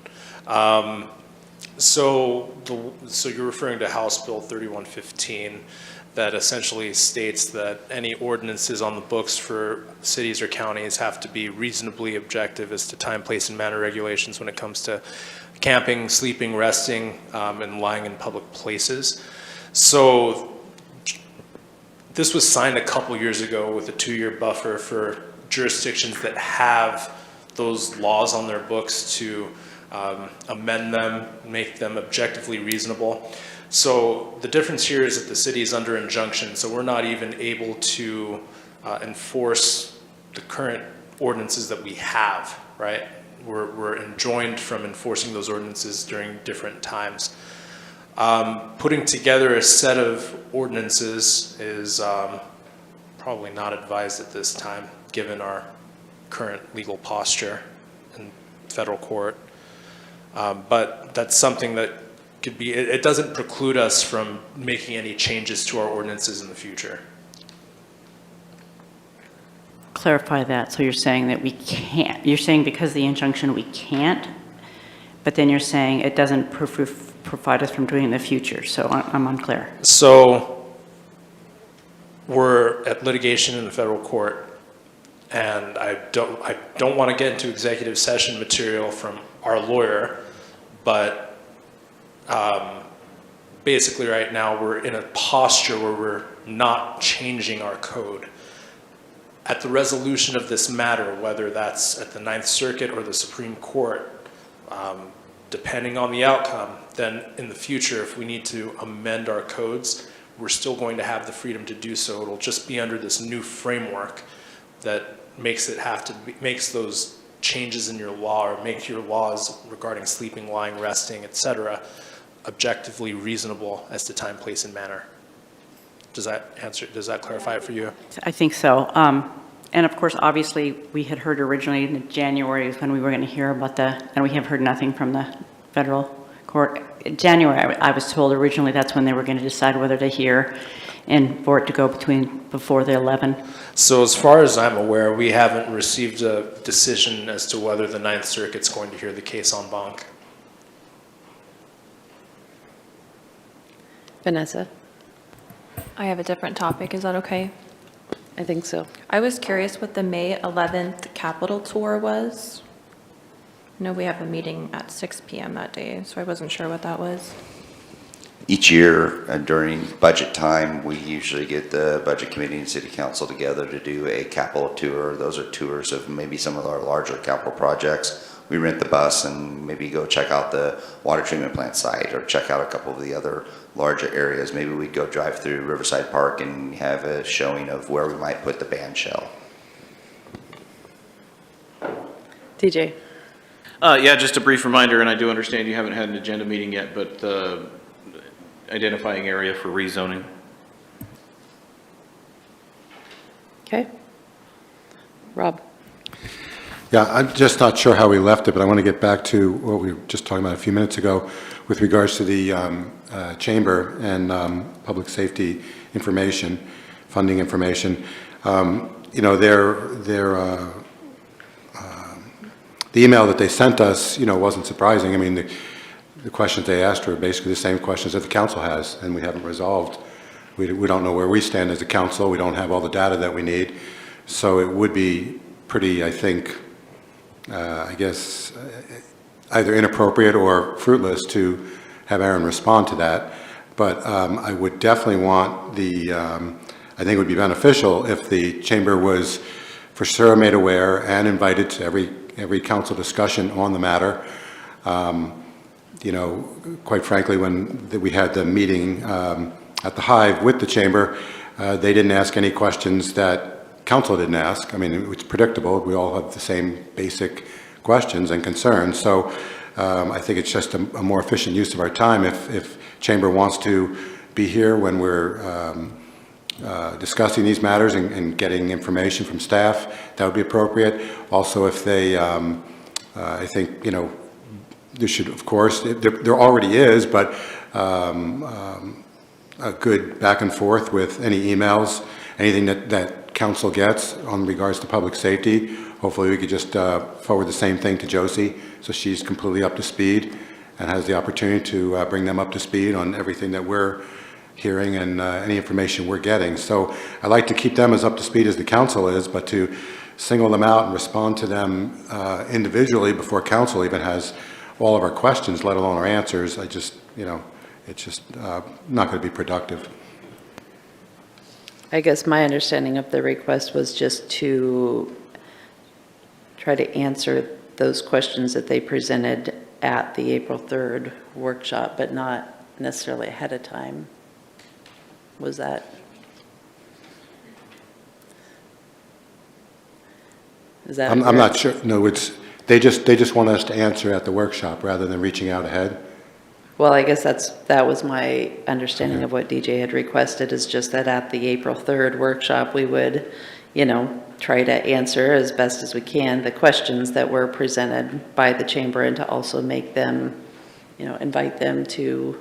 [SPEAKER 10] So you're referring to House Bill 3115 that essentially states that any ordinances on the books for cities or counties have to be reasonably objective as to time, place, and manner regulations when it comes to camping, sleeping, resting, and lying in public places. So this was signed a couple years ago with a 2-year buffer for jurisdictions that have those laws on their books to amend them, make them objectively reasonable. So the difference here is that the city is under injunction, so we're not even able to enforce the current ordinances that we have, right? We're enjoined from enforcing those ordinances during different times. Putting together a set of ordinances is probably not advised at this time, given our current legal posture in federal court. But that's something that could be, it doesn't preclude us from making any changes to our ordinances in the future.
[SPEAKER 8] Clarify that. So you're saying that we can't. You're saying because of the injunction we can't, but then you're saying it doesn't provide us from doing it in the future. So I'm unclear.
[SPEAKER 10] So we're at litigation in the federal court, and I don't want to get into executive session material from our lawyer, but basically right now we're in a posture where we're not changing our code. At the resolution of this matter, whether that's at the Ninth Circuit or the Supreme Court, depending on the outcome, then in the future, if we need to amend our codes, we're still going to have the freedom to do so. It'll just be under this new framework that makes it makes those changes in your law or make your laws regarding sleeping, lying, resting, etc., objectively reasonable as to time, place, and manner. Does that clarify it for you?
[SPEAKER 8] I think so. And of course, obviously, we had heard originally in January when we were going to hear about and we have heard nothing from the federal court. In January, I was told originally that's when they were going to decide whether to hear and for it to go before the 11.
[SPEAKER 10] So as far as I'm aware, we haven't received a decision as to whether the Ninth Circuit's going to hear the case en banc.
[SPEAKER 2] Vanessa?
[SPEAKER 11] I have a different topic. Is that okay?
[SPEAKER 2] I think so.
[SPEAKER 11] I was curious what the May 11th Capitol tour was. I know we have a meeting at 6 p.m. that day, so I wasn't sure what that was.
[SPEAKER 3] Each year during budget time, we usually get the budget committee and city council together to do a capital tour. Those are tours of maybe some of our larger capital projects. We rent the bus and maybe go check out the water treatment plant site or check out a couple of the other larger areas. Maybe we'd go drive through Riverside Park and have a showing of where we might put the band shell.
[SPEAKER 2] TJ?
[SPEAKER 14] Yeah, just a brief reminder, and I do understand you haven't had an agenda meeting yet, but identifying area for rezoning.
[SPEAKER 2] Okay. Rob?
[SPEAKER 9] Yeah, I'm just not sure how we left it, but I want to get back to what we were just talking about a few minutes ago with regards to the chamber and public safety information. funding information. You know, the email that they sent us, you know, wasn't surprising. I mean, the questions they asked were basically the same questions that the council has, and we haven't resolved. We don't know where we stand as a council. We don't have all the data that we need. So it would be pretty, I think, I guess, either inappropriate or fruitless to have Aaron respond to that. But I would definitely want I think it would be beneficial if the chamber was for sure made aware and invited to every council discussion on the matter. You know, quite frankly, when we had the meeting at the Hive with the chamber, they didn't ask any questions that council didn't ask. I mean, it's predictable. We all have the same basic questions and concerns. So I think it's just a more efficient use of our time if chamber wants to be here when we're discussing these matters and getting information from staff, that would be appropriate. Also, if they, I think, you know, there should, of course, there already is, but a good back and forth with any emails, anything that council gets on regards to public safety. Hopefully we could just forward the same thing to Josie so she's completely up to speed and has the opportunity to bring them up to speed on everything that we're hearing and any information we're getting. So I like to keep them as up to speed as the council is, but to single them out and respond to them individually before council even has all of our questions, let alone our answers, I just, you know, it's just not going to be productive.
[SPEAKER 2] I guess my understanding of the request was just to try to answer those questions that they presented at the April 3rd workshop, but not necessarily ahead of time. Was that? Is that?
[SPEAKER 9] I'm not sure. No, they just want us to answer at the workshop rather than reaching out ahead.
[SPEAKER 2] Well, I guess that was my understanding of what DJ had requested, is just that at the April 3rd workshop, we would, you know, try to answer as best as we can the questions that were presented by the chamber, and to also make them, you know, invite them to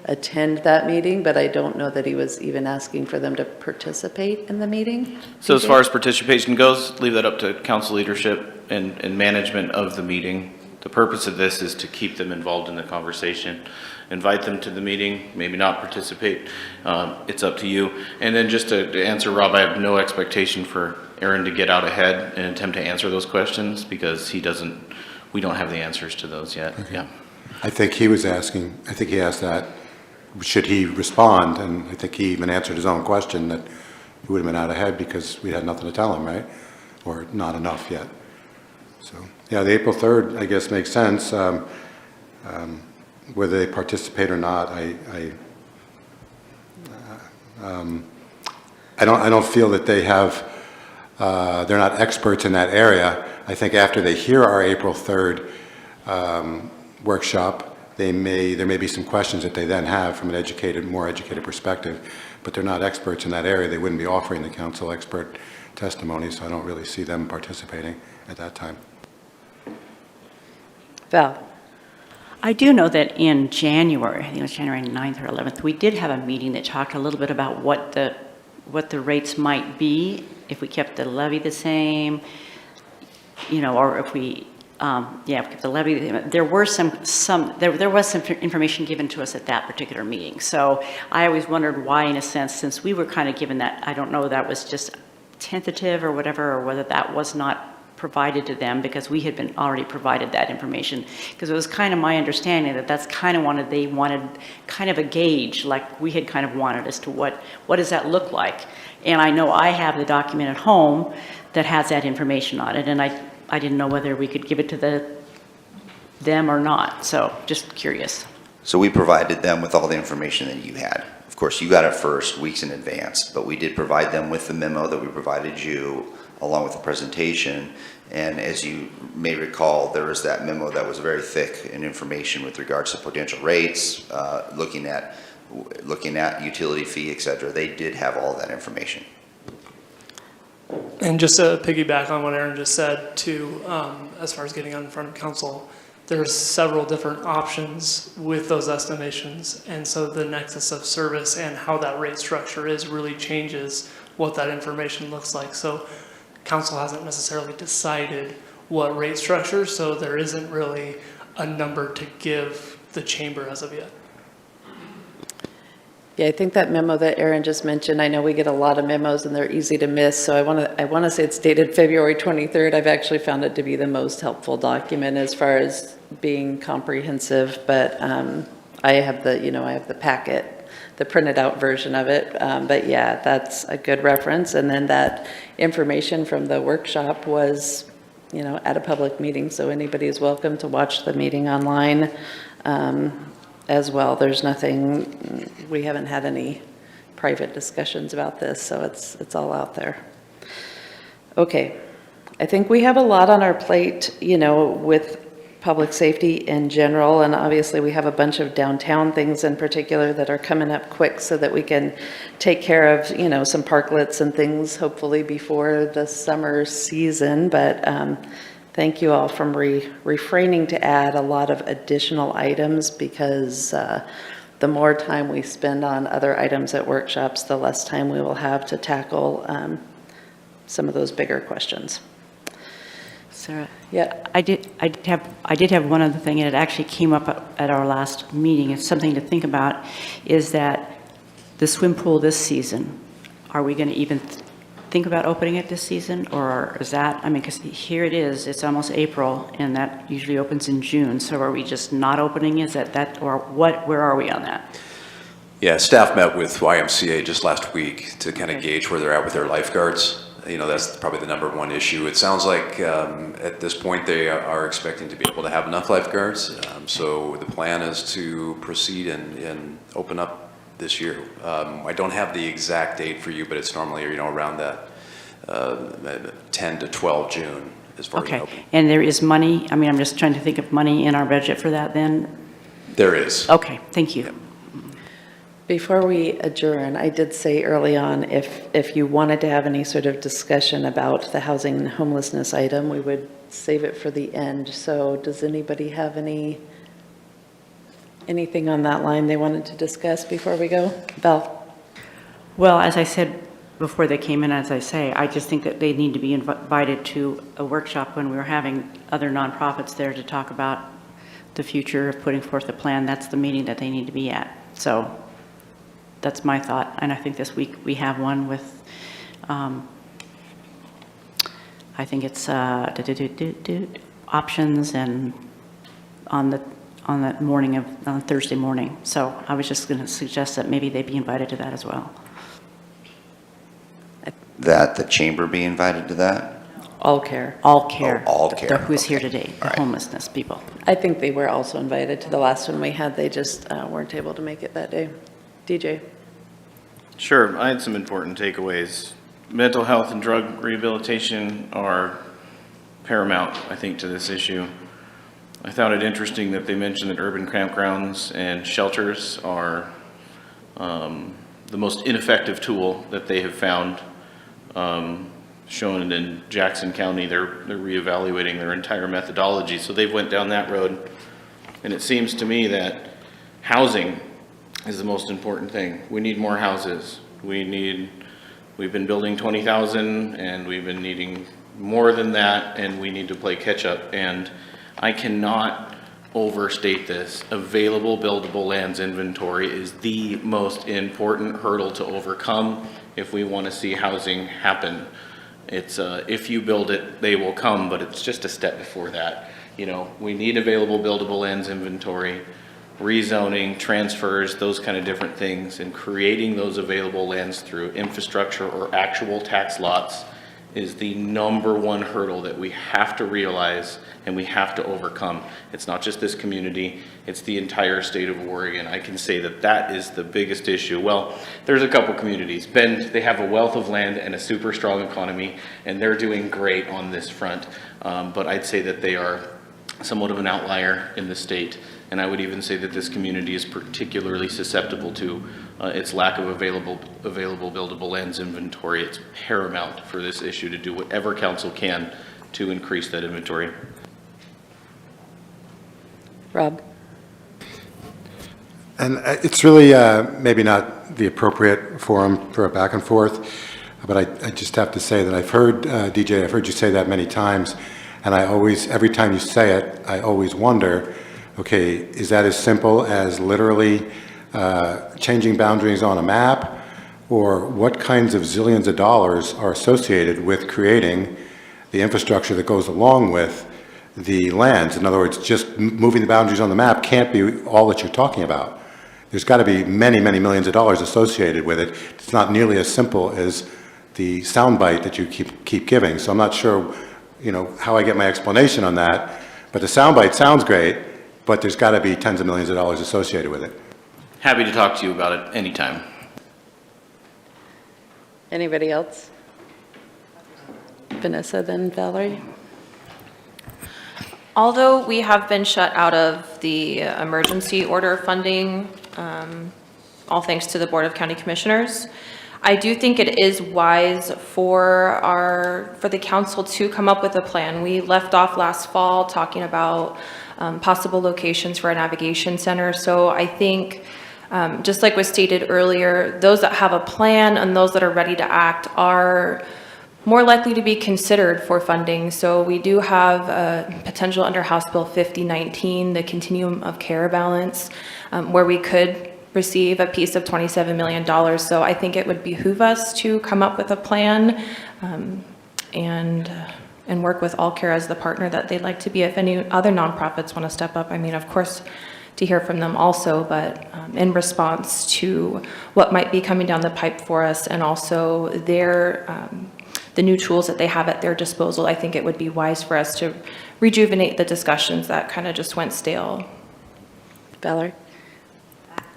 [SPEAKER 2] attend that meeting. But I don't know that he was even asking for them to participate in the meeting.
[SPEAKER 14] So as far as participation goes, leave that up to council leadership and management of the meeting. The purpose of this is to keep them involved in the conversation, invite them to the meeting, maybe not participate. It's up to you. And then just to answer Rob, I have no expectation for Aaron to get out ahead and attempt to answer those questions, because we don't have the answers to those yet.
[SPEAKER 9] Okay.
[SPEAKER 14] Yeah.
[SPEAKER 9] I think he was asking, I think he asked that, should he respond? And I think he even answered his own question that he would have been out ahead because we had nothing to tell him, right? Or not enough yet. So, yeah, the April 3rd, I guess, makes sense. Whether they participate or not, I don't feel that they have, they're not experts in that area. I think after they hear our April 3rd workshop, there may be some questions that they then have from an more educated perspective, but they're not experts in that area. They wouldn't be offering the council expert testimony, so I don't really see them participating at that time.
[SPEAKER 2] Val?
[SPEAKER 8] I do know that in January, I think it was January 9th or 11th, we did have a meeting that talked a little bit about what the rates might be if we kept the levy the same, you know, or if we, if we kept the levy. There were there was some information given to us at that particular meeting. So I always wondered why, in a sense, since we were kind of given that, I don't know, that was just tentative or whatever, or whether that was not provided to them because we had been already provided that information, because it was kind of my understanding that that's kind of they wanted kind of a gauge, like we had kind of wanted, as to what does that look like. And I know I have the document at home that has that information on it, and I didn't know whether we could give it to them or not, so just curious.
[SPEAKER 3] So we provided them with all the information that you had. Of course, you got it first, weeks in advance, but we did provide them with the memo that we provided you, along with the presentation. And as you may recall, there was that memo that was very thick in information with regards to potential rates, looking at utility fee, et cetera. They did have all that information.
[SPEAKER 20] And just to piggyback on what Aaron just said too, as far as getting out in front of council, there's several different options with those estimations. And so the nexus of service and how that rate structure is really changes what that information looks like. So council hasn't necessarily decided what rate structure, so there isn't really a number to give the chamber as of yet.
[SPEAKER 2] Yeah, I think that memo that Aaron just mentioned, I know we get a lot of memos and they're easy to miss, so I want to say it's dated February 23rd. I've actually found it to be the most helpful document as far as being comprehensive, but I have the packet, the printed out version of it, but yeah, that's a good reference. And then that information from the workshop was, at a public meeting, so anybody is welcome to watch the meeting online. As well, there's nothing, we haven't had any private discussions about this, so it's all out there. Okay, I think we have a lot on our plate, with public safety in general, and obviously we have a bunch of downtown things in particular that are coming up quick so that we can take care of, some parklets and things hopefully before the summer season, but thank you all from refraining to add a lot of additional items, because the more time we spend on other items at workshops, the less time we will have to tackle some of those bigger questions.
[SPEAKER 8] Sarah?
[SPEAKER 2] Yeah.
[SPEAKER 8] I did have one other thing, and it actually came up at our last meeting. It's something to think about, is that the swim pool this season, are we going to even think about opening it this season, or is that, because here it is, it's almost April, and that usually opens in June, so are we just not opening? Is that, or what, where are we on that?
[SPEAKER 12] Yeah, staff met with YMCA just last week to kind of gauge where they're at with their lifeguards. That's probably the number one issue. It sounds like at this point they are expecting to be able to have enough lifeguards. So the plan is to proceed and open up this year. I don't have the exact date for you, but it's normally, around that 10 to 12 June as far as opening.
[SPEAKER 8] And there is money, I'm just trying to think of money in our budget for that then?
[SPEAKER 12] There is.
[SPEAKER 8] Okay, thank you.
[SPEAKER 12] Yep.
[SPEAKER 2] Before we adjourn, I did say early on, if you wanted to have any sort of discussion about the housing and homelessness item, we would save it for the end. So does anybody have anything on that line they wanted to discuss before we go? Val?
[SPEAKER 8] Well, as I said before they came in, I just think that they need to be invited to a workshop when we're having other nonprofits there to talk about the future of putting forth a plan. That's the meeting that they need to be at. So that's my thought, and I think this week we have one with, I think it's options, and on that morning on Thursday morning. So I was just going to suggest that maybe they be invited to that as well.
[SPEAKER 3] That the chamber be invited to that?
[SPEAKER 2] All Care.
[SPEAKER 8] All Care.
[SPEAKER 3] Oh, All Care.
[SPEAKER 8] Who's here
[SPEAKER 3] Okay.
[SPEAKER 8] today, the
[SPEAKER 3] All right.
[SPEAKER 8] homelessness people.
[SPEAKER 2] I think they were also invited to the last one we had. They just weren't able to make it that day. DJ?
[SPEAKER 14] Sure, I had some important takeaways. Mental health and drug rehabilitation are paramount, I think, to this issue. I found it interesting that they mentioned that urban campgrounds and shelters are the most ineffective tool that they have found. Shown in Jackson County, they're reevaluating their entire methodology, so they've went down that road. And it seems to me that housing is the most important thing. We need more houses. We've been building 20,000 and we've been needing more than that, and we need to play catch up. And I cannot overstate this. Available buildable lands inventory is the most important hurdle to overcome if we want to see housing happen. It's if you build it, they will come, but it's just a step before that. We need available buildable lands inventory, rezoning, transfers, those kind of different things, and creating those available lands through infrastructure or actual tax lots is the number one hurdle that we have to realize and we have to overcome. It's not just this community, it's the entire state of Oregon. I can say that that is the biggest issue. Well, there's a couple communities. Bend, they have a wealth of land and a super strong economy, and they're doing great on this front. But I'd say that they are somewhat of an outlier in the state. And I would even say that this community is particularly susceptible to its lack of available buildable lands inventory. It's paramount for this issue to do whatever council can to increase that inventory.
[SPEAKER 2] Rob?
[SPEAKER 9] And it's really maybe not the appropriate forum for a back and forth, but I just have to say that I've heard, DJ, I've heard you say that many times, and I always, every time you say it, I always wonder, okay, is that as simple as literally changing boundaries on a map, or what kinds of zillions of dollars are associated with creating the infrastructure that goes along with the lands? In other words, just moving the boundaries on the map can't be all that you're talking about. There's got to be many, many millions of dollars associated with it. It's not nearly as simple as the soundbite that you keep giving. So I'm not sure, you know, how I get my explanation on that. But the soundbite sounds great, but there's got to be tens of millions of dollars associated with it.
[SPEAKER 14] Happy to talk to you about it anytime.
[SPEAKER 2] Anybody else? Vanessa, then Valerie?
[SPEAKER 11] Although we have been shut out of the emergency order funding, all thanks to the Board of County Commissioners, I do think it is wise for the council to come up with a plan. We left off last fall talking about possible locations for a navigation center. So I think, just like was stated earlier, those that have a plan and those that are ready to act are more likely to be considered for funding. So we do have a potential under House Bill 5019, the continuum of care balance, where we could receive a piece of $27 million. So I think it would behoove us to come up with a plan and work with All Care as the partner that they'd like to be. If any other nonprofits want to step up, I mean, of course, to hear from them also, but in response to what might be coming down the pipe for us and also the new tools that they have at their disposal, I think it would be wise for us to rejuvenate the discussions that kind of just went stale.
[SPEAKER 2] Valerie?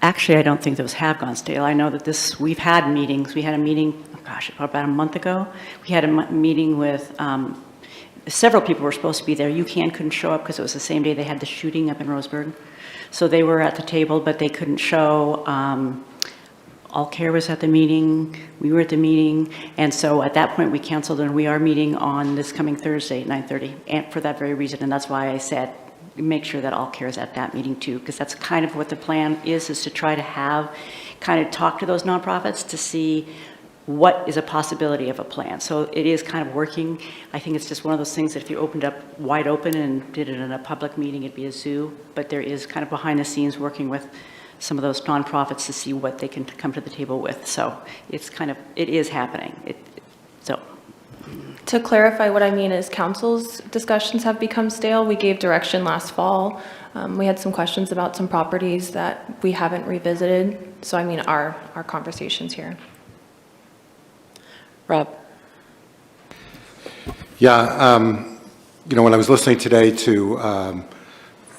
[SPEAKER 8] Actually, I don't think those have gone stale. I know that we've had meetings. We had a meeting, oh gosh, about a month ago. We had a meeting with, several people were supposed to be there. UCAN couldn't show up because it was the same day they had the shooting up in Roseburg. So they were at the table, but they couldn't show. All Care was at the meeting, we were at the meeting, and so at that point we canceled, and we are meeting on this coming Thursday at 9:30, and for that very reason, and that's why I said make sure that All Care is at that meeting too, because that's kind of what the plan is to try to kind of talk to those nonprofits to see what is a possibility of a plan. So it is kind of working. I think it's just one of those things that if you opened up wide open and did it in a public meeting, it'd be a zoo, but there is kind of behind the scenes working with some of those nonprofits to see what they can come to the table with. So it's it is happening.
[SPEAKER 11] To clarify, what I mean is council's discussions have become stale. We gave direction last fall. We had some questions about some properties that we haven't revisited. So I mean our conversations here.
[SPEAKER 2] Rob?
[SPEAKER 9] Yeah, you know, when I was listening today to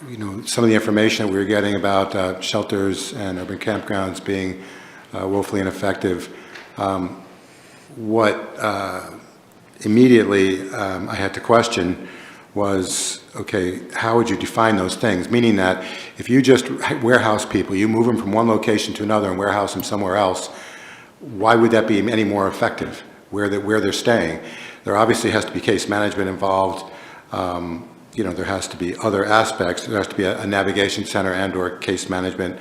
[SPEAKER 9] you know, some of the information that we were getting about shelters and urban campgrounds being woefully ineffective, what immediately I had to question was, okay, how would you define those things? Meaning that if you just warehouse people, you move them from one location to another and warehouse them somewhere else, why would that be any more effective where they're staying? There obviously has to be case management involved. You know, there has to be other aspects. There has to be a navigation center and or case management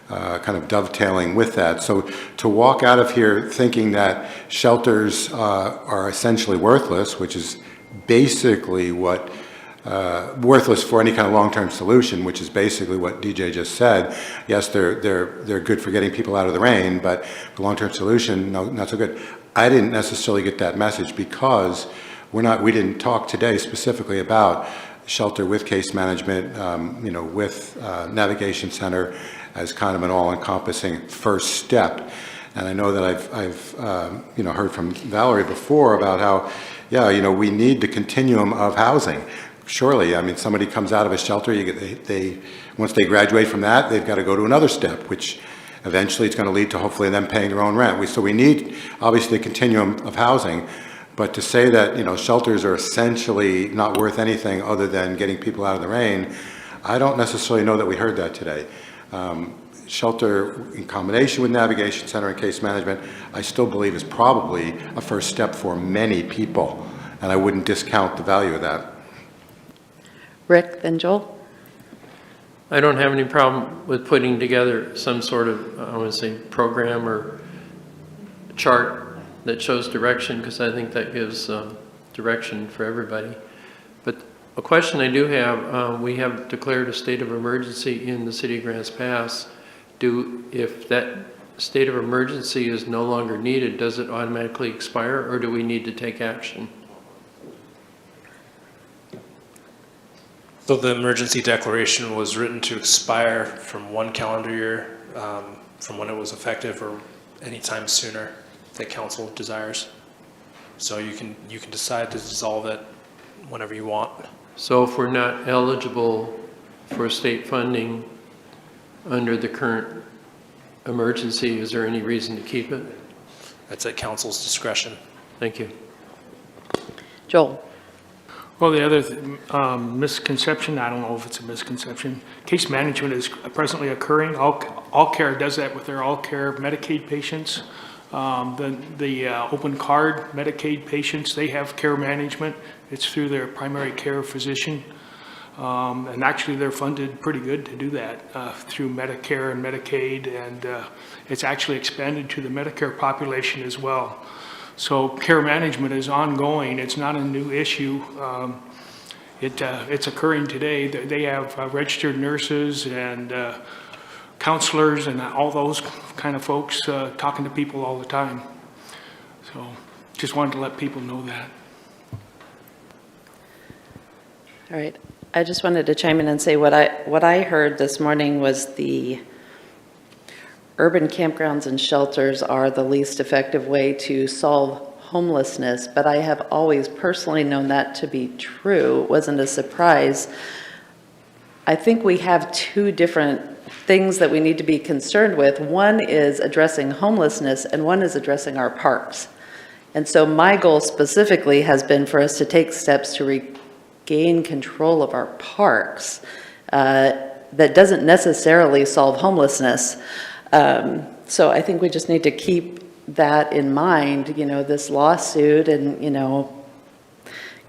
[SPEAKER 9] kind of dovetailing with that. So to walk out of here thinking that shelters are essentially worthless, which is basically what, worthless for any kind of long-term solution, which is basically what DJ just said. Yes, they're good for getting people out of the rain, but the long-term solution, no, not so good. I didn't necessarily get that message because we didn't talk today specifically about shelter with case management, you know, with navigation center as kind of an all-encompassing first step. And I know that I've you know, heard from Valerie before about how, yeah, you know, we need the continuum of housing. Surely, I mean, somebody comes out of a shelter, once they graduate from that, they've got to go to another step, which eventually it's going to lead to hopefully them paying their own rent. So we need, obviously, a continuum of housing. But to say that, you know, shelters are essentially not worth anything other than getting people out of the rain, I don't necessarily know that we heard that today. Shelter in combination with navigation center and case management, I still believe is probably a first step for many people, and I wouldn't discount the value of that.
[SPEAKER 2] Rick, then Joel?
[SPEAKER 15] I don't have any problem with putting together some sort of, I want to say, program or chart that shows direction, because I think that gives direction for everybody. But a question I do have, we have declared a state of emergency in the city of Grants Pass. If that state of emergency is no longer needed, does it automatically expire, or do we need to take action?
[SPEAKER 10] So the emergency declaration was written to expire from 1 calendar year from when it was effective, or any time sooner that council desires. So you can decide to dissolve it whenever you want.
[SPEAKER 15] So if we're not eligible for state funding under the current emergency, is there any reason to keep it?
[SPEAKER 10] That's at council's discretion.
[SPEAKER 15] Thank you.
[SPEAKER 2] Joel?
[SPEAKER 6] Well, the other misconception, I don't know if it's a misconception, case management is presently occurring. All Care does that with their All Care Medicaid patients. The open card Medicaid patients, they have care management. It's through their primary care physician. And actually they're funded pretty good to do that through Medicare and Medicaid, and it's actually expanded to the Medicare population as well. So care management is ongoing. It's not a new issue. It's occurring today. They have registered nurses and counselors and all those kind of folks talking to people all the time. So just wanted to let people know that.
[SPEAKER 2] All right. I just wanted to chime in and say what I heard this morning was the urban campgrounds and shelters are the least effective way to solve homelessness, but I have always personally known that to be true. It wasn't a surprise. I think we have two different things that we need to be concerned with. One is addressing homelessness, and one is addressing our parks. And so my goal specifically has been for us to take steps to regain control of our parks. That doesn't necessarily solve homelessness. So I think we just need to keep that in mind. You know, this lawsuit and, you know,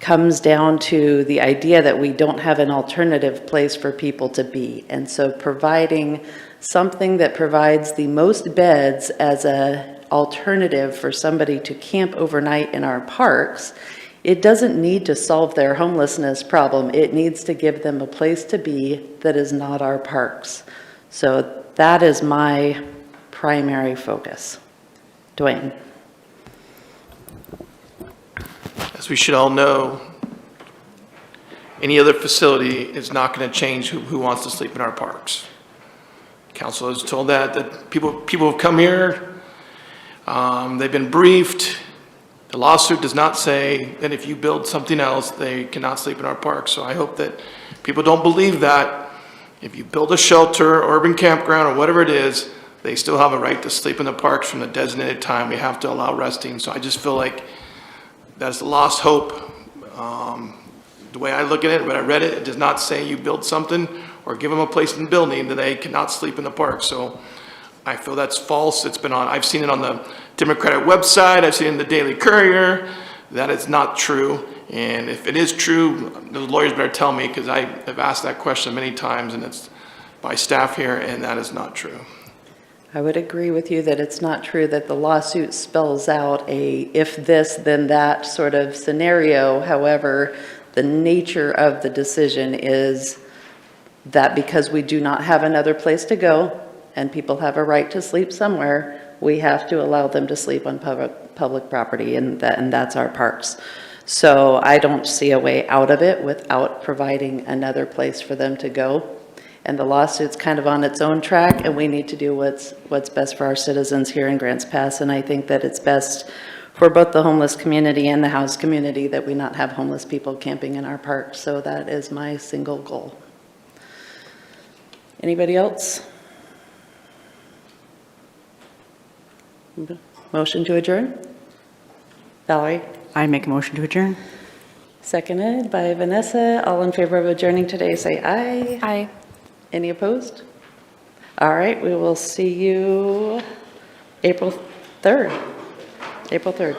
[SPEAKER 2] comes down to the idea that we don't have an alternative place for people to be. And so providing something that provides the most beds as an alternative for somebody to camp overnight in our parks, it doesn't need to solve their homelessness problem. It needs to give them a place to be that is not our parks. So that is my primary focus. Dwayne.
[SPEAKER 7] As we should all know, any other facility is not going to change who wants to sleep in our parks. Council has told that people have come here, they've been briefed. The lawsuit does not say that if you build something else, they cannot sleep in our parks. So I hope that people don't believe that. If you build a shelter, or urban campground, or whatever it is, they still have a right to sleep in the parks from the designated time. We have to allow resting. So I just feel like that's the lost hope. The way I look at it, when I read it, it does not say you build something or give them a place in the building that they cannot sleep in the park. So I feel that's false. It's been on, I've seen it on the Democratic website. I've seen it in the Daily Courier. That is not true. And if it is true, the lawyers better tell me, because I have asked that question many times, and it's by staff here, and that is not true.
[SPEAKER 2] I would agree with you that it's not true that the lawsuit spells out a if this, then that sort of scenario. However, the nature of the decision is that because we do not have another place to go and people have a right to sleep somewhere, we have to allow them to sleep on public property, and that's our parks. So I don't see a way out of it without providing another place for them to go. And the lawsuit's kind of on its own track, and we need to do what's best for our citizens here in Grants Pass. And I think that it's best for both the homeless community and the house community that we not have homeless people camping in our parks. So that is my single goal. Anybody else? Motion to adjourn? Valerie?
[SPEAKER 8] I make a motion to adjourn.
[SPEAKER 2] Seconded by Vanessa. All in favor of adjourning today, say aye.
[SPEAKER 11] Aye.
[SPEAKER 2] Any opposed? All right, we will see you April 3rd. April 3rd.